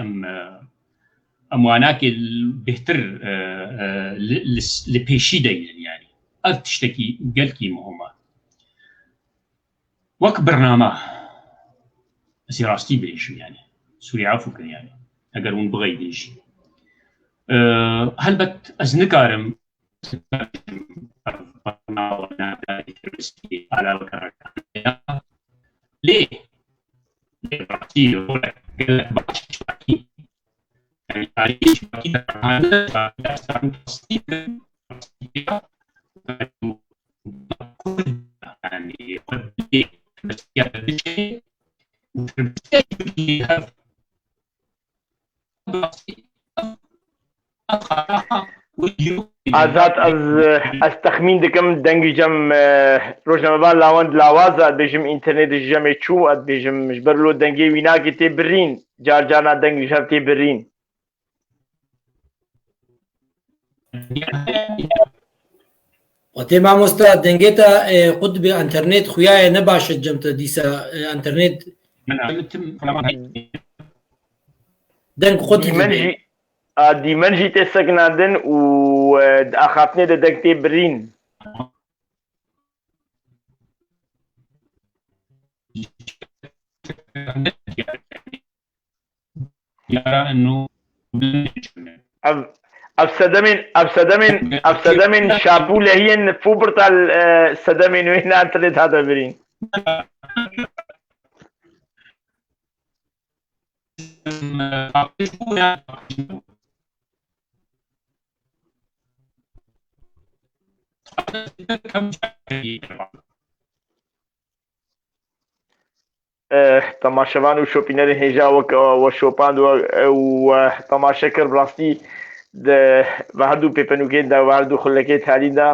ئەم واناکێ بهتر لە پێشی دەینن ینی ئەر تشتێکی گەلکی مهمە وەک بەرنامە ئەسی ڕاستی بێژم ینی سووری عەفوکن ینی ئەگەر ون بغەی دێژی هەلبەت ئەس نکارم ليه ئازاد ئەس تەخمین دەکەم دەنگی جەم ڕۆژنامەبان لاوەند لاوازە بێژم ئینتەرنێتش ژەمێ چوو ئەت بێژم ژبەر لۆ دەنگێ ویناگی تێ برین جارجارنا دەنگی ژەم تێ برین وتێ مامۆستا دەنگێتە قوتبێ ئەنتەرنێت خویایە نەباشت جەمتە دیسە ئەنتەرنێت دەنگ خۆتی دیمەنجی تێ سەگناندن و ئاخاتنێ دەدەنگ تێ برین ئەفسەدەمێن شاپوو لە هیەن فوبرتا سەدەمێن وێ ناترێت هاتە برین تەماشەوان و شۆپینەرە هێژا وە شۆپاند و تەماشە کرد ڕاستی بە هەردوو پێپەنوکێتدا و هەردوو خولەکەی تاریدا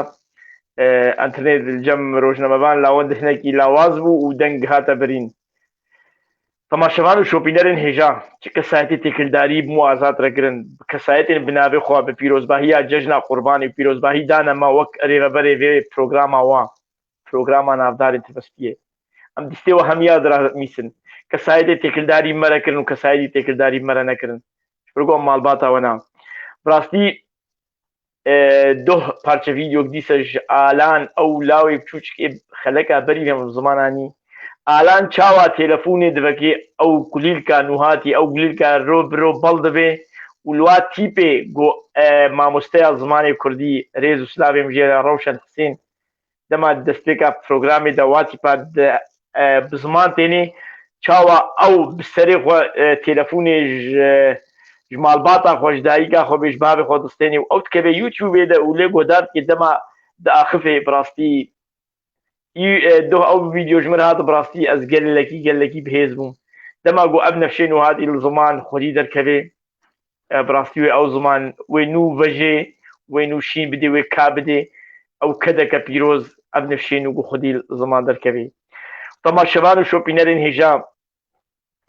ئەنتەرنێت جەم ڕۆژنامەبان لاوەند هەنێکی لاواز بوو و دەنگ هاتە برین تەماشەوان و شۆپینەرن هێژا چ کەسایەتی تێکرداری بوو ئازاد ڕەگرن کەسایەتێن بنابێ خوا بە پیرۆزباهی یا جەژنا قوربانی و پیرۆزباهی دانەما وەک ڕێڕەبەرێ وێ پرۆگراماوە پرۆگراما ناوداری تربەسپیە ئەم دیستێەوە هەمیا درامیسن کەسایەتی تێکرداری مەرەکردن و کەسایەتی تێکرداری مەرە نەکردن بگۆم ماڵباتەوە نا بڕاستی دۆ پارچە ڤیدیۆک دیسەش ئالان ئەو لاوی بچووچکێ خەلەکە بەری لەم زمانانی ئالان چاوا تێلەفۆنێ دەبەکێ ئەو گولیلکە نوهاتی ئەو گولیلکە ڕۆ برۆ بەڵ دەبێ ولوا تیپێ مامۆستەیە زمانی کوردی ڕێز و سلاوێم ژێرە ڕەوشەن حسێن دەما دەستێکە پرۆگرامی داواتی پات بزمان تێنێ چاوا ئەو بسەرێ تێلەفۆنێ مالباتە خۆشداییکە خۆ بێژ بابێ خۆ دەستێنێ و ئەو تکەبێ یوتیوبێدا و لێ گۆدار کە دەما داخفێ بڕاستی ئەو ڤیدیۆ ژمر هاتە بڕاستی ئەس گەلێکی بەهێز بووم دەما گۆ ئەب نەفشێن و هاتی زمان خۆری دەرکەوێ بڕاستی وێ ئەو زمان وێ نوو بەژێ وێ نووشین بدێ وێ کا بدێ ئەو کەدەکە پیرۆز ئەب نەفشێن و گو خودی زمان دەرکەوێ تەماشەوان و شۆپینەرên هێژا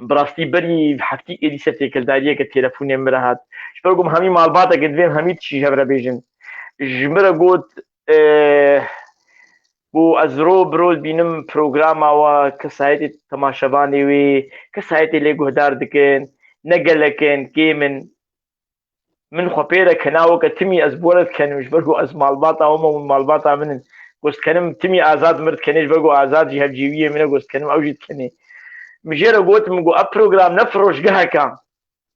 بڕاستی بەری هەفتی ئێدی سەرتێکەلداریەکە تێلەفۆنێ مرە هات شبەرگوم هەمی ماڵباتەکە دوێن هەمی تشی هەبرە بێژن ژمرە گوت بۆ ئەزرۆ برۆز بینم پرۆگراماوە کەسایەتی تەماشەبانێ وێ کەسایەتی لێ گوهدار دکن نەگەلەکەن کێمن من خۆپێرە کەناوەکە تمی ئەس بۆرت کەنمش بەرگۆ ئەس ماڵباتاوەمە و ماڵباتا منن گۆستکەنم تمی ئازاد مرد کەنێش بەرگۆ ئازادی هەرجیویە منە گۆستکەنم ئەوژیت کەنێ مژێرە گوتم گۆ ئە پرۆگرام نەفرۆشگەهەکە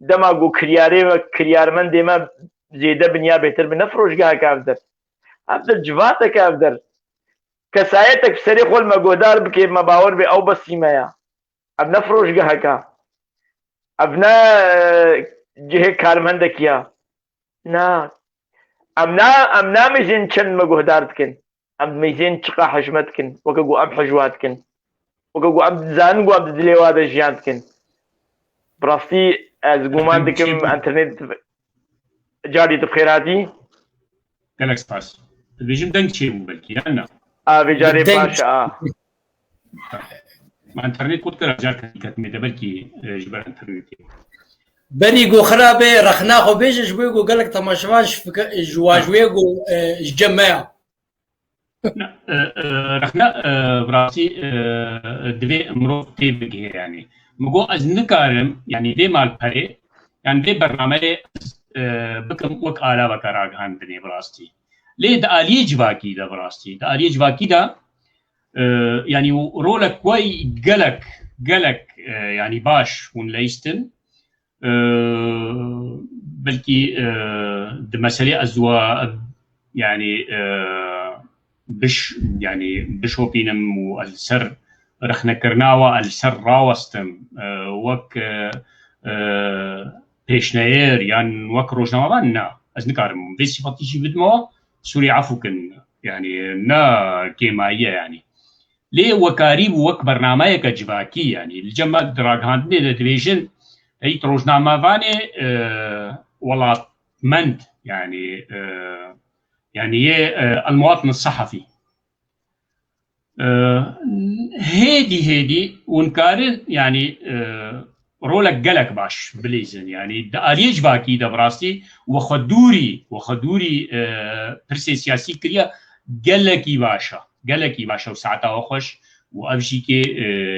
دەما گۆ کریارمەندێمە زێدە بنیا بێتر بن نەفرۆشگەهەکە ئەفدەر ئەفدەر جواتەکە ئەفدەر کەسایەتێک سەری خۆلمە گۆدار بکێ مە باوەڕ بێ ئەو بەسیمەیە ئەم نەفرۆشگەهەکە ئەڤنە جهێ کارمەندێکیە نا ئەم نامەژێن چەند مە گۆدار بکەن ئەم مەیزێن چقا حەژمەت بکەن وەکە گۆ ئەم حەژوات بکەن وەکە گۆ ئەم زانن گۆ ئەم دلێوادە ژیان بکەن بڕاستی ئەز گومان دکم ئەنتەرنێت جاری بخێراتی گەلەک سپاس دەبێژم دەنگ چێ بوو بەلکی یاننا ئاوێجارێ باشە ئەنتەرنێت کۆت کەرا جار کەتمێ دەبەلکی ژبەر ئەنتەرنێتی بەری گۆ خراپێ رەخناخۆ بێژش بۆی گۆ گەلک تەماشەوان ژواژوێ گۆ ژجەمەیە رەخنا بڕاستی دەبێ مرۆڤ تێ بگێرانی مگۆ ئەز نکارم یعنی بێ ماڵپەرێ یان بێ بەرنامەیە بکەم وەک ئالا بەکە ڕاگەهاندنێ بڕاستی لێ دە ئالیە جواکیدا بڕاستی دە ئالیە جواکیدا ینی ڕۆلە کوای گەلک ینی باش هون لەیستن بەلکی دە مەسەلێ ئەزوە ینی ینی بشۆپینم و ئەلسەر رەخنەکردناوە ئەلسەر ڕاوەستم وەک پێشنەیەر یان وەک ڕۆژنامەوان نا ئەس نکارم بێ سیفەتیشی بدمەوە سووری عەفوکن یعنی نا گێماییە ینی لێ وەکاری بوو وەک بەرنامەیەکە جواکی ینی لجەمە دراگەهاندنێ دەدوێژن هیچ ڕۆژنامەوانێ وڵاتمەند يعني المواطن الصحفي هيدي ونكارن يعني رولك قلق باش بليزن يعني داريج باكي دا براستي وخدوري برسي سياسي كريا قلقي باشا وساعتها وخوش وابجي كي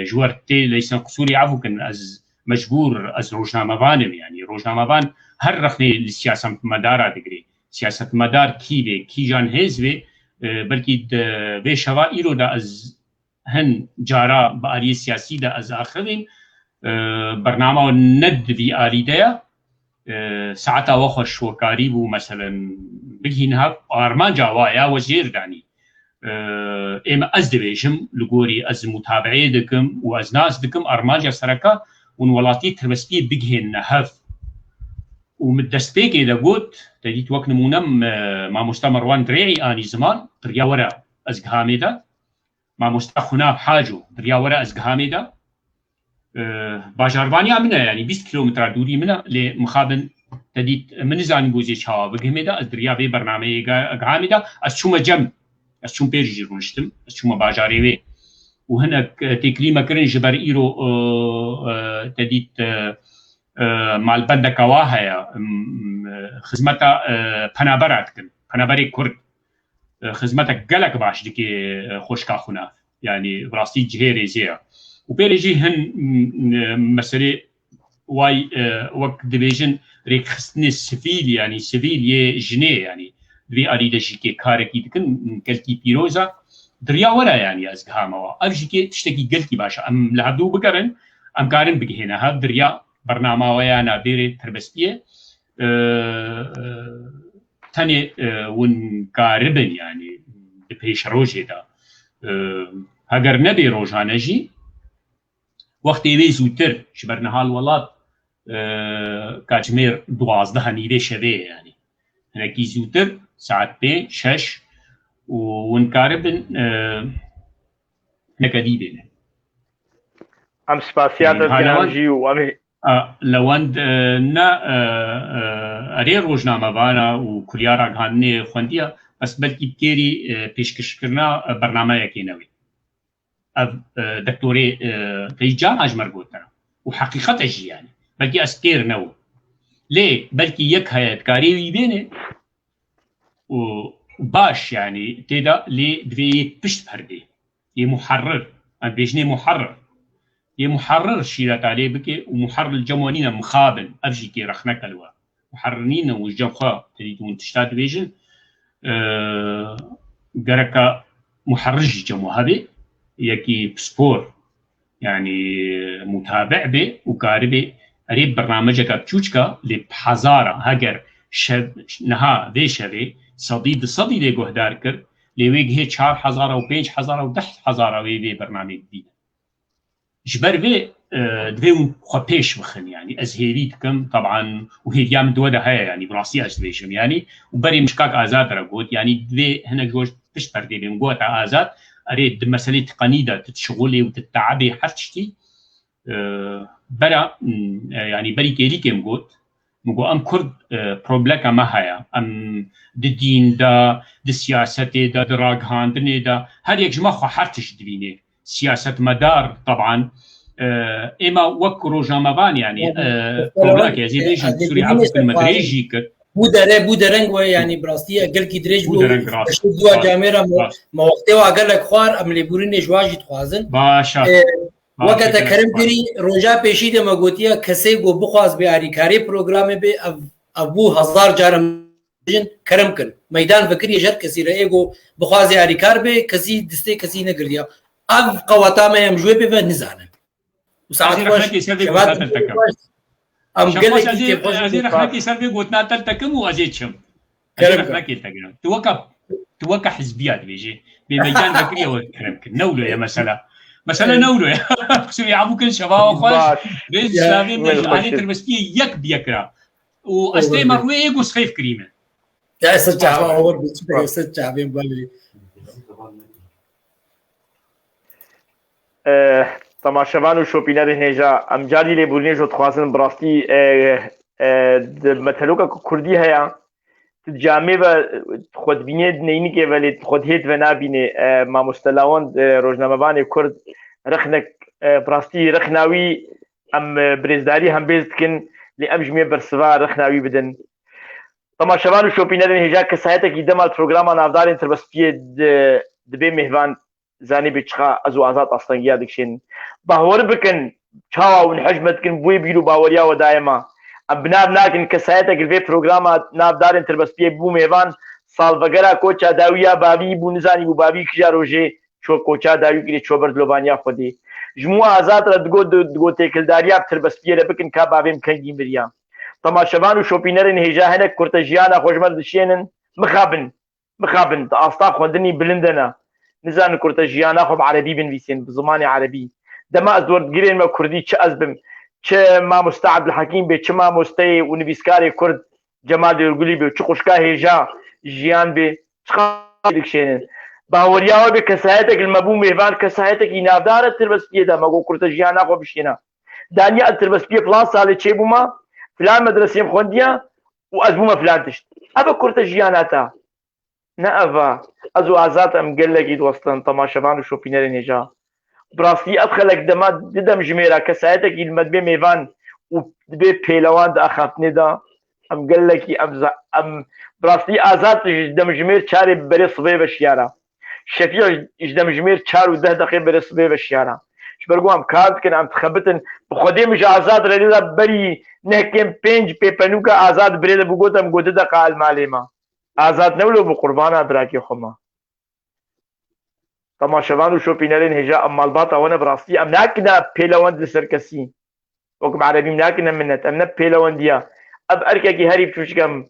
جوارتي ليس قصوري عفو كن از مجبور از روجنامه بانم يعني روجنامه بان هر رخني للسياسه مدارا دغري سیاست مدار کی جان هزوی بلکی به شوا ایرو دا از هن جارا با آری سیاسی دا از آخرین برنامه ند وی آری دیا ساعتا وخوش وکاری بو مثلا بگین ها آرمان جاوایا وزیر دانی اما از دویجم لگوری از متابعه دکم و از ناس دکم آرمان جا سرکا ون ولاتی تربسپی بگین نهف ومدستيك إذا قلت تجيت وقت نمونم مع مستوى مروان دريعي آني زمان دريا ورا أزقهامي دا مع مستوى خناب حاجو دريا ورا أزقهامي دا باجاربانيا منا يعني 20 كيلومتر دوري منا لمخابن تجيت من زان بوزي شوا بقهمي دا دريا بي برنامج أزقهامي دا أشوم جم أشوم بيرجي رونشتم أشوم باجاري وي وهنا تكليمة كرن جبر إيرو تجيت مال بندکوا هيا خدمتا پنابرات کن پنابری کرد خدمتا گلک باش دکی خوشکا خونا يعني براستی جهيري زيا وبيرجي هن مسألة واي وقت دبيجن ريك خصني السفيل يعني سفيل جنيه يعني دري أريد شيء كاركي دكن كلتي بيروزا دريا ورا يعني أزقهاموا أبجي كي تشتكي قلتي باشا أم لهدو بكرن أم كارن بجهنا هاد دريا برنامه ويانا بيري تربستيه تاني ونكاربن يعني بيش روجي دا هاگر نبي روجانجي وقت يوي زوتر شبرنا هالولاد كاجمير 12 نيوي شبه يعني هناكي زوتر ساعت بي شش ونكاربن نكديبين ام سباسيات الجناجي وامي لوند نا اري روجنامه وانا وكليارا غاني خونديا بس بلكي بكيري پیشکش کرنا برنامه یکی نوی دكتوري تيجا أجمر قوتنا وحقيقة أجي يعني بلكي أسكير نو ليه بلكي يك هيات كاريوي بيني وباش يعني تيدا لي دوي بشت بهردي يمحرر أنا بيجني محرر يمحرر شيرات عليه بكي ومحرر الجموانين مخابن أفجي كي رخنا كلوا محررين والجمخا تريدون تشتات بيجن قرقا محرج جمو هذه يكي بسبور يعني متابع به وقاربه قريب برنامجك بتشوشكا اللي بحزارة هاجر نها ذي شبه صديد لي جهدار كر لويج هي 4,000 و 5,000 و 10,000 وي برنامج جديد جبر في دوي خبيش بخن يعني ازهيريتكم طبعا وهي يام دوده هاي يعني براسي ازبيشم يعني وبري مشكاك ازاد رغوت يعني دوي هنا جوج بش بردي بمقوت ازاد اريد مسألة تقنيدة تتشغلي وتتعبي حرشتي برا يعني بري كيريكي مقو ام كرد بروبلكا ما هيا ام دين دا السياسة دا دراغهان دني دا هر يك جماخو حرتش دبيني سياسة مدار طبعا اما وك روجامافان يعني بروبلك يا زيد ايش سوري عفوا المدريجي كر بودرنگ و يعني براستي قال كي دريج دو جاميرا ما وقته قال لك خوار ام ليبورين جواجي تخوازن باشا وقت کرم کری روجا پیشی ده مگوتیا کسی گو بخواست به آریکاری پروگرام به ابو 1000 جارم کرم کن میدان فکری جر کسی رأی گو بخواست آریکار به کسی دسته کسی نگردیا اب قواتا ما هم جوی به نزانه وساعات خوش شباب ام قال لك كيف ازير حكي سلبي قلتنا تلتكم وازيد شم حكي تقرا توقع حزبيات بيجي بميدان فكريه وكرم نولو يا مسألة نولو يا خصو يعبو كل شباب خوش بيز شابي يعني تربسكي يك بيكرا واستمر ويغو سخيف كريمه يا سجع اور سجع بين بالي تماشاوان و شوپینر هجا ام جاری لبورنی جو تخوازن براستی متلوکا کردی هیا تجامع و خودبینی نینی که ولی خودهید و نبینه ما مستلاوان روزنامه‌وان کرد رخنک براستی رخناوی ام برزداری هم بیزد کن لی ام جمعه برسوا رخناوی بدن تماشاوان و شوپینر هجا کسایت کی دمال پروگراما نافدار انتربسپی دبی مهوان زاني بيتشخا ازو ازات اصلا دكشين باور بكن تشاوا ونحجمت كن بوي بيلو باوريا ودايما ابناب ناكن كسايتك الفي بروجراما نافدار انتربس بي بو ميفان سالفغرا كوچا داويا بابي بو نزاني بو بابي كجاروجي شو كوچا داوي كري چوبر لوبانيا خودي جمو ازات دغو تكلداريا تربس بي بكن كا بابيم كنجي مريا تماشاوان و شوپينرن هجا هنه كورتجيانا خوشمر دشينن مخابن اصلا خوندني بلندنا نزان كورتجيانا خب عربي بنفيسين بزمان عربي دما ازورد جيرين ما كردي تش ازبم تش ما مستعد الحكيم بي تش ما مستي ونفيسكاري كرد جمال يرغلي بي تش قشكا هيجا جيان بي تخادكشين باوريا بي كسايتك المبو ميفان كسايتك ينادار تربس بيدا ما كورتجيانا خو بشينا دانيا تربس بي فلان سال تشي بوما فلان مدرسه خونديا وازبوما فلان تشت ابا كورتجيانا تا نأفا ازو ازات ام قال لك يدوستن تماشاوان و شوپينر نجا براسي ادخلك ددم جميرا كسايتك المدبي ميفان و دبي بيلوان دا اخاتني دا ام قال لك ام براسي ازات دم جمير چاري بري صبي بشيارا شفيع دم جمير 4 و 10 دقيقه بري صبي بشيارا شبرغو ام كاد كن ام تخبتن بخدي مش ازات ريدا بري نهكم 5 بيبنوكا ازات بري بوغوتم غود دقه الماليما آزاد نولو بقربانا دراكي خما تماشاوان و شوپينرين هجا ام مالباتا وانا براستي ام ناكنا بيلوان لسركسي وكم عربي مناكنا منت ام نبيلوان ديا اب اركاكي هاري بتوشكم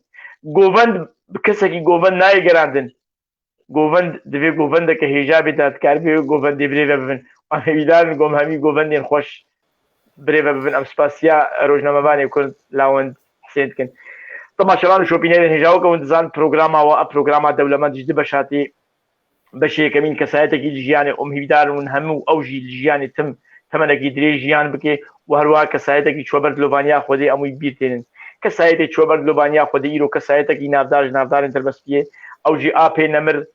غوفند بكسكي غوفند ناي گراندن غوفند دفي غوفند که هجا بتات كاربي غوفند بري ببن ام بيدان غوم همي غوفند خوش بري ببن ام سپاسيا روزنامه‌وان كرد لاوند حسين كن تماشاوان و شوپينرين هجا وكون دزان بروجراما و بروجراما دولمند جدي بشاتي بشي كمين كسايتك جياني ام هيدار ونهم اوجي جياني تم ثمنك دري جيان بكي وهروا كسايتك شوبر لوبانيا خودي امي بيتين كسايتك شوبر لوبانيا خودي يرو كسايتك نافدار انتربسبيه اوجي ابي نمر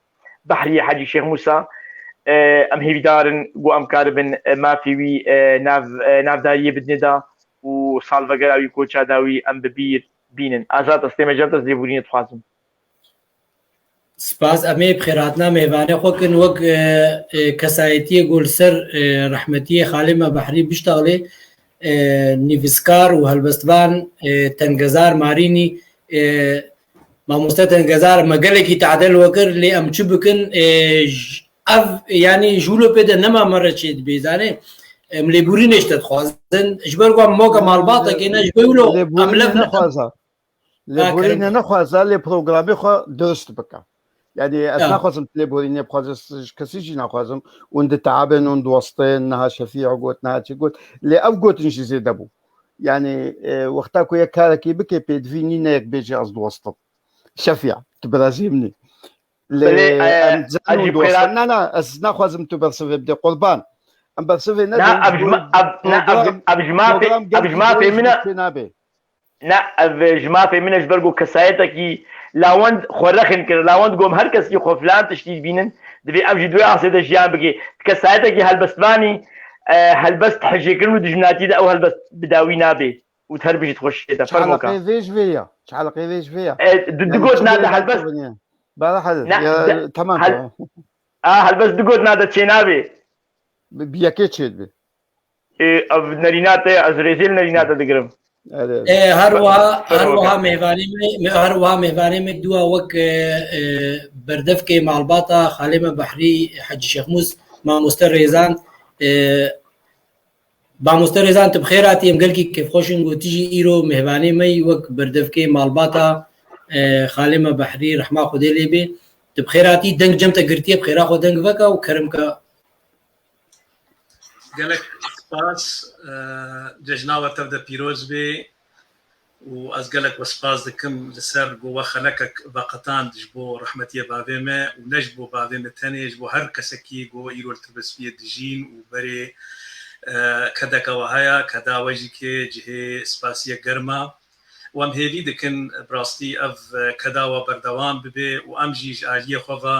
بحري حاجي شيخ موسى ئەم هێویدارن بۆ ئەم کار بن مافێوی نافداریە بدنێدا و ساڵڤەگەراوی کۆچاداوی ئەم ببیر بینن ئازاد ئەستێمە جەمتە زێبورینە دخوازم سپاس ئەمێ بخێراتنا میێوانێ خۆکن وەک کەسایەتیە گۆلسەر ڕەحمەتیە خالێمە بەحری بشتاڵێ نیڤسکار و هەلبەستبان تەنگەزار مارینی مامۆستا تەنگەزار مەگەلێکی تعدەل وەکرد لێ ئەم چ بکن ئەv ینی ژوولۆ پێدە نەما مەڕەچێت بێزانێ ئەم لێبورینێشتە دخوازن ji ber wan moka malbateke ne ji wilo لێبورینە نەخوازە لێ پرۆگرامی خۆ درست بکە یعنی ئەس ناخوازم لێبورینێ بخوازم کەسیشی ناخوازم وندە تعابن و دۆستێن نەها شەفیع گوت ناچی گوت لێ ئەو گوتنشی زێدە بوو یعنی وەختا کو یەک کارێکی بکێ پێدوینی نەیەک بێژێ ئەس دۆستم شەفیع تو برازیمنی نه ئەس ناخوازم تو بەرسەوێ بدێ قوربان ئەم بەرسەوێ نەبێ ژمافێ منەش بەرگ و کەسایەتێکی لاوەند خۆرەخن کرد لاوەند گۆم هەر کەسی خۆفلان تشتی بینن دەبێ ئەمژی دوێ ئاسێدە ژیان بگێ کەسایەتێکی هەلبەستبانی هەلبەست حەژێکردن و دژمناتیدا ئەو هەلبەست بداوی نابێ و هەر بژیت خۆشێتە دگۆت نادە هەلبەست هەلبەست دگۆت نادە چێ نابێ بیەکێ چێت بێ ئەو نەریناتە ئەزرێزیل نەریناتە دەگرم هەروەها میێوانێمێک دووە وەک بەردەفکەی ماڵباتە خالێمە بەحری حەجی شێخموس مامۆستە ڕێزان مامۆستە ڕێزان تە بخێراتی ئەم گەلکی کێفخۆشن گوتیژی ئیرۆ میێوانێمەی وەک بەردەفکەی ماڵباتە خالێمە بەحری ڕەحما خودێ لێبێ تە بخێراتی دەنگ جەمتە گرتیە بخێرا خۆ دەنگ vەکە و کەرمکە gelek spas cejnava tev de pîroz bê û ez gelek we spas dikim li ser got we xelekek veqetand ji bo rehmetiya bavê me û ne ji bo bavê me tenê ji bo her kesekî got îrol tirbespiyê dijîn û berê kedeka we heye keda we jî kê cihê spasiye germa û em hêvî dikin birastî ev keda we berdewam bibe û em jî ji aliyê xwe ve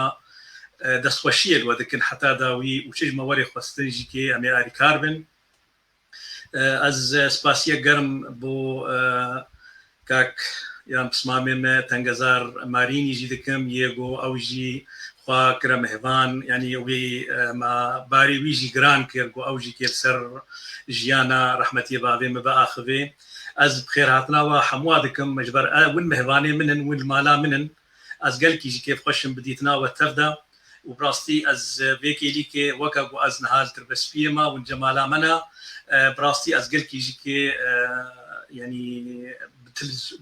دەستخۆشیە وە دەکەن حتا داوی و چژمە وەری خواستنجی کێ ئەمێ ئاریکار بن ئەز سپاسیە گەرم بۆ کاک یان پسمامێمە تەنگەزار مارینیژی دەکەم یێگۆ ئەوژی خوا کرە مهێوان ینی ئەوێ باری ویژی گران کرد بۆ ئەوژی کرد سەر ژیانە ڕەحمەتیە باوێمە بە ئاخوێ ئەز بخێر هاتناوە هەموا دەکەم مەجبەر ون مهێوانێ منن ون مالا منن ئەز گەلکیژی کێ خۆشم بدیتناوە تەفدا و براستی از ویکیلی که وکا گو از نهال تربسپیه ما و جمالا منا براستی از گل کیجی که یعنی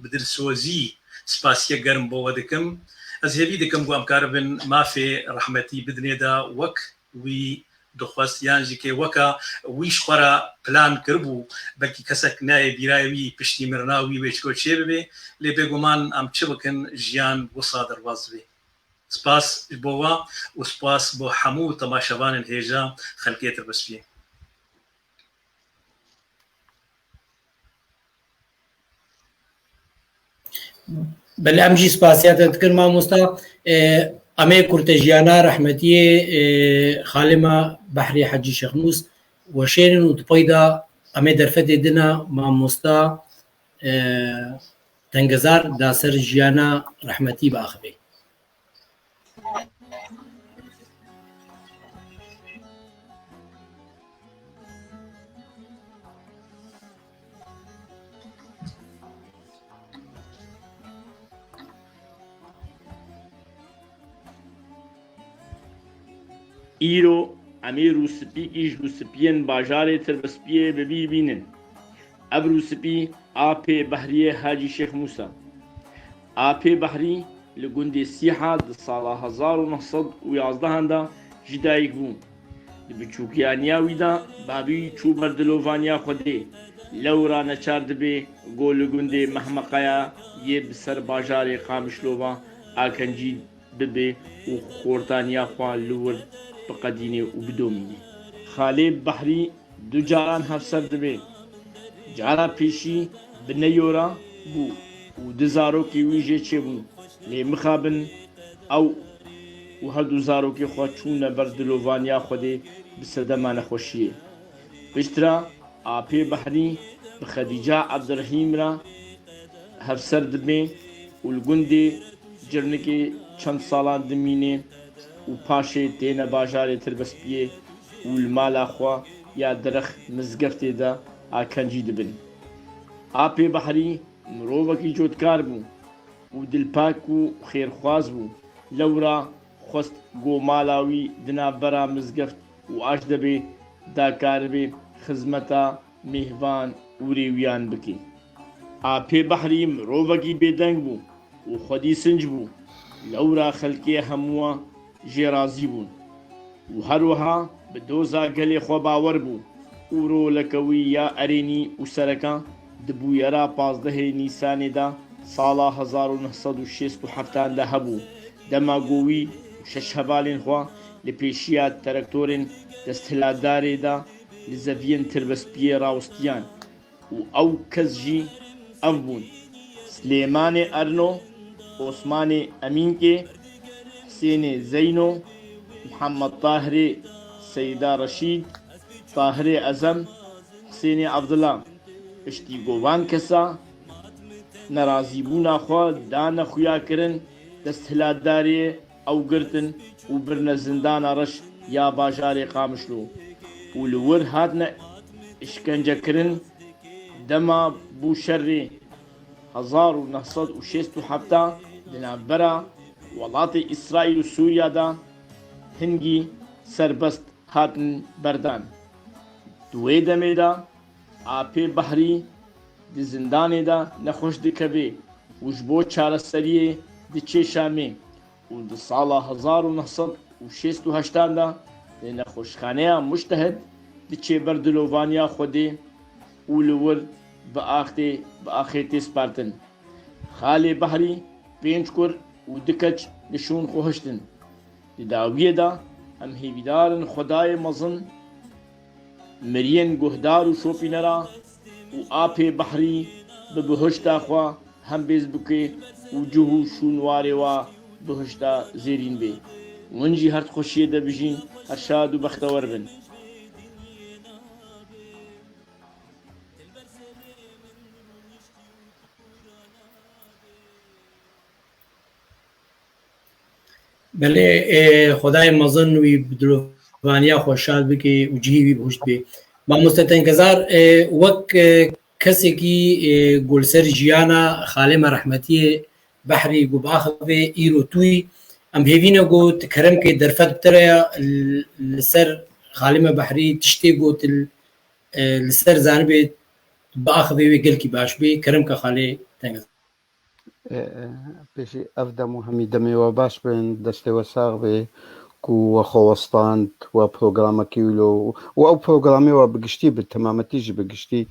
بدل سوزی سپاسیه گرم بو ودکم از هیوی دکم گو امکار بن مافی رحمتی بدنه دا وک وی دخواستیان جی که وکا ویش خورا پلان کربو بلکی کسک نای بیرایوی پشتی مرناوی ویچکو چه ببی لی بگومان ام چه بکن جیان وصادر واز بی سپاس بۆوە و سپاس بۆ هەموو تەماشەوانن هێژە خەلکێتر بەسپێ بەلێ ئەمژی سپاسیاتە دکرد مامۆستا ئەمێ کورتە ژیانە ڕەحمەتیە خالێمە بەحری حەجی شێخموس وەشێرن و دپۆیدا ئەمێ دەرفەتێ دنە مامۆستا تەنگەزار داسەر ژیانە ڕەحمەتی باخبێ ئیرۆ ئەمێ ڕووسپیکیش ڕووسپیەن باژارێ تربەسپیە بەبیر بینن ئەب ڕووسپی ئاپێ بەحریە حاجی شێخ موسا ئاپێ بەحری لە گوندێ سیحا ساڵە 1911دا ژدایک بوو لە بچووکیانیاویدا بابی چوو بەردلۆڤانیا خودێ لەورا نەچار دەبێ گۆ لە گوندێ مەحمەقەیە یێ بسەر باژارێ قامشلۆڤە ئاکەنجی ببێ و خۆرتانیا خوا لور بقەدینێ و بدۆمینێ خالێ بەحری دوو جاران هەفسەر دەبێ جارا پێشی بنەیۆرە بوو و دزارۆکی ویژێ چێ بوو لێ مخابن ئەو و هەردوو زارۆکی خۆ چوونە بەر دلۆڤانیا خودێ بسەدەما نەخۆشیە پشترا ئاپێ بەحری بە خەدیجا عەبدڕەحیمرا هەفسەر دبێ و گوندێ جرنێکی چەند ساڵان دمینێ و پاشێ تێنە باژارێ تر بەسپیێ و مالا خوا یا دەرەخ مزگەفتێدا ئاکەنجی دبن ئاپێ بەحری مرۆڤێکی جۆتکار بوو و دلپاک و خێرخواز بوو لەورا خۆست گۆمالاوی دنابەرا مزگەفت و ئاش دەبێ داکاربێ خزمەتە میهڤان و رێویان بکەی ئاپێ بەحری مرۆڤێکی بێدەنگ بوو و خودی سنج بوو لەورا خەلکێ هەمووە ژێرازی بوون و هەروەها بە دۆزا گەلێ خۆ باوەڕ بوو و ڕۆلەکەوی یا ئەرێنی و سەرەکە دبوویەرا 15 نیسانێدا ساڵا 1967دا هەبوو دەماگۆوی شەش هەڤالێن خوا لە پێشیە تەرەکتۆرێن دەستهلاتدارێدا لە زەڤیەن تربەسپیە ڕاوستیان و ئەو کەسژی ئەو بوون سلێمانێ ئەرنۆ ئۆسمانێ ئەمینکێ حسێنێ زەینۆ محەممەد تاهرێ سەیدا ڕەشید تاهرێ ئەزەم حسێنێ عەبدوڵا پشتی گۆڤان کەسا نەرازیبوونا خوا دانە خویاکردن دەستهلاتدارێ ئەو گرتن و برنە زندانە ڕەش یا باژارێ قامشلۆ و لەور هاتنە ئشکەنجەکردن دەما بوو شەڕێ 1967 لەناوبەرە وڵاتی ئیسرائیل و سووریادا هەنگی سەربەست هاتن بەردان دوێ دەمێدا ئاپێ بەحری di zindanê de nexweş dikeve û ji bo çareseriyê diçêşamê û di sala 1968 de lê nexweşxaneya Muştehed diçê ber dilovaniya Xwedê û li wir bi axêtê spartin. Xalê Behrî pênc kur û di keç li şûn xwe hiştin. Di dawiyê de em hêvîdarên Xwedayê mezin miriyên guhdar û şopînera û apê Behrî bi bihişta xwe hembêz bike û cih û şûnwarê we bihişta zêrîn bê. Hûn jî her xweşiyê de bijîn her şad û bextewer bin. بله خدای مزن وی بدلوانیا خوشحال بکی و جیوی بهشت بی با مستتنگزار وک کسی کی گلسر جیانا خالم رحمتی بحری گباخوی ایرو توی ام هیوینا گو تکرم که درفت بتریا لسر خالم بحری تشتی گو لسر زانبی باخوی وی گل کی باش بی کرم که خالی تنگزار پێشی ئەف دەم و هەمی دەمێوە باش بن دەستێوە ساغ بێ و خۆوەستاند و پرۆگرامەکی و ئەو پرۆگرامەوە بگشتی بە تەمامەتیژی بگشتی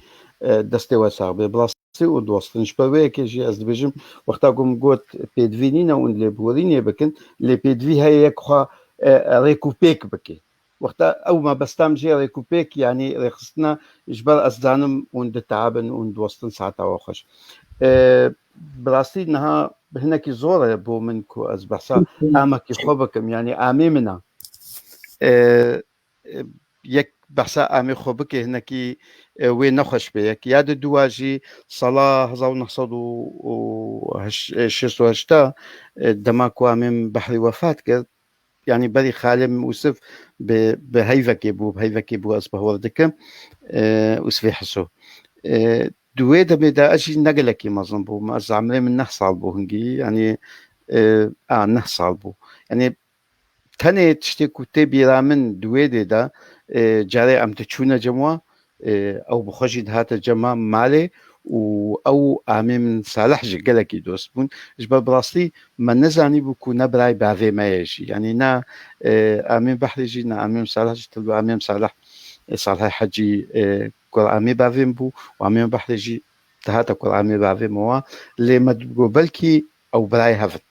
دەستێوە ساغ بێ بڵاستی و دۆستنش بەوەیەکێژی ئەس دەبێژم وەختا گوم گوت پێدوینینە و لێبوەرینێ بکن لێ پێدوی هەیە یەکخوا ڕێک و پێک بکێ وەختا ئەو مەبەستام ژێ ڕێک و پێک یعنی ڕێخستنە ژبەر ئەزدانم اون دەتابن و دۆستن ساتاوە خۆش بڕاستی نەها هەنێکی زۆرە بۆ من کو ئەس بەسا ئامەکی خۆ بکەم ینی ئامێ منە یەک بەسا ئامێ خۆ بکێ هەنێکی وێ نەخۆش بێ یەک یادە دواژی ساڵا 1960 دەماکو ئامێم بەحری وەفات کرد ینی بەری خالم وسف بە هەیڤەکێ بوو هەیڤەکێ بوو ئەس بەهۆڕ دەکەم وسفی حسۆ دوێ دەبێدا ئەژی نەگەلێکی مەزم بوو مە زامرێ من 9 ساڵ بوو هەنگی ینی 9 ساڵ بوو ینی تەنێ شتێک و تێبیرا من دوێ دێدا جارێ ئەم دەچوونە جەموە ئەو بخۆشی هاتە جەما مالێ و ئەو ئامێ من ساڵحژی گەلێکی دۆست بوون ژ بە بڕاستی من نەزانی بوو و نەبرای باڤێمەیەژی ینی نا ئامێ بەحریژی نا ئامێم ساڵحژی تڵ ئامێم ساڵحی حەجی قورآمی باویم بوو و ئەمێ بەحرێژی داهاتە قورآمی باوێمەوە لێمە گۆ بەلکی ئەو برای هەفت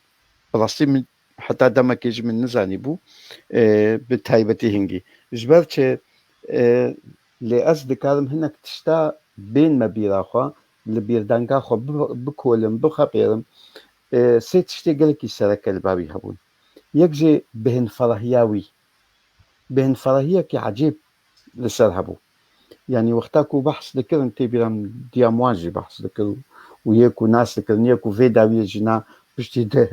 بەڕاستی من حتا دەمەکێژ من نزانی بوو بە تایبەتی هەنگی ژبەر چێ لێ ئەس دەکارم هەنێک تشتا بێنمە بیراخوا لە بیردانگا خۆ بکۆلم بخەپێرم سێ تشتێک گەلێکی سەرەکە لە باوی هەبوون يكجي بهن فرهياوي بهن فرهية كي عجيب لسرهبو يعني وقتاكو بحث ذكر انت بيرام ديامواجي بحث ذكر وياكو ناس ذكر نياكو فيدا ويجنا بشتي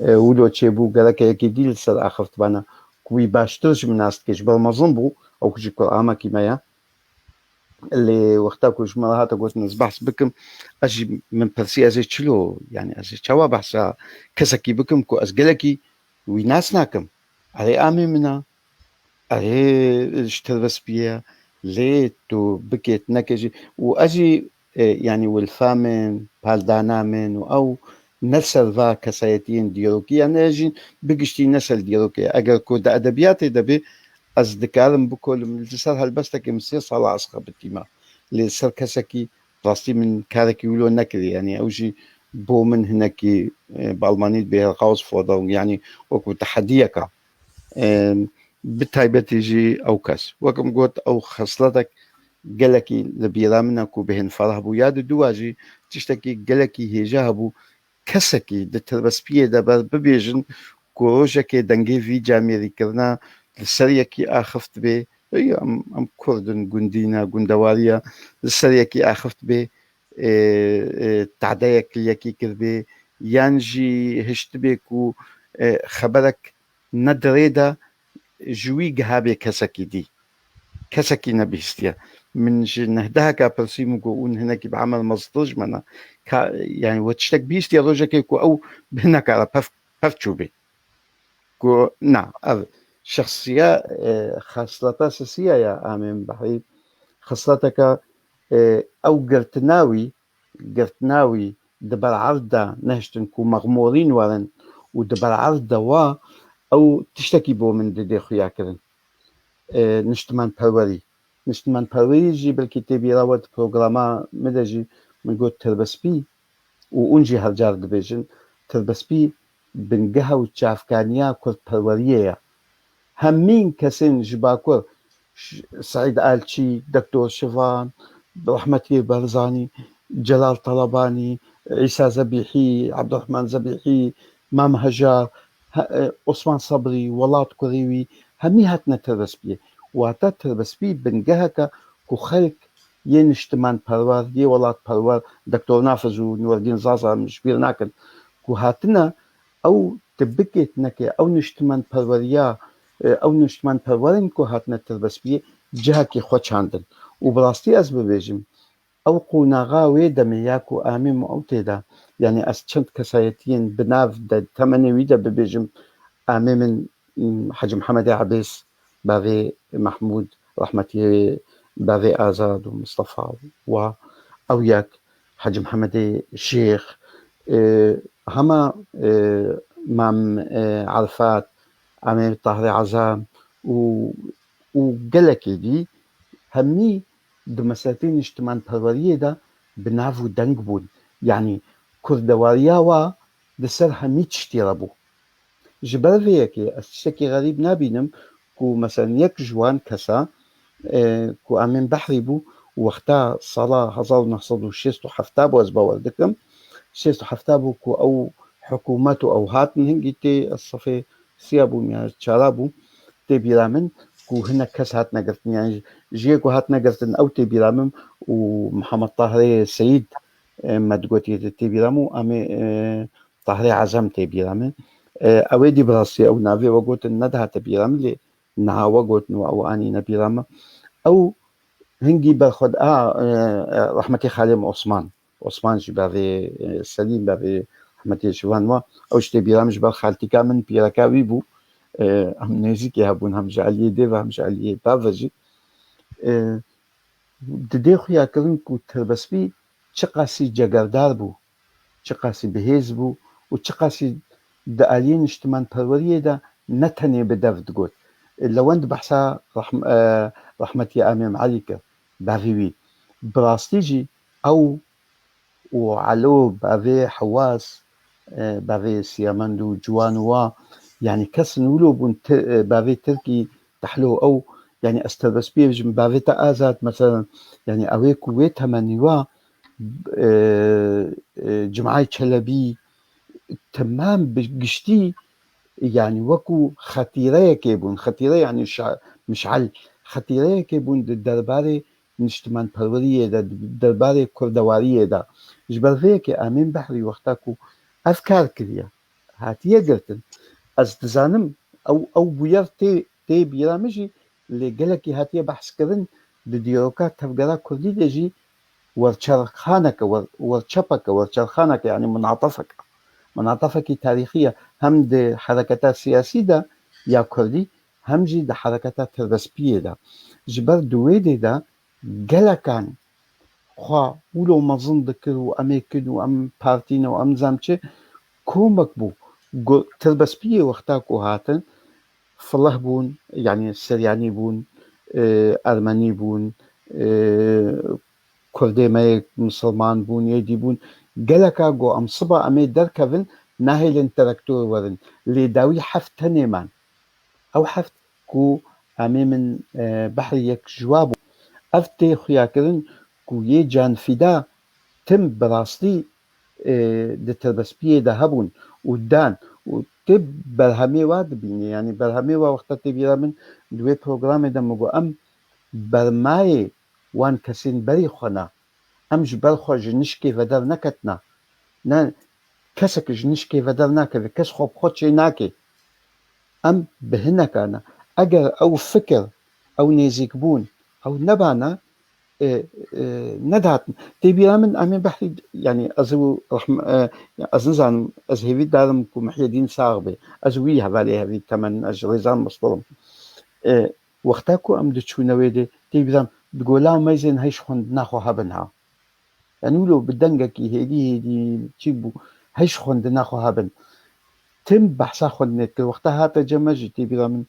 ولو تشيبو قالك يكي ديل سر اخفت بانا كوي باشترش من ناس كيش بالمظنبو او كجي قرآما كيمايا اللي وقتاكو جمالهاتا قلت ناس بحث بكم اجي من برسي ازي تشلو يعني ازي تشوا بحثا كسكي بكم كو ازقلكي ويناس ناكم علي امي منا علي اشتربس بيها ليه تو بكيت نكجي واجي يعني والفامن بالدانامن او نسل فا كسايتين ديروكي يعني اجي بقشتي نسل ديروكي اگر كود ادبياتي دبي از دكارم بكل من الجسر هالبستك مسير صلاة أسخة بالتيمة لسر كسكي بلاستي من كاركي ولو نكري يعني أوجي بو من هناك بالمانيت بها القوس فوضون يعني وكو تحديك بالتايبة يجي أو كاس وكم قلت أو خصلتك قلكي لبيرامنا كو بهن فرح بو ياد دواجي تشتكي قلكي هجاهبو كسكي دتربس بيه دبر ببيجن كو روجكي دنجي في جاميري كرنا لسريكي آخفت به أم كردن قندينا قندواريا لسريكي آخفت به تعديك ليكي كربي يانجي هشت بيكو خبرك ندريدا جوي قهابي كسكي دي كسكي نبيستيا من نهدها كابرسيمو قوون هناك بعمل مصدج منا يعني وتشتك بيستيا روجكي كو أو بهناك على بفتشو بي كو نعم شخصية خاصلتها أساسية يا آمين بحري خاصلتك أو قرتناوي دبر عرضة نهشتن كو مغمورين ورن ودبر عرضة أو تشتكي بو من دي خويا كرن نشتمان باوري جي بالكتابي راود بروغراما مدجي من قول تربسبي وأنجي هرجار دبيجن تربسبي بنقها وتشافكانيا كرت باورية همين كسين جباكور سعيد آلشي دكتور شيفان رحمتي برزاني جلال طلباني عيسى زبيحي عبد الرحمن زبيحي مام هجار عثمان صبري ولات كوريوي همي هاتنا تربسبي واتا تربسبي بنقهك كو خلق ينشتمان پروار دي ولات پروار دكتور نافذ ونور الدين زازا مش بير ناكن كو هاتنا او تبكيت نكي او نشتمان پروريا او نشتمان پرورين كو هاتنا تربسبي جهكي خو چاندن وبراستي از ببيجم او قوناغا ويدا مياكو امين او تيدا يعني از چند كسايتين بناف دا تمني ويدا ببيجم امين من حاج محمد عبيس بافي محمود رحمتي بافي آزاد ومصطفى و أوياك حاج محمد الشيخ هما مام عرفات عمي طاهر عزام وقلك دي همي دمساتين اجتماع پرورية دا بنافو دنقبون يعني كردواريا دسر همي تشتيربو جبر فيكي الشكي غريب نابينم كو مثلا يك جوان كسا كو امين بحري بو وقتا صلاة 1967 بو ازبا وردكم 67 كو او حكوماتو او هاتن هنجي الصفي سيابو يعني تشارابو تي بيرامن كو هنا كس هاتنا قرتن يعني جيكو هاتنا قرتن او تي بيرامن ومحمد طاهري السيد ما تقوتي تي بيرامو امي طاهري عزم تي بيرامن اويدي براسي او نافي وقوت الندها تبيرام لي نها وقوت نو او اني نبيرام او هنجي باخد رحمتي خالم عثمان جبافي سليم بافي رحمتي شوانوا او شتي بيرام جبال خالتي كامن بيراكاوي بو هم نيزيك يهبون هم جعلي ديفا هم جعلي بافجي ددي خويا كرنكو تربسبي چقاسي جگردار بو چقاسي بهيز بو وچقاسي دا آلين اجتماع پروریه دا نتنه بدفت قوت لوند بحثا رحمتي آميم عليك بافيوي براستيجي او وعلو بافي حواس بافي سيامندو جوانوا يعني كسن ولو بافي تركي تحلو او يعني استربس بيجم بافي تآزات مثلا يعني اويكو ويتها منيوا جمعي چلبي تمام بقشتي يعني وكو خطيرة كيبون خطيرة يعني مشعل خطيرة كيبون درباري نشتمان پرورية دا درباري كردوارية دا جبر فيك آمين بحري وقتاكو أفكار كريا هاتية قلتن از دزانم او بوير تي بيرامجي اللي قالك هاتية بحث كرن لديروكا تفقرا كردي دجي ورچرخانك ورچرخانك يعني منعطفك تاريخية هم دي حركات سياسية دا يا كردي هم جي دا حركات تربسبية دا جبر دويدي دا قالكان خوا ولو مظن ذكر وأميكن وأم بارتين وأم زامچه كومك بو تربسبية وقتاكو هاتن فالله بون يعني سرياني بون أرمني بون كردي مايك مسلمان بون يدي بون قالكا جو أم صبا أمي دركفن ناهي تراكتور ورن اللي داوي حفت هنيمان أو حفت كو أمي من بحري يك جوابو أفتي خياكرن كو يجان فدا تم براسلي دي تربسبية دا هبون ودان وتب برهمي واد بيني يعني برهمي وقتا تبيرا من دوي بروغرام دا مگو أم برماي وان كسين بري خنا أم جبر خو جنشكي ودر نكتنا نا كسك جنشكي ودر ناكي كس خوب خوتشي ناكي أم بهنك أنا أجر أو فكر أو نيزيكبون أو نبانا ندهت تبيرا من أمين بحري يعني أزو رحم أزنزان أزهيفي دارم كو محي الدين صاغبي أزوي هذالي هذي كمان أجريزان مصدرم وقتاكو أم دتشو نويدي تبيرا تقولا ميزن هيش خوند ناخو هبنها يعني ولو بدنجكي هيدي تشيبو هيش خوند ناخو هبن تم بحثا خوند نت وقتها هاتا جمجي تبيرا من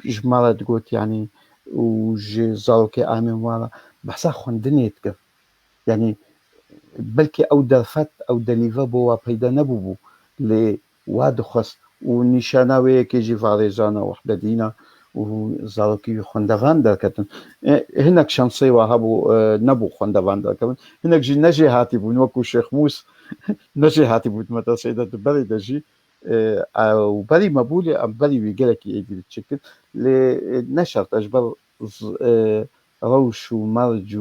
جمالة تقوت يعني وجي زاروكي آمن والا بحثا خوندني يتكر يعني بلكي أو درفت أو دليفا بوا بيدا نبوبو لي وادخص ونشاناوي كيجي فاريزانا وحدة دينا وزاروكي خوندغان دركتن هناك شانسي وهابو نبو خوندغان دركتن هناك جي نجي هاتي بون وكو شيخ موس نجي هاتي بون متى سيدة بري دجي أو بري مبولي أم بري ويجلكي يدي تشكل لنشرت أجبر روش ومرج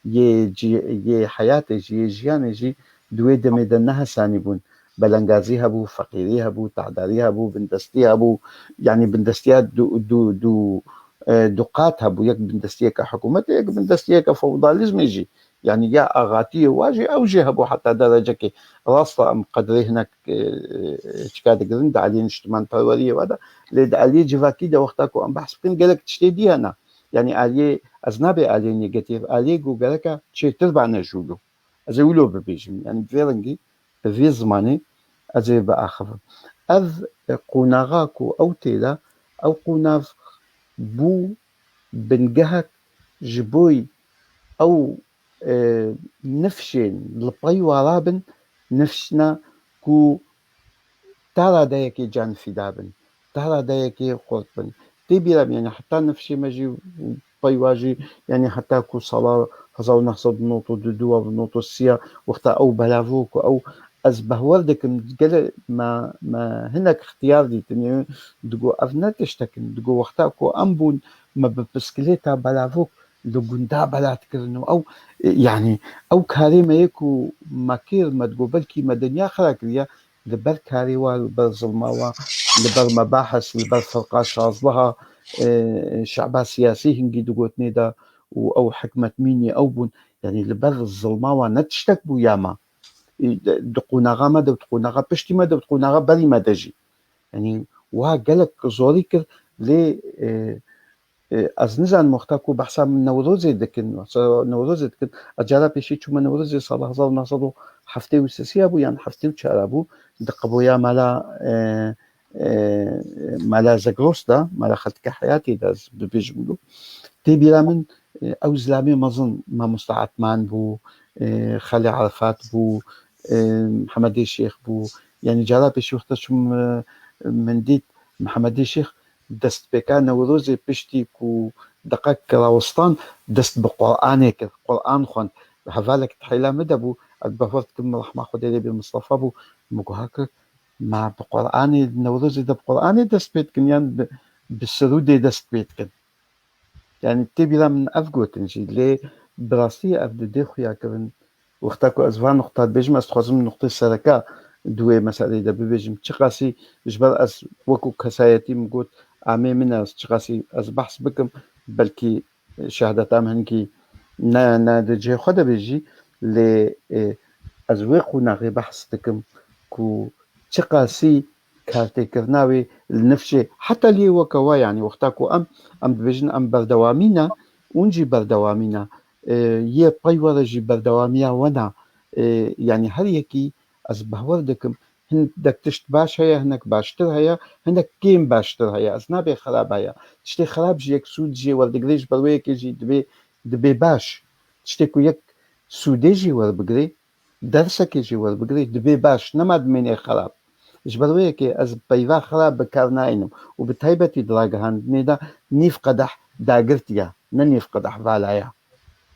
يه حياتي جي جياني جي دوي دمي دنها ساني بون بلنغازيها بو فقيريها بو تعداريها بو بندستيها بو يعني بندستيها دو دقاتها بو يك بندستيها كحكومة يك بندستيها كفوضاليزم يجي يعني يا أغاتيه واجي أو جيها بو حتى درجة كي راسطة أم قدري هناك تشكاد قرند عليه نشتمان ترورية وهذا لد عليه جفاكي دا وقتاكو أم بحث بين قالك تشتدي أنا يعني عليه أزنابي عليه نيجاتيف عليه جو قالك شيء تربع نجولو أزولو ببيجم يعني فيرنجي في زماني أزي بآخر أذ قناغاكو أو تيلا أو قناف بو بنجهك جبوي أو نفشين لبقي ورابن نفشنا كو ترى دايكي جان في دابن ترى دايكي خوربن تبيرم يعني حتى نفشي ماجي بيواجي يعني حتى كو صلاة هزاو نحصد نوتو دودو بنوتو السيا وقتا أو بلافوك أو أزبه وردك قال ما هناك اختيار دي تنين دقو أفناتش تكن دقو وقتا كو أمبون ما ببسكليتا بلافوك لقندا بلا تكرنو أو يعني أو كاريما يكو ماكير ما تقول بلكي مدنيا خراكريا لبر كاريوا لبر ظلماوا لبر مباحث لبر فرقات شاظلها شعبها سياسي هنجي دقوت نيدا أو حكمة ميني أو بون يعني لبر الظلماوا نتشتك بو ياما دقوناغا ما دقوناغا بشتي ما دقوناغا بري ما دجي يعني وها قالك زوريكر لي از نزان مختاكو بحثا من نوروزي دكن اجارا بيشي چوما نوروزي صالح هزار نصدو حفتي وسسي ابو يعني حفتي وچار ابو دقبويا مالا زغروس دا مالا خلتك حياتي دا ببيجملو تبيرا من او زلامي مظن ما مستعد مان بو خالي عرفات بو محمد الشيخ بو يعني جارا بيشي وقتا شم من ديت محمد الشيخ دست بكا نوروزي بشتي كو دقاق كراوستان دست بقرآنك قرآن خوان هفالك تحيلا مدبو البفرت كم رحمة خديري بمصطفى بو مكو هكا ما بقرآني نوروز ده بقرآني دست بيت كن يعني بالسرود دست بيت كن يعني تبي من أفقوت نجي ليه براسي أبدا دخو يا كرن وقتاكو أزوان نقطة بيجم أستخدم نقطة سركة دوي مسألة ده بيجم تقاسي جبر أس وكو كسايتي مقول عمي منا تقاسي أز بحث بكم بلكي شهادة هنكي نا دجي خدا بيجي ل أزويق ونغي بحث دكم كو تقاسي كارتي كرناوي لنفسي حتى لي وكوا يعني وقتاكو أم بيجن أم بردوامينا ونجي بردوامينا يه بايورا جي بردواميا ونا يعني هر يكي از بهور دكم هندك تشت باش هيا هنك باشتر هيا هنك كيم باشتر هيا از نابي خراب هيا تشتي خراب جي يك سود جي وردقريش بروي كي جي دبي باش تشتي كو يك سودي جي وربقري درسك جي وربقري دبي باش نماد مني خراب جبروي كي از بيوا خراب بكارناينم وبتهيبتي دراغهان نيدا نيف قدح داغرتيا ننيف قدح فالايا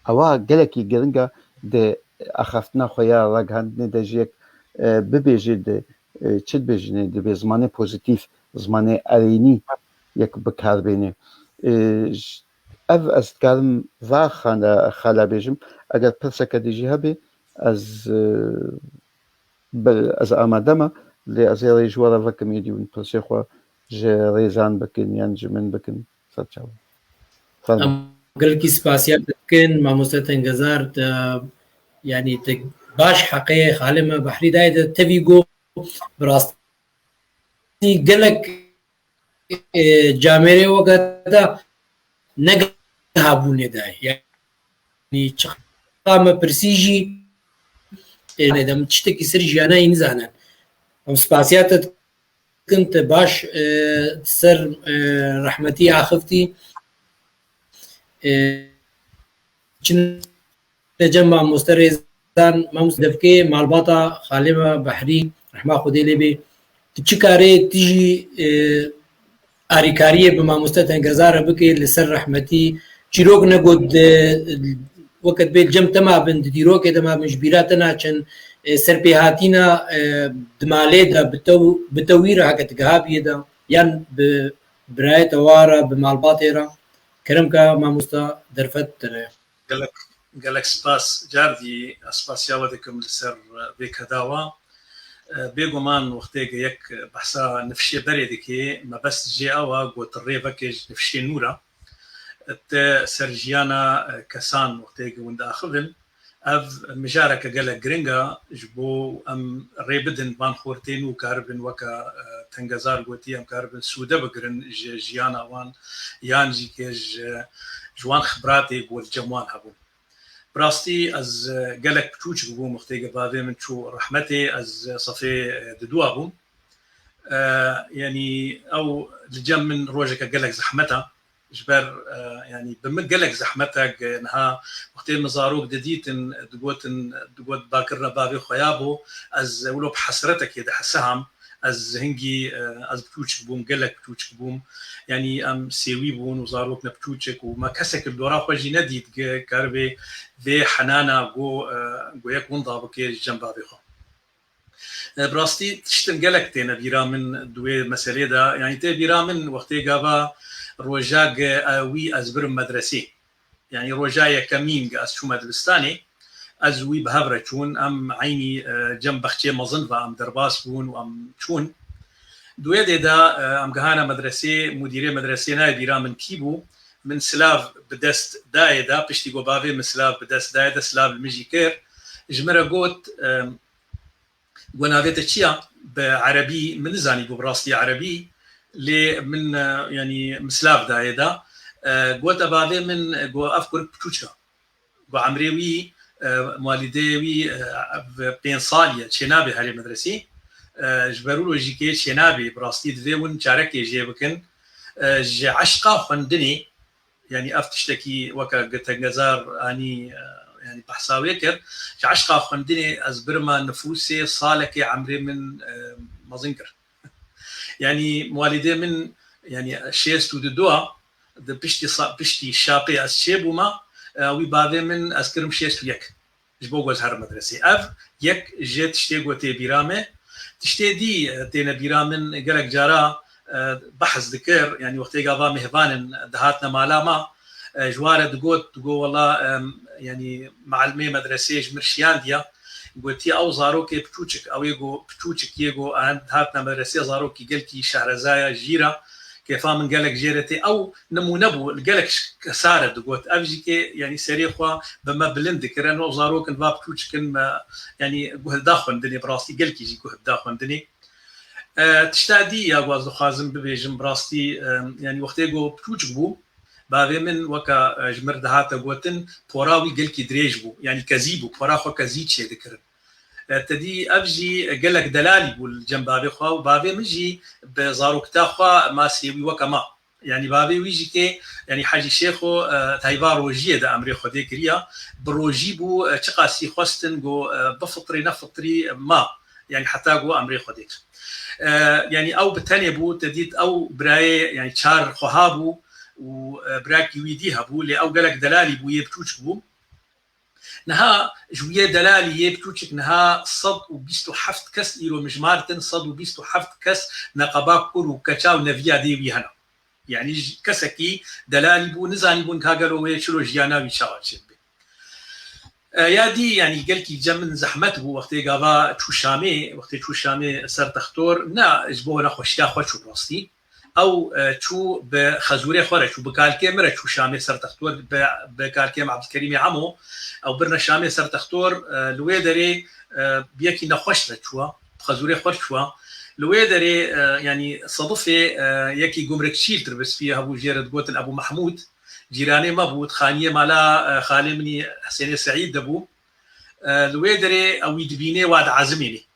أوا جلكي جرنجا د أخفتنا خويا رجعن ندجيك ببيجي د تشد بيجي د بزمانه بوزيتيف زمانه أريني يك بكار بيني أف أستكلم ذا خلا بيجم أجر برسك ديجي هبي از آمادما لأزيري جوارا فكم يديون برسيخوا جريزان بكن ينجمن بكن فتشاو گەلکی سپاسیان بکەن مامۆستا تەنگەزار یعنی باش حەقەیە خالمە بەحری دایدا تەوی گۆ بڕاستی گەلک جامێرێ وەگەدا نەگەهابوونێدای یعنی چقامە پرسیژی دەم شتێکی سەر ژیانایی نزانن ئەم سپاسیاتت بکەن باش سەر ڕەحمەتی ئاخفتی جمع مسترزان مستدفكي مالباطا خالمة بحري رحمة خدي لبي تشكاري تيجي أريكارية بما مستدفن جزارة بكي لسر رحمتي شيروك نقود وقت بيت جم تمام ديروك تمام مجبيراتنا عشان سربيهاتنا دمالي دا بتوير حق تجهابي دا يعني براية توارا بمالباطيرا كرمكا ما مستا درفت ترى قالك سباس جاردي اسباس ياودكم لسر بيك هداوا بيغمان وقتيك يك بحسا نفشي بريدكي ما بس جي اوا قوت الريفكج نفشي نورا سرجيانا كسان وقتيك وند اخذن اف مجارك قالك جرينجا جبو ام ريبدن بان خورتين وكاربن وكا تنجزار قوتي ام كاربن سودا بقرن جيانا وان يانجي كيج جوان خبراتي قول جموان هبو براستي از قالك بتوش بقو مختيقة بابي من شو رحمتي از صفي ددوابو يعني او لجم من روجك قالك زحمتها جبر يعني بمقلك زحمتك انها وقت مزاروك جديد دقوت باكر بابي خيابو از ولو بحسرتك يد حسهم از هنجي از بتوش بوم قلك بتوش بوم يعني ام سيوي بون وزاروك نبتوشك وما كسك الدورا خوجي نديد كاربي ذي حنانا جو يك ونضابك جنب بابي خو براستي تشتن قلك تينا بيرا من دوي مسألة دا يعني تي بيرا من وقتي قابا روجاق وي أزبر مدرسي يعني روجايا كمين قاس شو مدرستاني أزوي بهبرة شون أم عيني جنب بختي مظن أم درباس بون وأم شون دوية دا أم جهانا مدرسي مديري مدرسي ناي بيرا من كيبو من سلاف بدست دايدا بشتي قبابي من سلاف بدست دايدا سلاف المجيكير جمرة قوت ونافيت تشيا بعربي من زاني ببراستي عربي لي من يعني مسلاف دايدا قوت بابي من قو افكر بتوشا قو عمريوي والديوي بين صاليه شنابي هاري مدرسي جبروا له جيكي شنابي براستي دفيون شاركي جيبكن جي عشقا فندني يعني افتشتكي وكا قتنجزار اني يعني بحساوي كر عشقا فندني ازبرما نفوسي صالكي عمري من مازنكر يعني والدي من يعني شيستو دوا بشتي شابي الشيبوما وي بابي من اسكرم شيستو يك جبوغوز هر مدرسي اف يك جيت شتيغو تي بيرامه تشتدي تينا بيرا من قالك جارا بحث ذكر يعني وقت قضاء مهبان دهاتنا معلامة جوارة تقول والله يعني معلمي مدرسة مرشيان ديا قلتي او زاروكي بتوچك او يجو بتوچك يجو هاتنا مدرسة زاروكي قلتي شهرزايا جيرة كيف من قالك جيرتي او نمونبو قالك سارد قلت افجيكي يعني سريخوا بما بلندك رانو زاروك نبا بتوچك يعني قهل داخل دني براسي قالك يجي قهل داخل دني تشتادي يا غوازو خازم ببيجم براستي يعني وقت يجو بتوچك بو بعد من وكا جمر دهاتا قوتن بوراوي قلكي دريج بو يعني كزيبو بوراخو كزيد شي ذكر تدي ابجي قالك دلالي بول جنب بابي خوا وبابي مجي بزاروك تاخوا ما سيوي وكما يعني بابي ويجي كي يعني حاجي شيخو تايبار وجيه دا امري خدي كريا بروجي بو تشقاسي خوستن جو بفطري نفطري ما يعني حتى جو امري خديك يعني او بتاني بو تديت او براي يعني شار خهابو وبراكي ويديها بو اللي او قالك دلالي بو يبتوش بو نها جويه دلالي يبتوشك نها صد وبيستو حفت كس إيرو مجمارتن صد وبيستو حفت كس نقباك كورو كتاو نفيا دي بيهنا يعني كسكي دلالي بو نزاني بون كاغلو ويشلو جيانا ويشاوات شبه يا دي يعني قالكي جمن زحمت بو وقت قضاء تشوشامي وقت تشوشامي سر تختور نا جبو نخوش يا خوش براستي او شو بخزوري خورة شو بكالكي مرة شو شامي سر تختور بكالكي عبد الكريم عمو او برنا شامي سر تختور لويدري بيكي نخوش لتشوا بخزوري خور شوا لويدري يعني صدفه يكي جمرك شيل تربس فيها ابو جيرد قوتن ابو محمود جيراني مبوت خانيه مالا خالي مني حسين سعيد دبو لويدري او يدبيني واد عازميني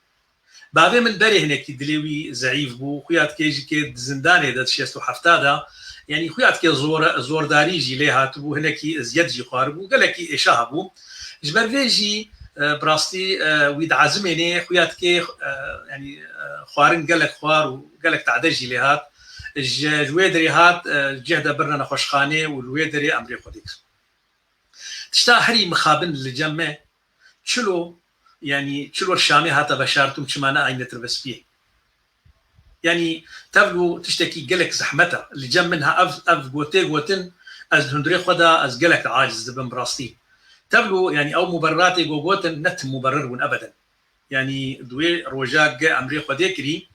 بعد من بري هناك دليوي زعيف بو خويات كيجي كي زنداني دات شيستو حفتادا يعني خويات كي زور داري جي ليها تبو هناك زياد جي خاربو قال لك ايشاه بو جبر فيجي براستي ويد عازميني خويات كي يعني خوارن قال لك خوار وقال لك تعدجي ليهات الجويدري هات جهد برنا نخوشخانه والويدري امري خديك تشتاحري مخابن للجمع شلو يعني شلو الشامي هاتا بشارتم شمانا عين تربس فيه يعني تبلو تشتكي قلك زحمتها اللي جم منها اف قوتي قوتن از هندري خدا از قلك عاجز بن براستي تبلو يعني او مبرراتي قوتن نت مبرر ابدا يعني دوي روجاك امري خديكري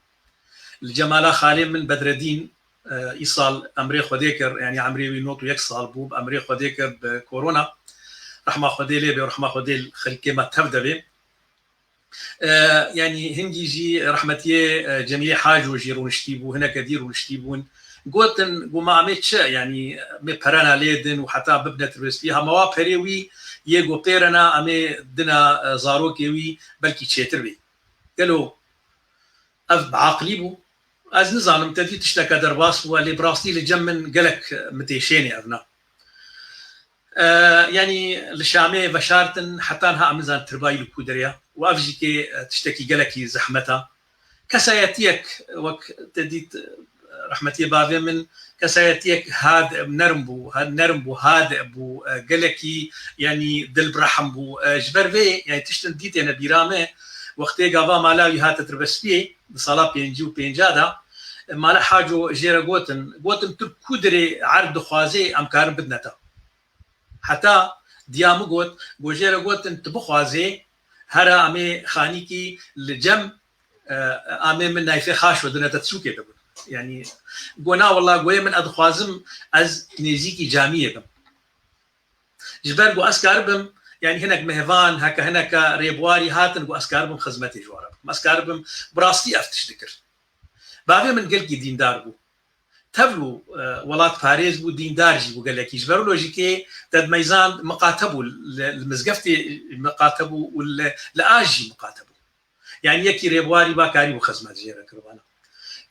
الجمالا خالي من بدر الدين ايصال امري خديكر يعني عمري وينوتو يكسال بوب امري خديكر بكورونا رحمه خديلي برحمه خديل خلكي ما تبدبي يعني هنجي جي رحمتي جميع حاج وجيرون شتيبو هنا كدير ونشتيبون قوتن قوما عميتش يعني مبهرانا ليدن وحتى ببنة تربس فيها مواب هريوي يقو بيرنا امي دنا زاروكيوي بلكي تشيتربي قالوا اف بعقلي بو از نظام تدي تشتكى درباس واللي براستي لجمن قالك متيشيني ابنا يعني الشامي بشارتن حتى انها امزان ترباي الكودريا وافجيكي تشتكي قالكي زحمتها كسايتيك وك تديت رحمتي بابي من كسايتيك هاد نرمبو هاد بو قالكي يعني دل برحم بو جبرفي يعني تشتن ديت انا بيرامه وقتي قضا مالاوي هات تربس فيه بصلاه بينجو بينجادا مالا حاجو جيرا قوتن تركودري عرض خوازي امكار بدنتا حتى ديامو قوت جيرا قوتن تبخوازي هرا امي خانيكي لجم امي من نايفه خاش ودنا تتسوكي دبل يعني قونا والله قوي من ادخوازم از نيزيكي جاميه بم جبرقو اسكاربم يعني هناك مهفان هكا هناك ريبواري هاتن قو اسكاربم خزمتي جوارب اسكاربم براستي افتش ذكر بعد من قلقي دين داربو تبلو ولات باريس بو دين دارجي بو قال لك يجبروا لوجيكي تد ميزان مقاتبو المزقفتي مقاتبو ولا لاجي مقاتبو يعني يكي ريبواري باكاري وخزمات جيرا كربانا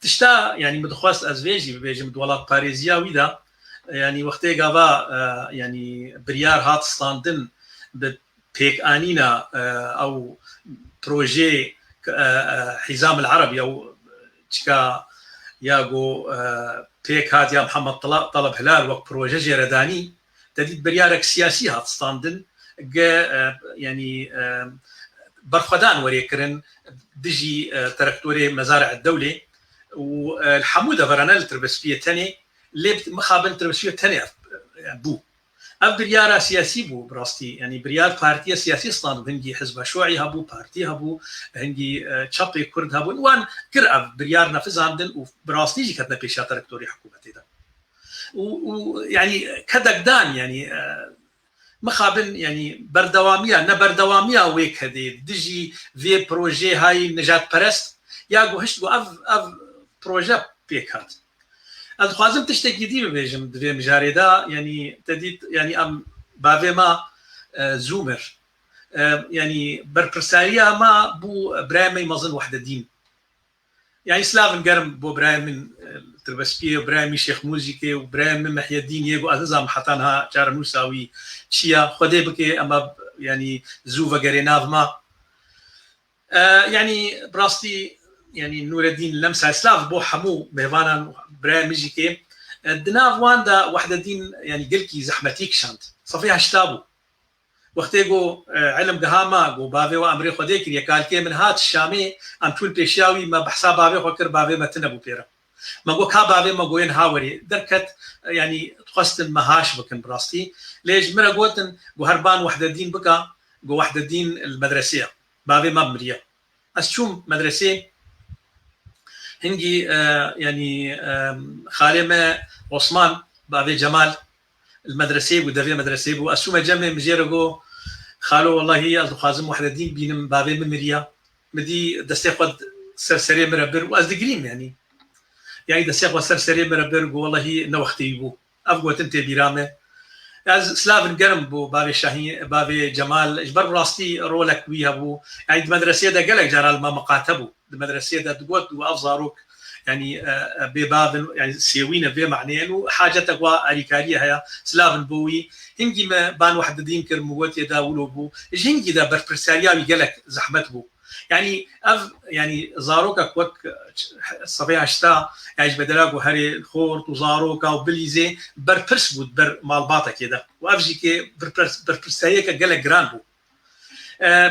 تشتا يعني مدخواست ازفيجي بيجي مدولات باريزيا ويدا يعني وقتي قضاء يعني بريار هات ستاندن بيك انينا او بروجي حزام العربي او تشكا ياغو بيك هات يا محمد طلب هلال وقت بروجي جيرداني تديد بريارك سياسي هات ستاندن يعني برخدان وريكرن دجي تركتوري مزارع الدوله والحموده فرنا التربسفيه ثاني اللي مخابن تربسفيه ثاني بو اف بريار سياسي بو براستي يعني بريار بارتي سياسي اصلا هنجي حزب شيوعي هبو بارتي هبو هنجي تشابي كرد هبو وان كر بريار نفذ عندن وبراستي جي كتنا بيشا تركتوري حكومتي ده ويعني كدقدان يعني مخابن يعني بردواميه نبردواميه ويك هدي دجي في بروجي هاي نجات برست ياغو هشتو اف بروجي بيكات ادخوازم تشتكي دي بيجم دفي مجاريدا يعني تديت يعني ام بافيما زومر يعني بربرساريا ما بو برايمي مظن وحده دين يعني سلافن قرم بو برايم تربسبيه وبرايم شيخ موزيكي وبرايم محي الدين يجو ازام حطانها جار نوساوي شيا خدي بكي اما يعني زوفا قريناف ما يعني براستي يعني نور الدين لمسا سلاف بو حمو مهوانا برايم ميجيكي دناف واندا وحده دين يعني قلكي زحمتيك شانت صفيها شتابو وقتيجو علم قهاما جو بافي وامري خديك يا كالكي من هات الشامي ام تول بيشاوي ما بحساب بافي وكر بافي ما تنبو بيرا ما جو كابافي ما جوين هاوري دركت يعني تقصد مهاش بكن براستي ليش مرا قوتن جو هربان وحده دين بكا جو وحده دين المدرسيه بافي ما مريا اسشوم مدرسه هنجي يعني خالمه عثمان بافي جمال المدرسه ودافي مدرسه واسوم جمع مجيرغو خالو والله هي خازم وحده دين بينم بافي مريا مدي دستيقد سرسري مربر وازدقريم يعني دستيقد سرسري مربر والله هي نوختي بو افقوت انت بيرامه از سلافن قرم بو بابي شاهين بابي جمال اجبر براستي رولك ويها بو يعني المدرسه ده قالك جرى ما مقاتبو المدرسه ده تقوت وافزاروك يعني بباب يعني سيوينا بمعنى وحاجتك واريكاريه هي سلافن بوي هنجي ما بان واحد دين كرموت يداولو بو هنجي ده بربرسارياوي قالك زحمت بو يعني يعني زاروكا وك صبيح شتا يعني بدلاقو هري خورت وزاروكا وبليزي بربرس بود بر مالباطا كده وافجي كي بربرساريا قالك جران بو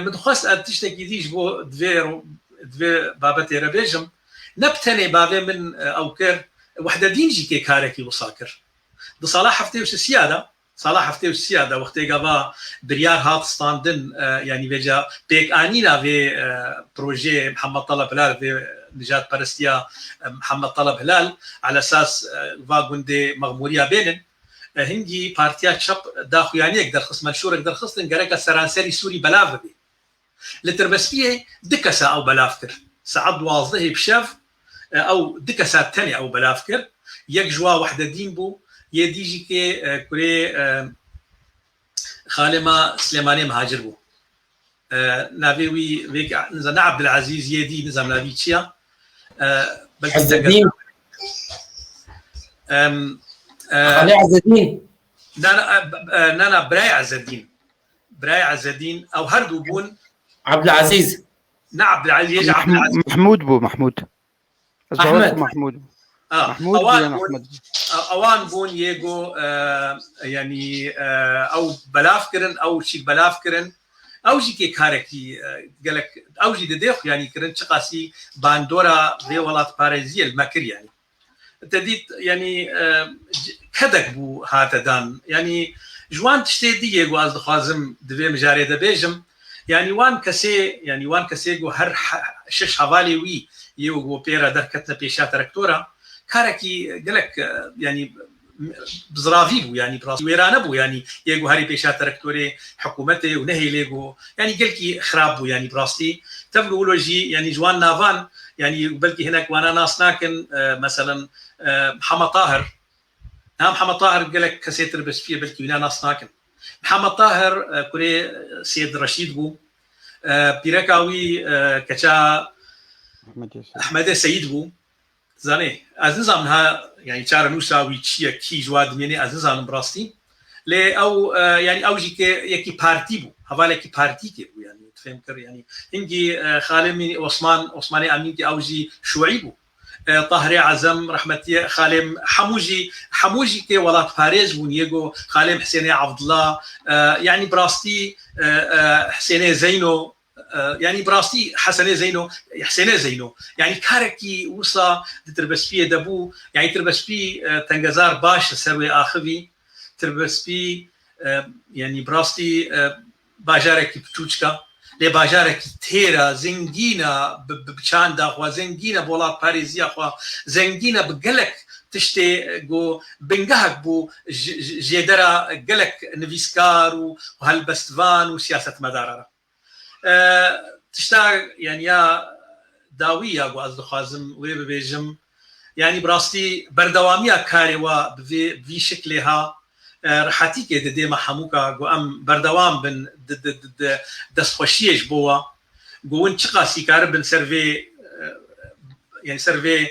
مدخص تشتكي ديش بو دفير بابتي ربيجم نبتني بابي من اوكر وحده دين جي كي كاركي وصاكر ده صلاح حفتيوس السياده صلاح حفتيوس السياده وقتي قبا بريار هات ستاندن يعني بيجا بيك انينا في بروجي محمد طلب هلال في نجات بارستيا محمد طلب هلال على اساس فاغوندي مغموريه بينن هنجي بارتيات شاب داخل يعني يقدر خص منشور يقدر خص نقرك سرانسري سوري بلاف بي لتربسبيه دكسا او بلافكر سعد واضحه بشاف او دكسات ثانيه او بلافكر يك جوا وحده دين بو يديجي كي كوري خالما سليماني مهاجر بو نافيوي فيك نزل عبد العزيز يدي نزل نافيتشيا عز الدين علي عز الدين نانا براي عز الدين براي عز الدين او هردو بون عبد العزيز نعم عبد العزيز يجي عبد العزيز محمود بو محمود احمد محمود اوان بون يجو يعني او بلافكرن او شي بلافكرن او جي كي كاركي قالك او جي ديخ يعني كرن شقاسي باندورا في ولات باريزيه المكر يعني تديت يعني كدك بو هاتا دان يعني جوان تشتي يجو از خازم دبي مجاري دبيجم يعني وان كسي جو هر شش حوالي وي يو بيرا دركتنا بيشا تركتورا كاركي قالك يعني بزرافيبو يعني براسي ويرانبو يعني يجو هاري بيشا تركتوري حكومتي ونهي ليجو يعني قالكي خرابو يعني براستي تبلو جي يعني جوان نافان يعني بلكي هناك وانا ناس ناكن مثلا محمد طاهر محمد طاهر قالك كسي تربس فيه بلكي ولا ناس ناكن محمد طاهر كوري سيد رشيد بو بيركاوي كتا احمد سيد بو زاني ازنزامها يعني شار نوساوي تشيا كي جواد مني ازنزام براستي لي او يعني او جي يكي بارتي بو حواله كي بارتي كي يعني تفهم كر يعني هنجي خالمي عثماني امين كي او جي شوعي بو طاهري عزم رحمتي خالم حموجي كي ولات باريس ونيجو خالم حسيني عبد الله يعني براستي حسيني زينو يعني براستي حسنه زينو يعني كاركي وصا تربسبي دبو يعني تربسبي تنجزار باش سروي اخوي تربسبي يعني براستي باجارك بتوچكا لي باجارك تيرا زنجينا بچاندا خو زنجينا بولا باريزيا خو زنجينا بقلك تشتي جو بنجهك بو جيدرا قلك نفيسكار وهالبستفان وسياسه مدارة تشتاق يعني يا داوية قو خازم ويبيجم يعني براستي بردوامية كاريوا بفي شكلها رحاتي كده دي محموكا قو ام بردوام بن دسخوشيش بوا قو انشقا سيكار بن سيرفي يعني سيرفي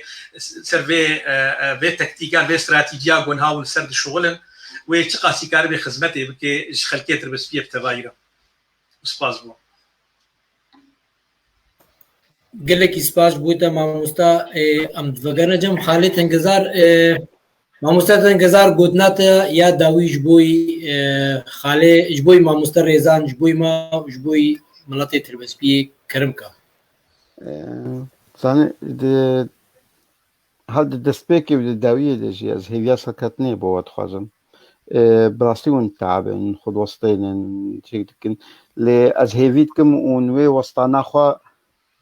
في تكتيكان في استراتيجيا قو نهاول سرد شغلن ويشقا سيكار بخدمتي بكي خلكي تربس فيه بتبايرة وسباس بوا gelekî spas bû te mamosta em divegere cem xalê tengezar mamosta tengezar gotina te ya dawî ji bo xalê ji bo mamosta rêzan ji bo me ji bo miletê Tirabespiyê kirimka zanî hal di destpêkê di dawiyê de jî ez hêviya serketinê bo we dixwazim bi rastî hûn teabin xwedwestênin çêk dikin lê ez hêvî dikim û wê westana xwe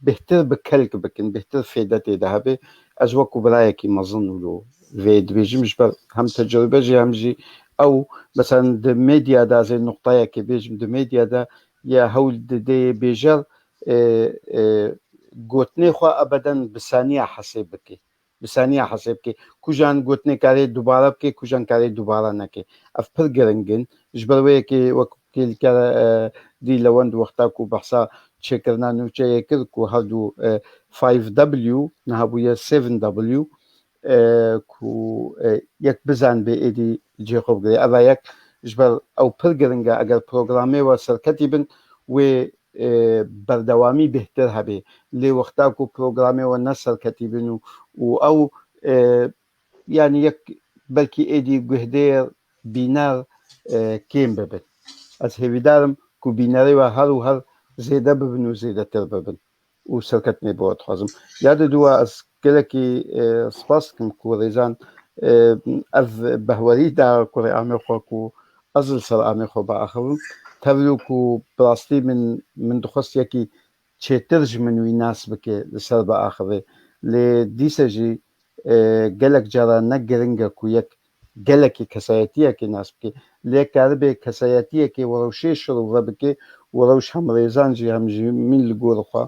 بهتر بكلك بكن بهتر فيدتي ذهبي أزوك برايكي مظن له في دبيجي مش هم تجربة جي هم جي أو مثلا د ميديا دا زي النقطة كي بيجم د ميديا دا يا هول دي بيجر قوتني خو أبدا بثانية حسيبكي بثانية حسيبكي كوجان قوتني كاري دوبارة بكي كوجان كاري دوبارة نكي أفبر جرنجن جبرويكي وكيل كار دي لوند وقتاكو بحثا چکرنا نو چه کو هادو 5W نهابویا 7W کو یک بزن به ایدی جیخوب گری اما یک جبر او پرگرنگا اگر پروگرامی و سرکتی بن و بردوامی بهتر هبه لی وقتا کو پروگرامی و نسر کتی بنو و او يعني یک بلکی ایدی گهدیر بینار کیم ببن از هیویدارم کو بیناری و هر زيادة ببن وزيادة ترببن وسركتني بود خازم ياد دوا أس كلكي سباس كم كوريزان أف بهوري دا كوري أميخو كو أزل سر أميخو بآخرون تبلو كو براستي من دخص يكي تشترج من ويناس بكي لسر بآخري لديسا جي جلك جارا نجرنجا كو يك جلكي كسايتية كي ناس بكي ليك عربي كسايتية كي وروشي شروع بكي وروش هم ريزان جي هم جي من الجور خوا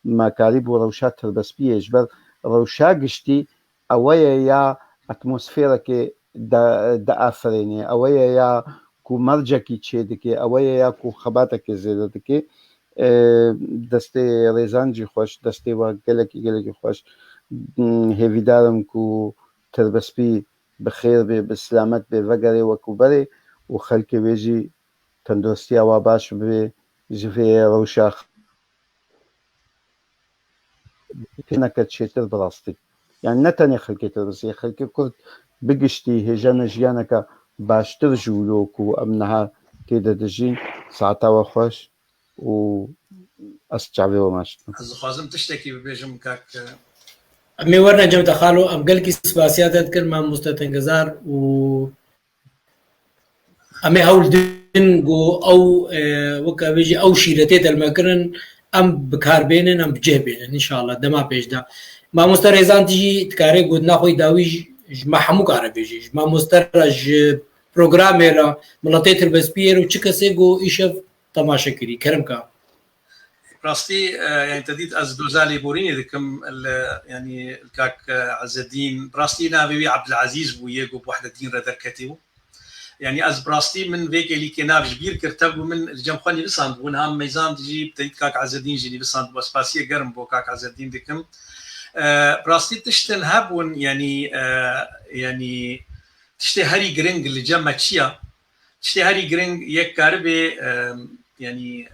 ما كاريب وروشات تربسبية إجبر روشا قشتي أويا يا أتموسفيرا كي دا آفريني أويا يا كو مرجع كي تشيدكي أويا يا كو خباتك زيدتكي دستي ريزان جي خوش دستي وقلكي خوش هيفي دارم كو تربسبي بخير بسلامت بفقري وكوبري وخلكي بيجي تندرستي أوا باش بي جفي روشاخ كنا كتشيتر براستي يعني نتاني خلكي تربسي خلكي كرد بقشتي هجانا جيانكا باش ترجولوكو أمنها كيدا دجين ساعتا وخوش و أستجعبي وماشت خازم تشتكي ببيجم كاك أمي ورنا جم دخالو أم قلقي سباسيات أذكر ما مستتنجزار و أمي هول دين جو أو وكا بيجي أو شيرتي المكرن أم بكار بينن أم بجه بينن إن شاء الله دما بيش دا ما مسترزان تيجي تكاري قد ناخوي داويج ما حموك عربيجي ما مسترج بروغراميرا ملاتي تربسبير وشكسي جو إيشف تماشا كري كرم كا راستي يعني تديت از دوزالي بوريني ذكم يعني الكاك عز الدين براستي نابي عبد العزيز ويجو بوحد الدين ردركتيو يعني از براستي من فيك اللي كناب جبير كرتب من الجمخاني بساند ونهام ميزان تجي بتيت كاك عز الدين جيني بساند بسباسيه قرم بو كاك عز الدين دكم براستي تشتن هابون يعني تشتي هاري جرينج اللي جمع تشيا تشتي هاري جرينج يك كاربي يعني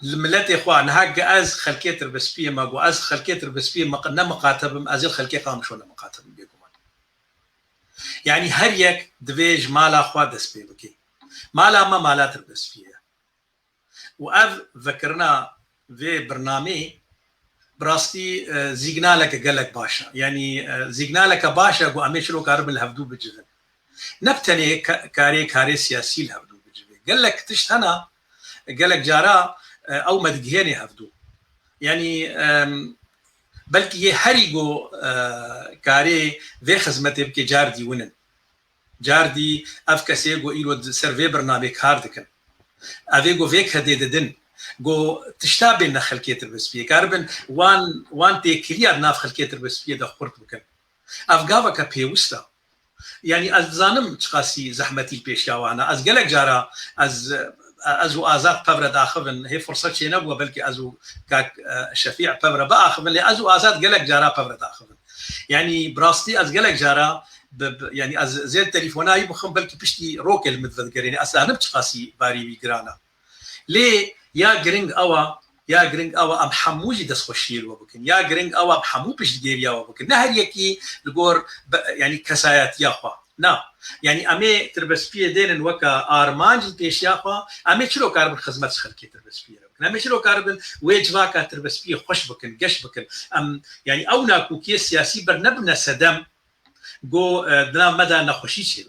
الملاتي اخوة نهاج از خلكيه تربسبيه ما جو از خلكيه تربسبيه ما مقاتب ازل خلكيه قامش ولا مقاتب بيكم يعني هريك دفيج مالا اخوة دسبي بكي مالا ما مالا تربسبيه واف ذكرنا في برنامج براستي زيجنا لك قال لك باشا يعني زيجنا لك باشا قو امشلو كارب الهفدو بجذن نبتني كاري سياسي الهفدو بجذن قال لك تشتنا قال لك جارا او مدقهيني هفدو يعني بلكي هريقو كاري في خزمتي بكي جاردي ونن جاردي افكاسي قو ايلو سيرفي برنامج هاردكن افيقو فيك هديددن قو تشتابي نا خلقية البسبية كاربن وان تيكليا ناف خلقية البسبية دا خورت بكن افقافا كبيوستا يعني از زانم تقاسي زحمتي البيشياوانا از قلق جارا ازو ازاد بابرا داخفن هي فرصة شي نبوة بلكي ازو كاك شفيع بابرا باخفن لي ازو ازاد قلق جارا بابرا داخفن يعني براستي از قلق جارا يعني از زي التليفوناي بخم بلكي بشتي روكل متذكريني اصلا نبتقاسي باري بيقرانا ليه يا جرينج أوا أم حموجي دس خشيل وبكن يا جرينج أوا أم حمو بيش ديريا وبكن نهر يكي لقور يعني كسايات ياخوا نا يعني أمي تربس فيه دين وكا أرمانج البيش ياخوا أمي شلو كاربن خدمات خلقي تربس فيه أمي شلو كاربن ويجواكا تربس فيه خوش بكن قش بكن يعني أو ناكو كيس سياسي برنبنا سدم جو دنا مدى نخشي شيء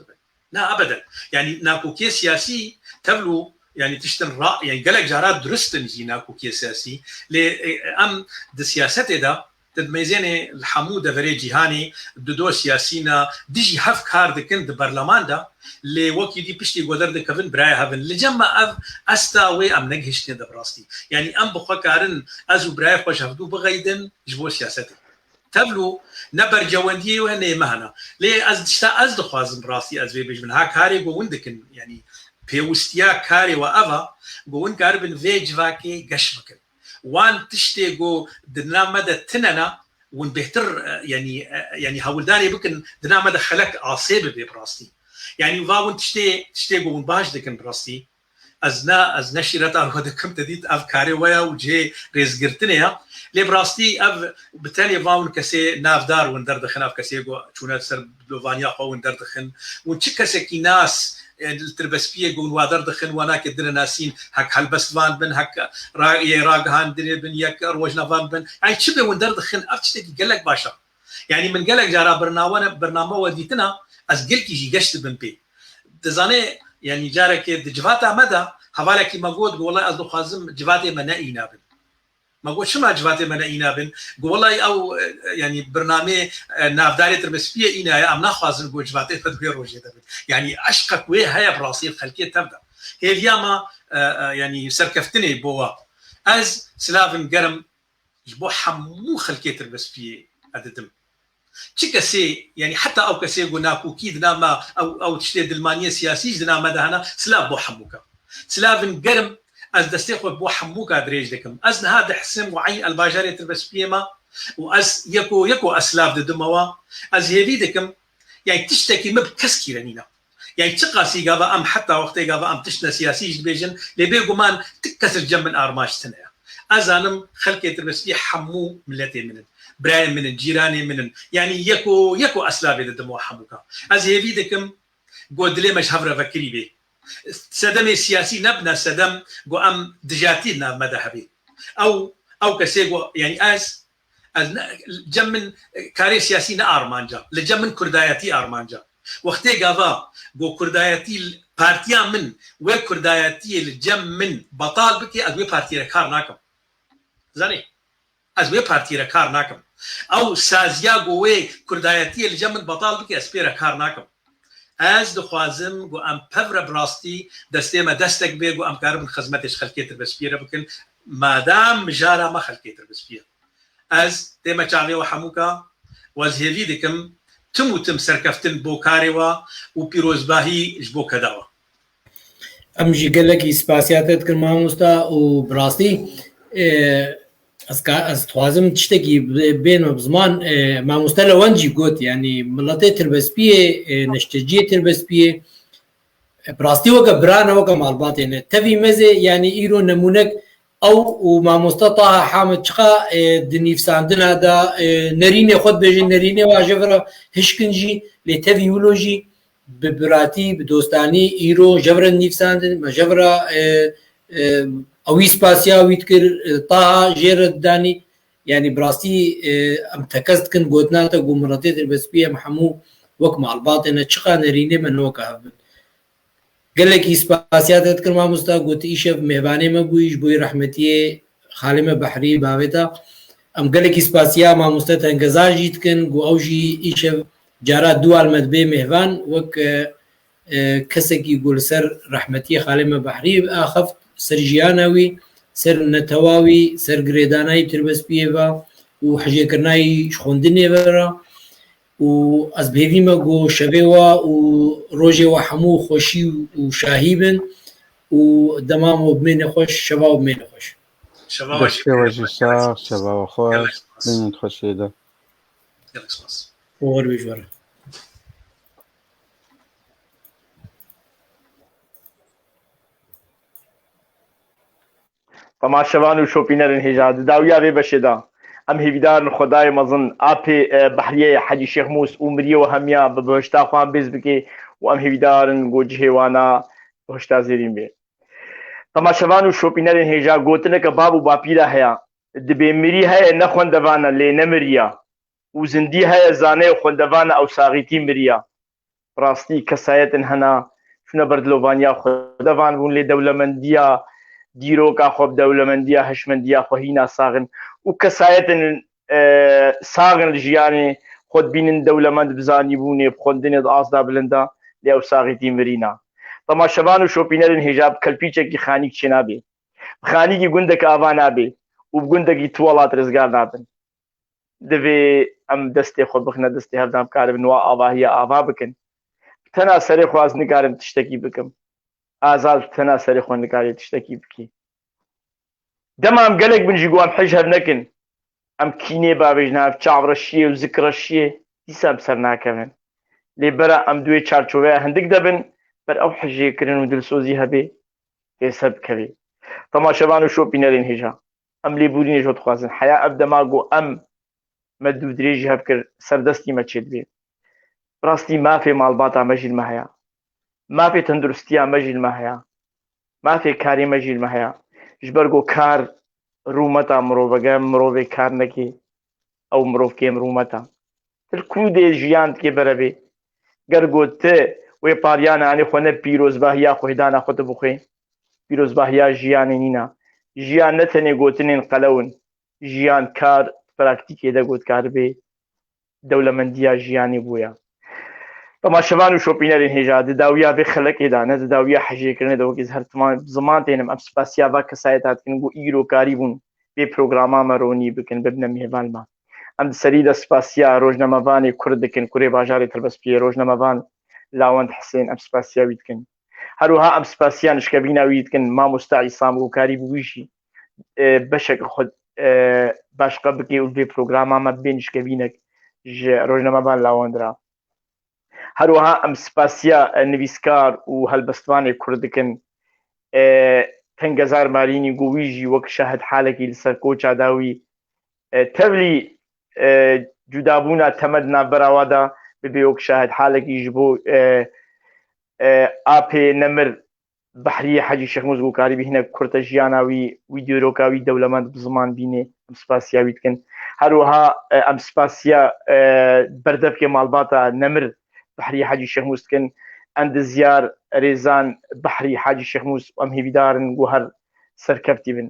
لا أبدا يعني ناكو كيس سياسي تبلو يعني تشتن رأي يعني قالك جارات درستن جينا كوكي سياسي لأم دي سياسته دا تدميزيني الحمودة فري جيهاني دو سياسينا ديجي هف كار دكن دي برلمان دا اللي وكي دي بشتي قدر دي كفن براي هفن لجمع أف أستاوي أم نجهشتين دا براستي يعني أم بخوا كارن أزو براي خوش هفدو بغيدن جبو سياسته تبلو نبر جواندي وهني مهنا ليه أز دخوازن براستي أز بيج من هاك هاري وندكن يعني بيوستيا كاري وأفا قوون كاربن فيج فاكي قش بكن وان تشتي قو دنا مدى تننا ون بهتر يعني هولداني بكن دنا مدى خلق عصيبه ببراستي يعني فاون تشتي قوون باش دكن براستي از نشرت ارو دكم تديت اف كاري ويا وجي ريزغرتنيا لي براستي اف بالتالي فاون كسي نافدار وندر دخن اف كسي قو چونات سر بلوفانيا قو وندر دخن ونشكسكي ناس التربسبيه قون وادر دخن وانا كدنا ناسين هك هلبس فان بن هك راق هان دري بن يك روجنا فان بن يعني شبه وندر دخن افتشتي قال لك باشا يعني من قال لك جارا برنامج وديتنا از قلت يجي قشت بن بي تزاني يعني جارك جفاتا مدى حوالك ما قلت والله از خازم جفاتي منائي نابن ما قلت شو ما جفاتي منائي نابن والله او يعني برنامج نافداري تربسبيه اينا ام ناخذ نقول جفاتي تدوير روجي يعني اشقك وي هيا براسي الخلقيه تبدا هي اليوم يعني سركفتني بوا از سلافن قرم جبو حمو خلقيه تربسبيه اددم تشكسي يعني حتى او كسي قلنا كوكيد ناما او تشتي المانيه سياسي دنا مدهنا سلاف بو حموكا سلافن قرم از دستيخو بو حموكا دريج دكم از هذا حسم وعي الباجاري تربسبيه ما واز يكو اسلاف دموا از هيفي دكم يعني تشتكي مبكسكي رنينا يعني تقاسي قابا ام حتى وقتي قابا ام تشنا سياسي بيجن لبيقو مان تكسر جنب من ارماش سنه ازانم خلقي تربسبيه حمو ملتي منن برايم من جيراني من يعني يكو اسلاف دموا حموكا از هيفي دكم قود لي مش هفره فكري بي سدم سياسي نبنا سدم قو ام دجاتينا مذهبي او كسيغو يعني از جمن كاري سياسي نا ارمانجا لجمن كرداياتي ارمانجا وقتي غافا قو كرداياتي بارتيا من وكرداياتي الجمن بطال بكي ازوي بارتي ركار ناكم زاني ازوي بارتي ركار ناكم او سازيا قوي كرداياتي الجمن بطال بكي اسبيرا كار ناكم از دخوازم قو ام بفر براستي دستيما دستك بي قو ام كاربن خزمتش خلقية البسبيرة بكن مادام مجارة ما خلقية البسبيرة از تيما چاوي وحموكا واز هيفي دكم تم سركفتن بو كاريوا و بيروزباهي جبو كداوا امجي قال لك سباسياتت كرما مستا و براستي از خوازم تشتكي بين بزمان ما مستلا وانجي قوت يعني ملاتي تربسبيه نشتجيه تربسبيه براستي وكا برانا وكا معلبات يعني تفي مزي يعني ايرو نمونك او وما مستطاع حامد شقا دنيفساندنا دا نريني خد بيجي نريني واجفرا هشكنجي لتفيولوجي ببراتي بدوستاني ايرو جفرا نيفساندن ما جفرا ئەوی سپاسیاویت کرد تا ژێرە دانی ینی بڕاستی ئەم تەکەستکن گوتناتە گومڕەتێتر بەسپی ئەم هەموو وەک ماڵباتێنە چقا نەرینێ منەوەکە هەبن گەلێکی سپاسیاتت کرد مامۆستا گوتی ئیشە مێبانێمە بوویش بۆی ڕەحمەتیێ خاڵێمە بەحری باوێتە ئەم گەلێکی سپاسیا مامۆستا تەنگەزاژیت کن گو ئەوژی ئیشە جارا دوالمەت بێ مێڤان وەک کەسێکی گولسەر ڕەحمەتیە خاڵێمە بەحری ئاخەفت سەرژیانەوی سەر نەتەواوی سەرگرێدانایی تربەسپیێڤە و حەژێکردنایی خوندنێ بەرە و ئەس بێویمە گۆ شەبێوە و ڕۆژێوە هەموو خۆشی و شاهی بن و دەمامەوە بمێنە خۆش شەواو بمێنە خۆش دەستێوەژی ساغ شەواوە خۆش بینن خۆشێدا وەربێژ وەرە تەماشەوان و شۆپینەرن هێژا داویا بێ بەشێدا ئەم هێویدارن خۆدای مەزن ئاپێ بەحریەیە حەجی شێخ موس و مریەوە هەمیا بە بەهشتا خوان بێز بکێ و ئەم هێویدارن گۆ جهێوانە بەهشتا زێرین بێ تەماشەوان و شۆپینەرن هێژا گوتنەکە باب و باپیرە هەیە دبێ مری هەیە نە خوێندەوانە لێ نەمریە و زندی هەیە زانەیە خوێندەوانە ئەو ساغیتی مریە ڕاستی کەسایەتن هەنا چونە بەردلۆڤانیا خۆدەوان بوون لێ دەولەمەندیە دیرۆکا خۆب دەولەمەندیە هەشمەندیە خۆهینا ساغن و کەسایەتن ساغن لە ژیانێ خۆت بینن دەولەمەند بزانی بوونێ بخۆندنێت ئاسدا بلندا لێ ئەو ساغیتی مرینا تەماشەوان و شۆپینەرن هێژا کەلپیچێکی خانیک چێ نابێ خانیکی گوندێک ئاوا نابێ و گوندێکی تووەڵات ڕزگار نابن دەبێ ئەم دەستێ خۆ بخنە دەستی هەردام کار بن وا ئاواهیە ئاوا بکەن تەنا سەرێ خواز نگارم تشتێکی بکەم ئازاد تەنا سەرێ خۆ نگارێت تشتێکی بکی دەمام گەلێک بنجی گوام حەج هەر نەکن ئەم کینێ بابێژ ناف چاوڕە شیە و زکرە شیە دیسان سەر ناکەون لێبەرە ئەم دوێ چارچۆوەیە هەندێک دەبن بەر ئەو حەژێکردن و دلسۆزی هەبێ پێسەر بکەوێ تەماشەوان و شۆپینەرێن هێژا ئەم لێبورینێ ژۆ دخوازن حیا ئەب دەماگۆ ئەم مەدوو درێژی هەبکرد سەردەستی مەچێت بێت ڕاستی مافێ ماڵباتا مەژیلمە هەیە مافێ تەندروستیە مەژیلمە هەیە مافێ کاری مەژیلمە هەیە ji ber got kar rûmeta mirovege mirovê kar nekê ew mirovkêm rûmeta til ku dê jiyan dike berevê ger got te wê paryana anî xwe ne pîrozbahiya xwedana xwe dibixwe pîrozbahiya jiyanê nîna jiyan ne tenê gotinên qelewin jiyan kar praktîkê de gotkar bê dewlemendiya jiyanê bûye تەماشەوان و شۆپینەرên هێژا di dawiya vê xelekê de ne di dawiya hejêkirinê de wekî her ziman tênim em spasiya va kesayet hatkirin got îrokarî bûn vê programa me ronî bikin bibne mêvan me em di serî de spasiya rojnamevanê Kurd dikin Kurê bajarê Tirabespiyê rojnamevan Lawend Hesên em spasiya wî dikin herwiha em spasiya nişkevîna wî dikin mamosta İslam gokarî bi wî jî beşek xwe başqa bikê û vê programa me bê nişkevînek ji rojnamevan Lawend ra هەروەها ئەم سپاسیە نویسکار و هەلبەستوانێ کورد دکن تەنگەزار مارینی گۆویژی وەک شاهد حالێکی لەسەر کۆچا داوی تەولی جودابوونا تەمەد ناوبەراوادا ببێ وەک شاهد حالێکی ji بۆ ئاپێ نەمر بەحریە حەجی شێخ موس گۆکاری بهینە کورتە ژیاناوی وی دیرۆکاوی دەولەمەند بزمان بینێ ئەم سپاسیاوی دکن هەروەها ئەم سپاسیە بەردەبکێ ماڵباتە نەمر بحری حاجی شێخ موس دکن ئەند زیار رێزان بحری حاجی شێخ موس ئەم هێویدارن گو هەر سەرکەفتی بن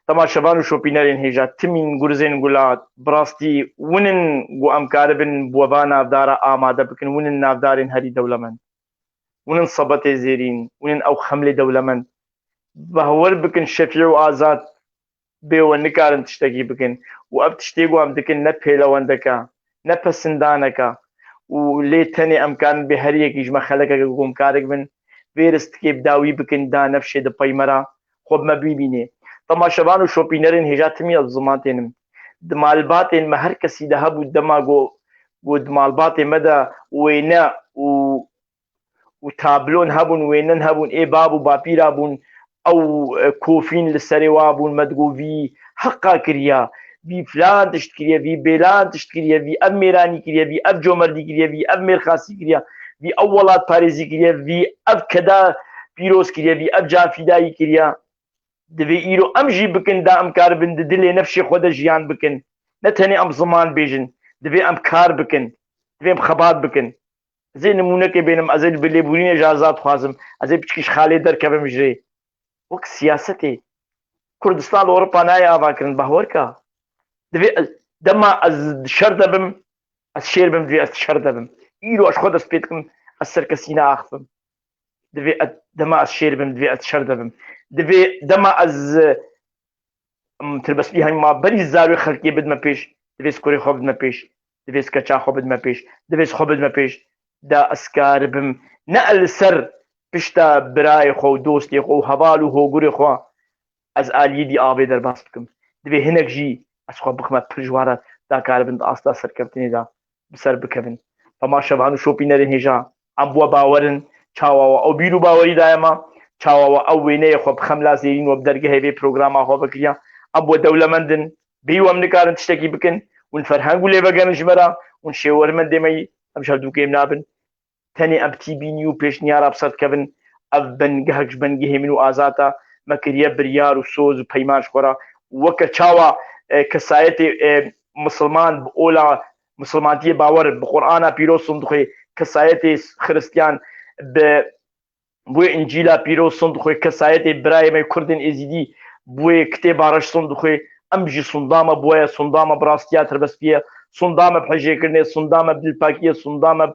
تەماشەوان و شۆپینەرێن هێژا تمین گورزێن گولات بڕاستی ونن گو ئەم کارە بن بووەبا ناودارە ئامادە بکن ونن ناودارێن هەری دەولەمەند ونن سەبەتێ زێرین ونن ئەو خەملێ دەولەمەند بەهەوەر بکن شەفیع و ئازاد بێوە نکارن تشتێکی بکن و ئەم تشتێک وام دکن نە پێلەوەندەکە نە پەسەندانەکە و لێ تەنێ ئەمکان بێ هەریەکیش مە خەلەکە گۆمکارێک بن وێرستکێ بداوی بکن دا نەفشێ دپەیمەرا خۆ بمە بیبینێ تەماشەوان و شۆپینەرێن هێژا تمیە زمان تێنم دمالباتێن مە هەر کەسی دە هەبوو دەما گۆ دمالباتێ مەدا وێنە و تابلۆن هەبوون وێنەن هەبوون ئێ باب و باپیرا بوون ئەو کۆفین لەسەرێ وا بوون مەدگۆڤی حەقا کریە وی فلان تشت کریە وی بێلان تشت کریە وی ئەم مێرانی کریە وی ئەف جۆمەردی کریە وی ئەف مێرخاسی کریە وی ئەو وڵات پارێزی کریە وی ئەف کەدا پیرۆز کریە وی ئەف جافیدایی کریە دەبێ ئیرۆ ئەمژی بکن دا ئەم کار بن دلێ نەفشی خۆدە ژیان بکن نەتەنێ ئەم زمان بێژن دەبێ ئەم کار بکن دەبێ ئەم خەبات بکن زێ نمونەکە بێنم ئەزێ بلێبوورینێ ئازاد خوازم ئەزێ بچکیش خاڵێ دەرکەبە مژرێ وەک سیاسەتێ کوردستان لە ئەوڕۆپا نایە ئاواکردن بەهۆرکە دەبێ دەما ئەز شەر دەبم ئەس شێر بم دوێ ئەس شەر دەبم ئیرۆ ئەش خۆ دەست پێ بکەم ئەس سەر کەسی ناخفم دەبێ دەما ئەس شێر بم دوێ ئەس شەر دەبم دەبێ دەما ئەز تربەسپی هەنگما بەری زاروی خەڵکی بدمە پێش دەبێ سکۆری خۆ بدمە پێش دەبێ سکەچا خۆ بدمە پێش دەبێ خۆ بدمە پێش دا ئەسکار بم نە لەسەر پشتە برای خۆ و دۆستی خۆ و هەواڵ و هۆگوری خۆ ئەز ئالیدی ئاوێ دەرباس بکەم دەبێ هەنێک ژی ئەسخوا بخمە پژوارە داکار بن ئاستا سەرکەوتنیدا بسەر بکەون بەما شەوان و شۆپینەرن هێژا ئەم بووە باوەرن چاواوە ئەو بیر و باوەری دایەمە چاواوە ئەو وێنەیە خۆ بخەم لا زێرین وە بدەرگە هەبێ پرۆگراما خۆ بکریە ئەم بۆ دەولەمەندن بیوەم نکارن تشتێکی بکن ون فەرهەنگ و لێبەگەن ژمەرە ون شێوەرمەند دێمەی ئەم شەردووکێم نابن تەنێ ئەم تیبینی و پێشنیارا بسەردکەبن ئەف بەنگەهەکش بەنگی هێمن و ئازاتە مەکریە بریار و سۆز و پەیمانش خۆرە وەکە چاوە کەسایەتی مسلمان ئۆلا مسلمانتیە باوەر بە قورئانە پیرۆسم دخۆی کەسایەتی خرستیان بۆی ئینجیلا پیرۆسم دخۆی کەسایەتی برایەمەی کوردن ئێزیدی بۆی کتێب بارەش سم دخۆی ئەمژی سوندامە بۆیە سوندامە بڕاستیا تربەستیە سوندامە حەژێکردنێ سوندامە دلپاکیە سوندامە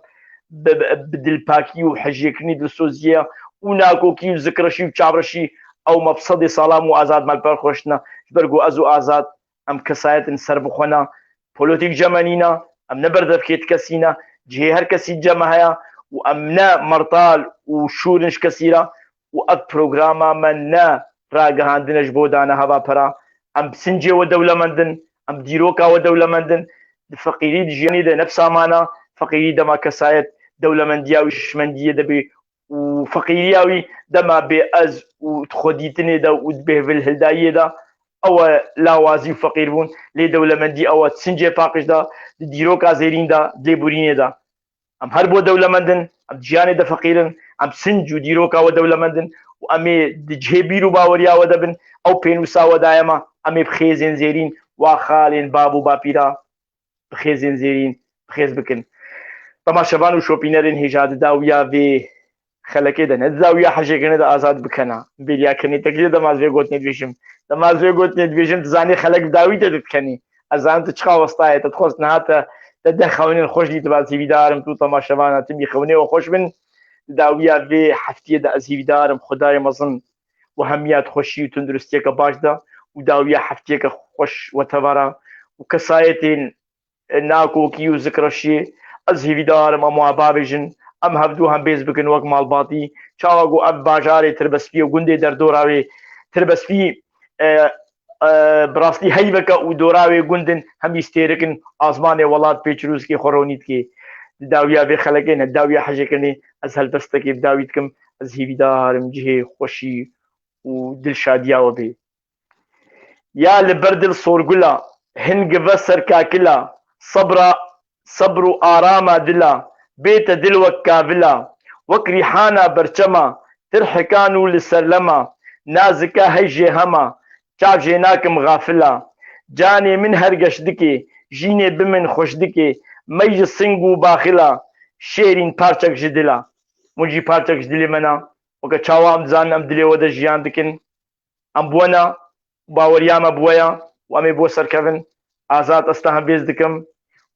بدلپاکی و حەژێکردنی دلسۆزیە و ناکۆکی و زکرەشی و چاڕەشی ئەو مەبسەدی ساڵام و ئازاد مەلپەر خۆشتنە بەرگۆ ئەز و ئازاد ئەم کەسایەتن سەر بخۆنە پۆلۆتیک جەمەنینە ئەم نەبەردە بکێت کەسینە جێ هەر کەسی جەمە هەیە و ئەم نە مەرتال و شورنش کەسیرە و ئەت پرۆگرامە من نە ڕاگەهاندنش بۆ دانە هەواپەرە ئەم سنجێوە دەولەمەندن ئەم دیرۆکاوە دەولەمەندن فەقیری ژیانی دە نەفسامانە فەقیری دەما کەسایەت دەولەمەندیاوی شمەندیە دەبێ و فەقیریاوی دەما بێ ئەز و خۆدیتنێدا و بێڤل هەلداییەدا ئەوە لاوازی و فەقیر بوون لێ دەولەمەندی ئەوە سنجێ پاقشدا دیرۆکا زێریندا لێبورینێدا ئەم هەر بۆ دەولەمەندن ئەم گیانێ دە فەقیرن ئەم سنج و دیرۆکاوە دەولەمەندن و ئەمێ دجێ بیر و باوەریاوە دەبن ئەو پێنووساوەدایەمە ئەمێ بخێزێن زێرین وا خاڵێن باب و باپیرا بخێزێن زێرین بخێز بکن تەماشەبان و شۆپینەرن هێژادە داویا vê xelekê de nedizawiya hejêkirine de azad bikene bêriyakirinê tekî de demaz vê got nedibêjim demaz vê got nedibêjim dizanî xelek dawî te dikenî ez zanim tu çiqa westayê te dixwast nihate te de xewnên xweş dî tu hîvîdarim tu temaşevana tu bî xewnê û xweş bin dawiya vê heftiyê de ez hîvîdarim xudayê mezin û hemiya xweşî û tunduristiyeke baş da û dawiya heftiyeke xweş wetevara û kesayetên nakokî û zikreşiyê ez hîvîdarim em wan babêjin ئەم هەفتوو هەم بێز بکن وەک ماڵباتی چاوەگو ئەم باژارێ تربەسپی و گوندێ دەردۆراوێ تربەسپی بڕاستی هەیبەکە و دۆراوێ گوندن هەمی ستێرەکن ئازمانێ وڵات پێچروسکی خۆڕۆنیتکێ داویا بێ خەلەکەی نەداویا حەژێکردنێ ئەس هەلبەستەکێ بداویت بکەم ئەس هیویدارم جهێ خۆشی و دلشادیاوە بێ یا لەبەر دڵ سۆرگولە هنگڤە سەرکاکلە سەبر و ئارامە دلە بێتە دل وەک کاڤلە وەک ریحانە بەرچەمە ترحەکان و لەسەرلەمە نازکە هەیژێ هەمە چاو ژێ ناکەم غافلە جانێ من هەرگەش دکێ ژینێ بمن خۆش دکێ مەیژ سنگ و باخلە شێرین پارچەک ژ دلە موجی پارچەک ژ دلێ منە وەکە چاوە ئەم زانن ئەم دلێوە دە ژیان دکن ئەم بووەنە باوەریامە بووەیە و ئەمێ بۆ سەرکەون ئازاد ئەستا هەم بێز دکەم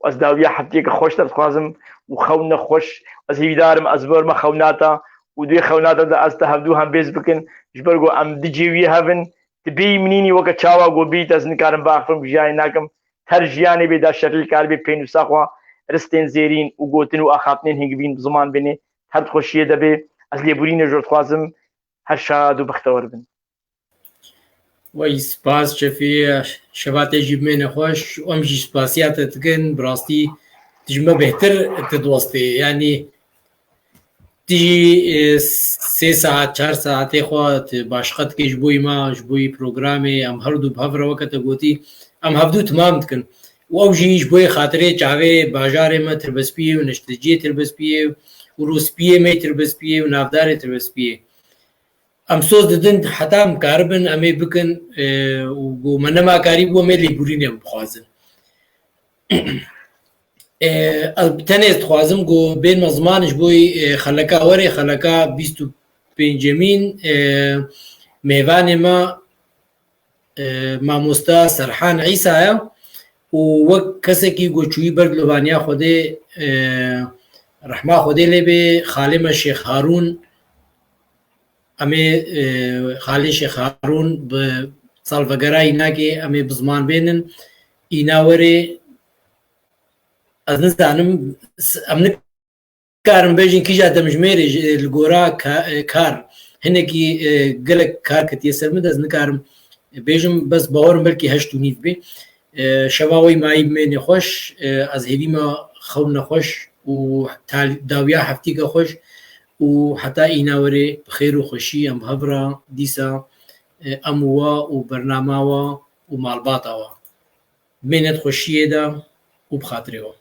ئەس داویە حەفتێکە خۆش دەخوازم و خەونە خۆش ئەس هیویدارم ئەس بەرمە خەوناتە و دوێ خەوناتەدا ئەستا هەفتوو هەم بێز بکن ji ber got em dicêwî hevin dibê minînî weke çawa got bît ez nikarim biaxivim jiyanê nakim her jiyanê bê da şerî kar bê pênûsa xwe ristên zêrîn û gotin û axaptinên hingivîn bi ziman binê her dixweşiyê de bê ez lêborînê jî dixwazim her şad û bixtewar bin وی سپاس شەفی شەباتê jî bimêne xweş em jî spasiya te dikin bi rastî dijme bêhtir te dostê yanî تیجی 3 ساعت 4 ساعتê xwe başqa dikê ji bo me ji bo programê em her du hevre weke te gotî em hevdû timam dikin û ew jî ji bo xatirê çavê bajarê me tirbespiyê û neşteciyê tirbespiyê û rûspiyê me tirbespiyê û navdarê tirbespiyê ئەم سۆز ددن حتا کاربن ئەمێ بکن و منەماکاری بووە مێ لێبورینێ بخوازن تەنێت خوازم گۆ بێنمە زمانش بۆی خەلەکە وەرێ خەلەکە 25مین میێوانێمە مامۆستا سەرحان عیسایە و وەک کەسێکی گۆچووی بەرگ لۆبانیا خودێ ڕەحما خودێ لێبێ خالێمە شێخ هارون ئەمێ خاڵی شێخ هارون بە ساڵڤەگەرای ناکێ ئەمێ بزمان بێنن ئیناوەرێ ئەس نزانم ئەم کارم بێژین کیژا دەمژمێرێ گۆرا کار هەنێکی گەلک کار کەتیە سەرمە دەست نکارم بێژم بەس باوەرم بەلکی 8 بێ شەواوەی مایی بمێنێ خۆش ئەز هێویمە خەون نەخۆش و داویا هەفتیکە خۆش و حتا ئیناوەرێ بخێر و خۆشی ئەم هەبرا دیسا ئەمووە و بەرناماوە و ماڵباتەوە بمێنێت خۆشیێدا و بخاترەوە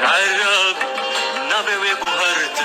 عرب نبوي بهرت